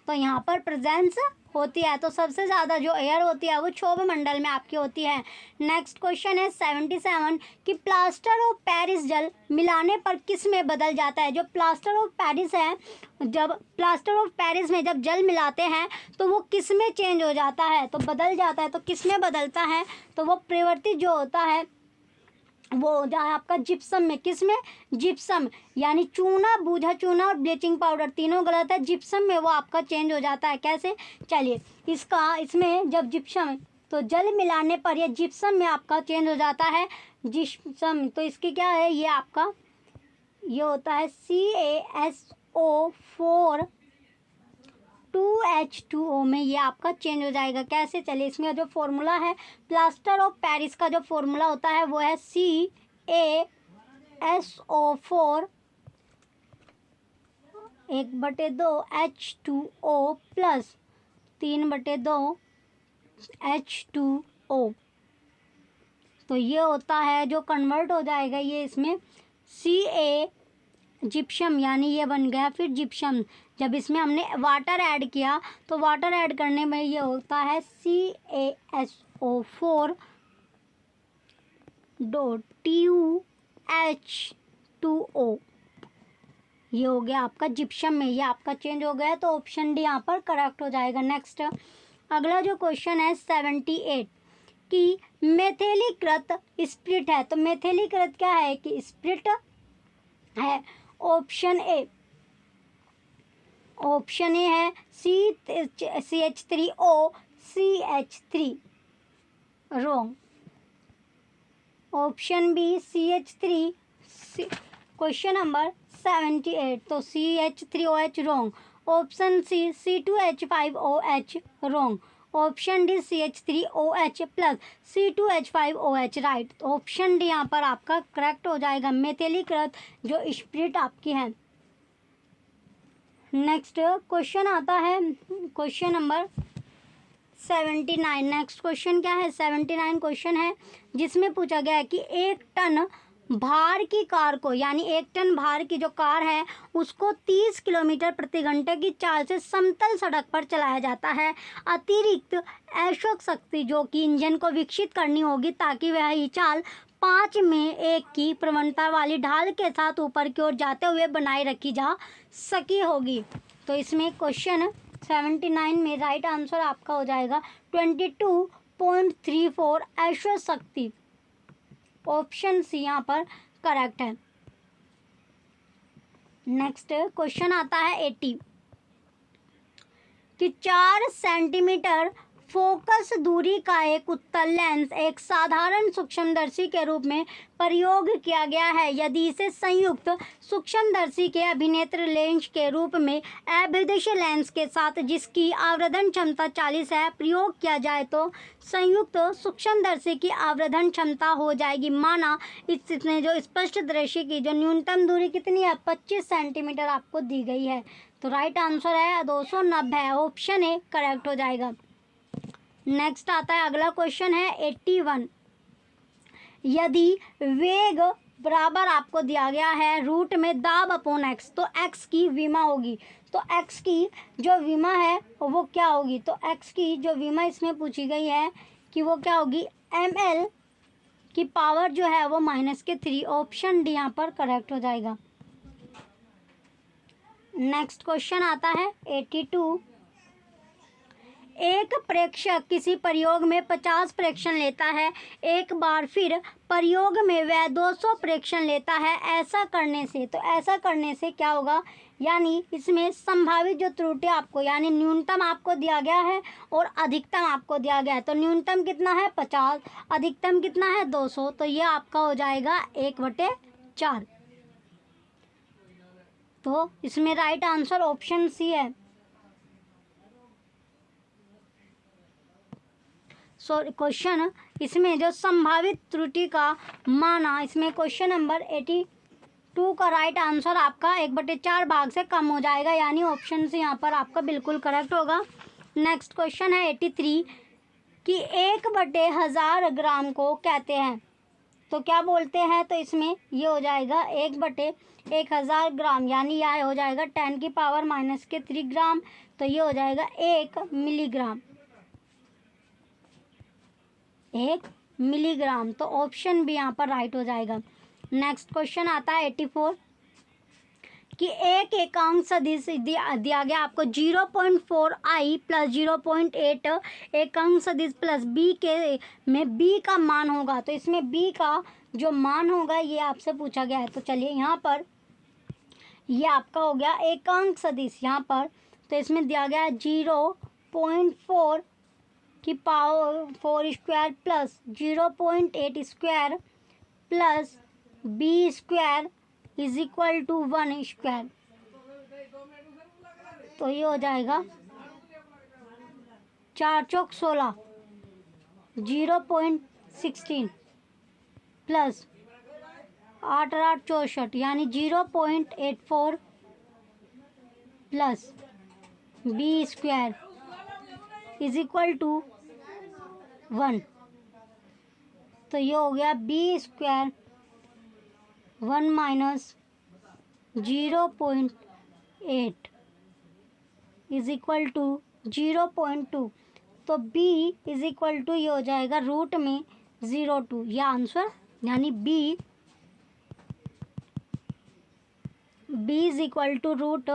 तो यहाँ पर प्रेजेंस होती है, तो सबसे ज़्यादा जो एयर होती है वो क्षोभ मंडल में आपकी होती है। नेक्स्ट क्वेश्चन है 77 कि प्लास्टर ऑफ पेरिस जल मिलाने पर किस में बदल जाता है। जो प्लास्टर ऑफ पेरिस है, जब प्लास्टर ऑफ पेरिस में जब जल मिलाते हैं तो वो किस में चेंज हो जाता है, तो बदल जाता है। तो किस में बदलता है, तो वो प्रवृत्ति जो होता है वो हो जाए आपका जिप्सम में। किस में, जिप्सम, यानी चूना, बूझा चूना और ब्लीचिंग पाउडर तीनों गलत है। जिप्सम में वो आपका चेंज हो जाता है। कैसे, चलिए इसमें जब जिप्सम, तो जल मिलाने पर ये जिप्सम में आपका चेंज हो जाता है जिप्सम। तो इसकी क्या है, ये आपका ये होता है CaSO4 2H2O में ये आपका चेंज हो जाएगा। कैसे, चलिए इसमें जो फॉर्मूला है प्लास्टर ऑफ पेरिस का जो फॉर्मूला होता है वो है CaSO4 1/2 H2O प्लस 3/2 H2O। तो ये होता है जो कन्वर्ट हो जाएगा ये इसमें Ca जिप्सम, यानी ये बन गया फिर जिप्सम। जब इसमें हमने वाटर ऐड किया तो वाटर ऐड करने में ये होता है CaSO4 2H2O। ये हो गया आपका जिप्सम में, ये आपका चेंज हो गया। तो ऑप्शन डी यहाँ पर करेक्ट हो जाएगा। नेक्स्ट अगला जो क्वेश्चन है 78 कि मेथिलीकृत स्प्रिट है। तो मेथिलीकृत क्या है कि स्प्रिट है। ऑप्शन ए है CH3O CH3, wrong. Option B CH3, question number 78, तो CH3OH wrong. Option C C2H5OH wrong. Option D CH3OH plus C2H5OH right. तो ऑप्शन डी यहाँ पर आपका करेक्ट हो जाएगा, मेथिलीकृत जो स्प्रिट आपकी है। नेक्स्ट क्वेश्चन आता है क्वेश्चन नंबर 79। नेक्स्ट क्वेश्चन क्या है, 79 क्वेश्चन है जिसमें पूछा गया है कि 1 टन भार की कार को, यानी 1 टन भार की जो कार है उसको 30 किलोमीटर प्रति घंटे की चाल से समतल सड़क पर चलाया जाता है। अतिरिक्त ऐशोक शक्ति जो कि इंजन को विकसित करनी होगी ताकि वह ये चाल 5 में 1 की प्रवणता वाली ढाल के साथ ऊपर की ओर जाते हुए बनाए रखी जा सकी होगी। तो इसमें क्वेश्चन 79 में राइट आंसर आपका हो जाएगा 22.34 ऐशोक शक्ति। ऑप्शन सी यहाँ पर करेक्ट है। नेक्स्ट क्वेश्चन आता है 80 कि 4 सेंटीमीटर फोकस दूरी का एक उत्तल लेंस एक साधारण सूक्ष्मदर्शी के रूप में प्रयोग किया गया है। यदि इसे संयुक्त सूक्ष्मदर्शी के अभिनेत्र लेंस के रूप में अभिदृश्य लेंस के साथ जिसकी आवर्धन क्षमता 40 है प्रयोग किया जाए तो संयुक्त सूक्ष्मदर्शी की आवर्धन क्षमता हो जाएगी। माना इसमें जो स्पष्ट दृश्य की जो न्यूनतम दूरी कितनी है 25 सेंटीमीटर आपको दी गई है। तो राइट आंसर है 290, ऑप्शन ए करेक्ट हो जाएगा। नेक्स्ट आता है अगला क्वेश्चन है 81। यदि वेग बराबर आपको दिया गया है रूट में दाब अपॉन एक्स, तो एक्स की विमा होगी। तो एक्स की जो विमा है वो क्या होगी, तो एक्स की जो विमा इसमें पूछी गई है कि वो क्या होगी, ml की पावर जो है वो -3। ऑप्शन डी यहाँ पर करेक्ट हो जाएगा। नेक्स्ट क्वेश्चन आता है 82। एक प्रेक्षक किसी प्रयोग में 50 प्रेक्षण लेता है, एक बार फिर प्रयोग में वह 200 प्रेक्षण लेता है। ऐसा करने से क्या होगा, यानी इसमें संभावित जो त्रुटि आपको, यानी न्यूनतम आपको दिया गया है और अधिकतम आपको दिया गया है। तो न्यूनतम कितना है 50, अधिकतम कितना है 200, तो ये आपका हो जाएगा 1/4। तो इसमें राइट आंसर ऑप्शन सी है। क्वेश्चन इसमें जो संभावित त्रुटि का माना, इसमें क्वेश्चन नंबर 82 का राइट आंसर आपका 1/4 भाग से कम हो जाएगा, यानी ऑप्शन से यहाँ पर आपका बिल्कुल करेक्ट होगा। नेक्स्ट क्वेश्चन है 83 कि 1/1000 ग्राम को कहते हैं। तो क्या बोलते हैं, तो इसमें ये हो जाएगा 1/1000 ग्राम, यानी यह हो जाएगा 10⁻³ ग्राम। तो ये हो जाएगा 1 मिलीग्राम, 1 मिलीग्राम। तो ऑप्शन भी यहाँ पर राइट हो जाएगा। नेक्स्ट क्वेश्चन आता है 84 कि एक एकांक सदिश दिया गया आपको 0.4i प्लस 0.8 एकांक सदिश प्लस b के में b का मान होगा। तो इसमें b का जो मान होगा ये आपसे पूछा गया है। तो चलिए यहाँ पर ये आपका हो गया एकांक सदिश यहाँ पर। तो इसमें दिया गया है 0.4 की power 4 square plus 0.8 square plus b square is equal to 1 square. तो ये हो जाएगा 4 चौक 16 0.16 प्लस 8 8 64 यानी 0.84 plus b square is equal to 1। तो ये हो गया b square 1 minus 0.8 is equal to 0.2। तो b इज इक्वल टू ये हो जाएगा रूट में 0.2। यह आंसर यानी b is equal to root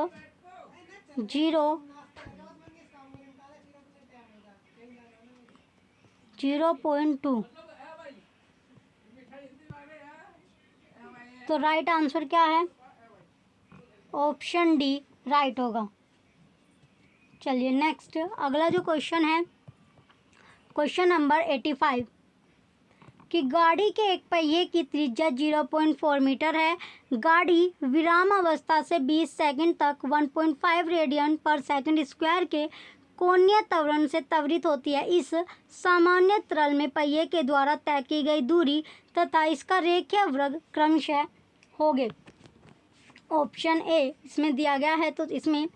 0.2। तो राइट आंसर क्या है, ऑप्शन डी राइट होगा। चलिए नेक्स्ट अगला जो क्वेश्चन है क्वेश्चन नंबर 85 कि गाड़ी के एक पहिए की त्रिज्या 0.4 मीटर है। गाड़ी विराम अवस्था से 20 सेकंड तक 1.5 रेडियन पर सेकंड स्क्वायर के कोणीय त्वरण से त्वरित होती है। इस सामान्य तरल में पहिए के द्वारा तय की गई दूरी तथा इसका रेखीय वर्ग क्रमशः होंगे। ऑप्शन ए इसमें दिया गया है। तो इसमें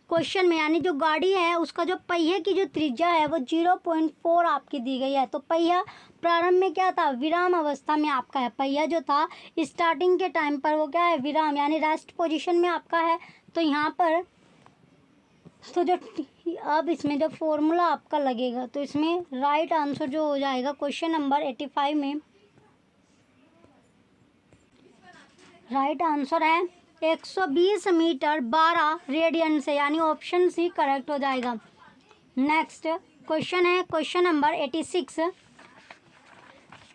क्वेश्चन में यानी जो गाड़ी है उसका जो पहिए की जो त्रिज्या है वो 0.4 आपकी दी गई है। तो पहिया प्रारंभ में क्या था, विराम अवस्था में आपका है। पहिया जो था स्टार्टिंग के टाइम पर वो क्या है, विराम यानी रेस्ट पोजीशन में आपका है। तो यहाँ पर तो जो अब इसमें जो फॉर्मूला आपका लगेगा तो इसमें राइट आंसर जो हो जाएगा क्वेश्चन नंबर 85 में राइट आंसर है 120 मीटर 12 रेडियन से, यानी ऑप्शन सी करेक्ट हो जाएगा। नेक्स्ट क्वेश्चन है क्वेश्चन नंबर 86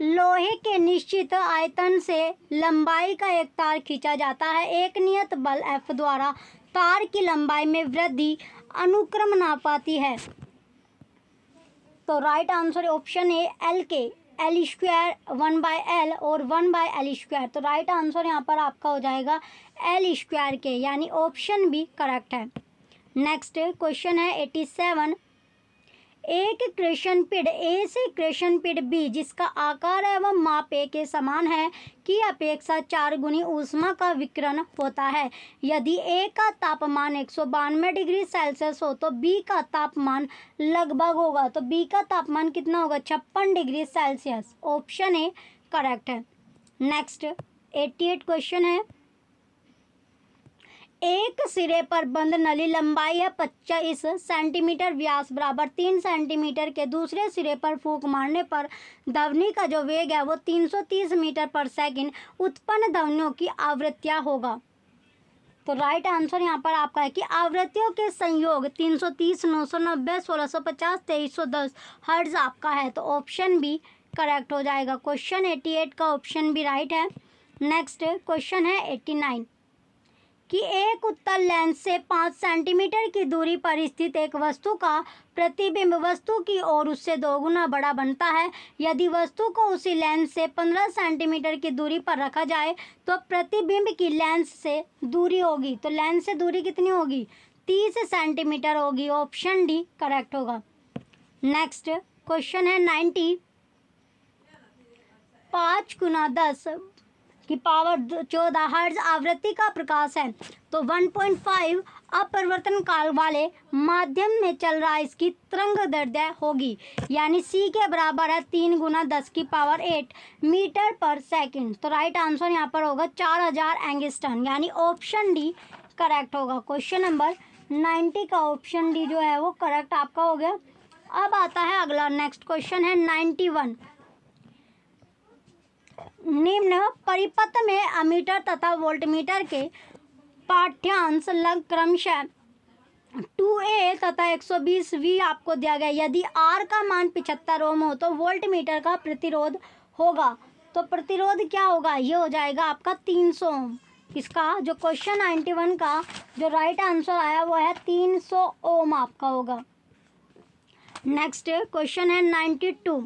लोहे के निश्चित आयतन से लंबाई का एक तार खींचा जाता है। एक नियत बल F द्वारा तार की लंबाई में वृद्धि अनुक्रम ना पाती है। तो right answer option A L के एल स्क्वायर 1/L और 1/L स्क्वायर। तो राइट आंसर यहाँ पर आपका हो जाएगा एल स्क्वायर के, यानी ऑप्शन बी करेक्ट है। नेक्स्ट क्वेश्चन है 87 एक कृष्णपिंड ए से कृष्णपिंड बी जिसका आकार एवं माप ए के समान है की अपेक्षा 4 गुनी ऊष्मा का विकिरण होता है। यदि ए का तापमान 192 डिग्री सेल्सियस हो तो बी का तापमान लगभग होगा। तो बी का तापमान कितना होगा, 56 degree Celsius. Option A correct है। नेक्स्ट 88 क्वेश्चन है एक सिरे पर बंद नली लंबाई है 25 सेंटीमीटर, व्यास बराबर 3 सेंटीमीटर के दूसरे सिरे पर फूंक मारने पर ध्वनि का जो वेग है वो 330 मीटर पर सेकंड उत्पन्न ध्वनियों की आवृत्तियाँ होगा। तो राइट आंसर यहाँ पर आपका है कि आवृत्तियों के संयोग 330, 990, 1650, 2310 हर्ट्ज आपका है। तो ऑप्शन बी करेक्ट हो जाएगा। क्वेश्चन 88 का ऑप्शन बी राइट है। नेक्स्ट क्वेश्चन है 89 कि एक उत्तल लेंस से 5 सेंटीमीटर की दूरी पर स्थित एक वस्तु का प्रतिबिंब वस्तु की ओर उससे 2 गुना बड़ा बनता है। यदि वस्तु को उसी लेंस से 15 सेंटीमीटर की दूरी पर रखा जाए तो प्रतिबिंब की लेंस से दूरी होगी। तो लेंस से दूरी कितनी होगी, 30 सेंटीमीटर होगी। ऑप्शन डी करेक्ट होगा। नेक्स्ट क्वेश्चन है 90 5 गुना 10 की पावर 14 हर्ट्ज आवृत्ति का प्रकाश है। तो 1.5 अपरिवर्तन काल वाले माध्यम में चल रहा है इसकी तरंगदैर्ध्य होगी, यानी सी के बराबर है 3 × 10⁸ मीटर पर सेकंड। तो राइट आंसर यहाँ पर होगा 4000 एंगस्ट्रॉम, यानी ऑप्शन डी करेक्ट होगा। क्वेश्चन नंबर 90 का ऑप्शन डी जो है वो करेक्ट आपका हो गया। अब आता है अगला, नेक्स्ट क्वेश्चन है 91। निम्न परिपथ में अमीटर तथा वोल्टमीटर के पाठ्यांश लग क्रमशः 2A तथा 120 V आपको दिया गया। यदि R का मान 75 ओम हो तो वोल्टमीटर का प्रतिरोध होगा, तो प्रतिरोध क्या होगा, ये हो जाएगा आपका 300 ओम। इसका जो क्वेश्चन 91 का जो राइट आंसर आया वो है 300 ओम आपका होगा। नेक्स्ट क्वेश्चन है 92।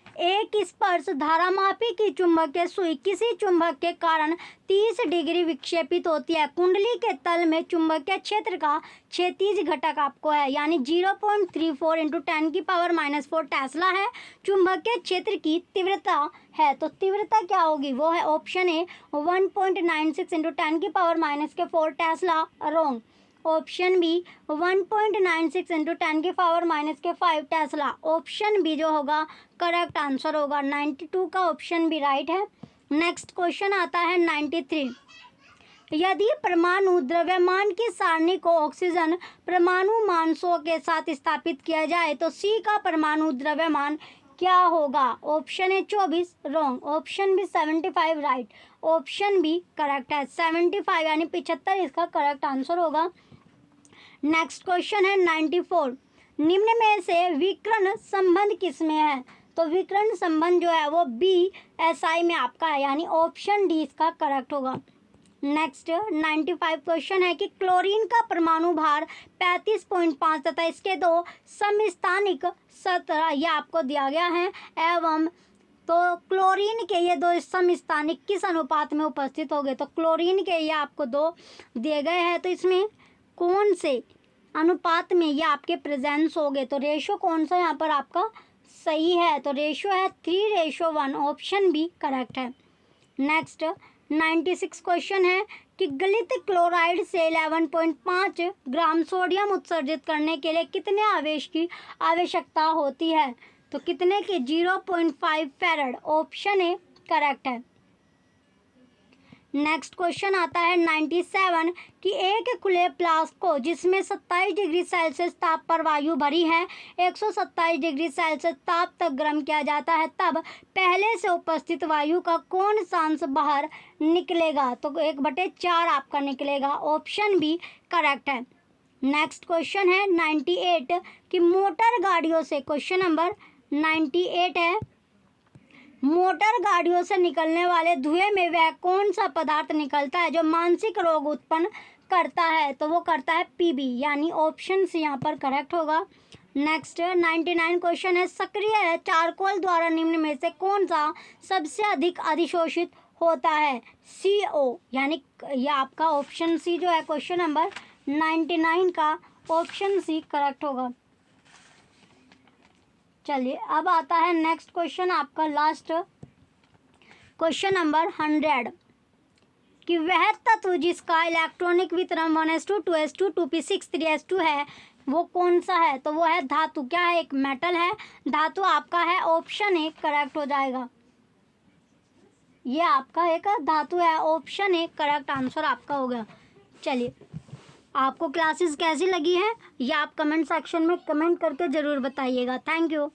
एक स्पर्श धारामापी की चुंबकीय सुई किसी चुंबक के कारण 30 डिग्री विक्षेपित होती है। कुंडली के तल में चुंबकीय क्षेत्र का क्षैतिज घटक आपको है, यानी 0.34 × 10⁻⁴ टेस्ला है। चुंबकीय क्षेत्र की तीव्रता है, तो तीव्रता क्या होगी, वो है option A 1.96 × 10⁻⁴ tesla, wrong. Option B 1.96 × 10⁻⁵ tesla, option B जो होगा करेक्ट आंसर होगा। 92 का ऑप्शन बी राइट है। नेक्स्ट क्वेश्चन आता है 93। यदि परमाणु द्रव्यमान की सारणी को ऑक्सीजन परमाणु मान 100 के साथ स्थापित किया जाए तो सी का परमाणु द्रव्यमान क्या होगा, option A 24, wrong. Option B 75 right, option B correct है। 75 यानी 75 इसका करेक्ट आंसर होगा। नेक्स्ट क्वेश्चन है 94। निम्न में से विकर्ण संबंध किसमें है, तो विकर्ण संबंध जो है वो BSI में आपका है, यानी ऑप्शन डी इसका करेक्ट होगा। नेक्स्ट 95 क्वेश्चन है कि क्लोरीन का परमाणु भार 35.5 तथा इसके 2 समस्थानिक 17 ये आपको दिया गया है एवं तो क्लोरीन के ये 2 समस्थानिक किस अनुपात में उपस्थित हो गए, तो क्लोरीन के ये आपको 2 दिए गए हैं, तो इसमें कौन से अनुपात में ये आपके प्रेजेंस हो गए, तो रेशो कौन सा यहाँ पर आपका सही है, तो रेशो है 3:1, ऑप्शन बी करेक्ट है। नेक्स्ट 96 क्वेश्चन है कि गलित क्लोराइड से 11.5 ग्राम सोडियम उत्सर्जित करने के लिए कितने आवेश की आवश्यकता होती है, तो कितने के 0.5 फैराड, ऑप्शन ए करेक्ट है। नेक्स्ट क्वेश्चन आता है 97 कि एक खुले फ्लास्क को जिसमें 27 डिग्री सेल्सियस ताप पर वायु भरी है 127 डिग्री सेल्सियस ताप तक गर्म किया जाता है, तब पहले से उपस्थित वायु का कौन सा अंश बाहर निकलेगा, तो 1/4 आपका निकलेगा, ऑप्शन बी करेक्ट है। नेक्स्ट क्वेश्चन है 98 कि मोटर गाड़ियों से, क्वेश्चन नंबर 98 है, मोटर गाड़ियों से निकलने वाले धुएं में वह कौन सा पदार्थ निकलता है जो मानसिक रोग उत्पन्न करता है, तो वो करता है पीबी, यानी ऑप्शन सी यहाँ पर करेक्ट होगा। नेक्स्ट 99 क्वेश्चन है सक्रिय चारकोल द्वारा निम्न में से कौन सा सबसे अधिक अधिशोषित होता है, CO, यानी ये आपका ऑप्शन सी जो है क्वेश्चन नंबर 99 का ऑप्शन सी करेक्ट होगा। चलिए अब आता है नेक्स्ट क्वेश्चन आपका लास्ट क्वेश्चन नंबर 100 कि वह तत्व जिसका इलेक्ट्रॉनिक वितरण 1s2 2s2 2p6 3s2 है वो कौन सा है, तो वो है धातु। क्या है, एक मेटल है, धातु आपका है, ऑप्शन ए करेक्ट हो जाएगा। ये आपका एक धातु है, ऑप्शन ए करेक्ट आंसर आपका होगा। चलिए आपको क्लासेस कैसी लगी हैं ये आप कमेंट सेक्शन में कमेंट करके ज़रूर बताइएगा। Thank you.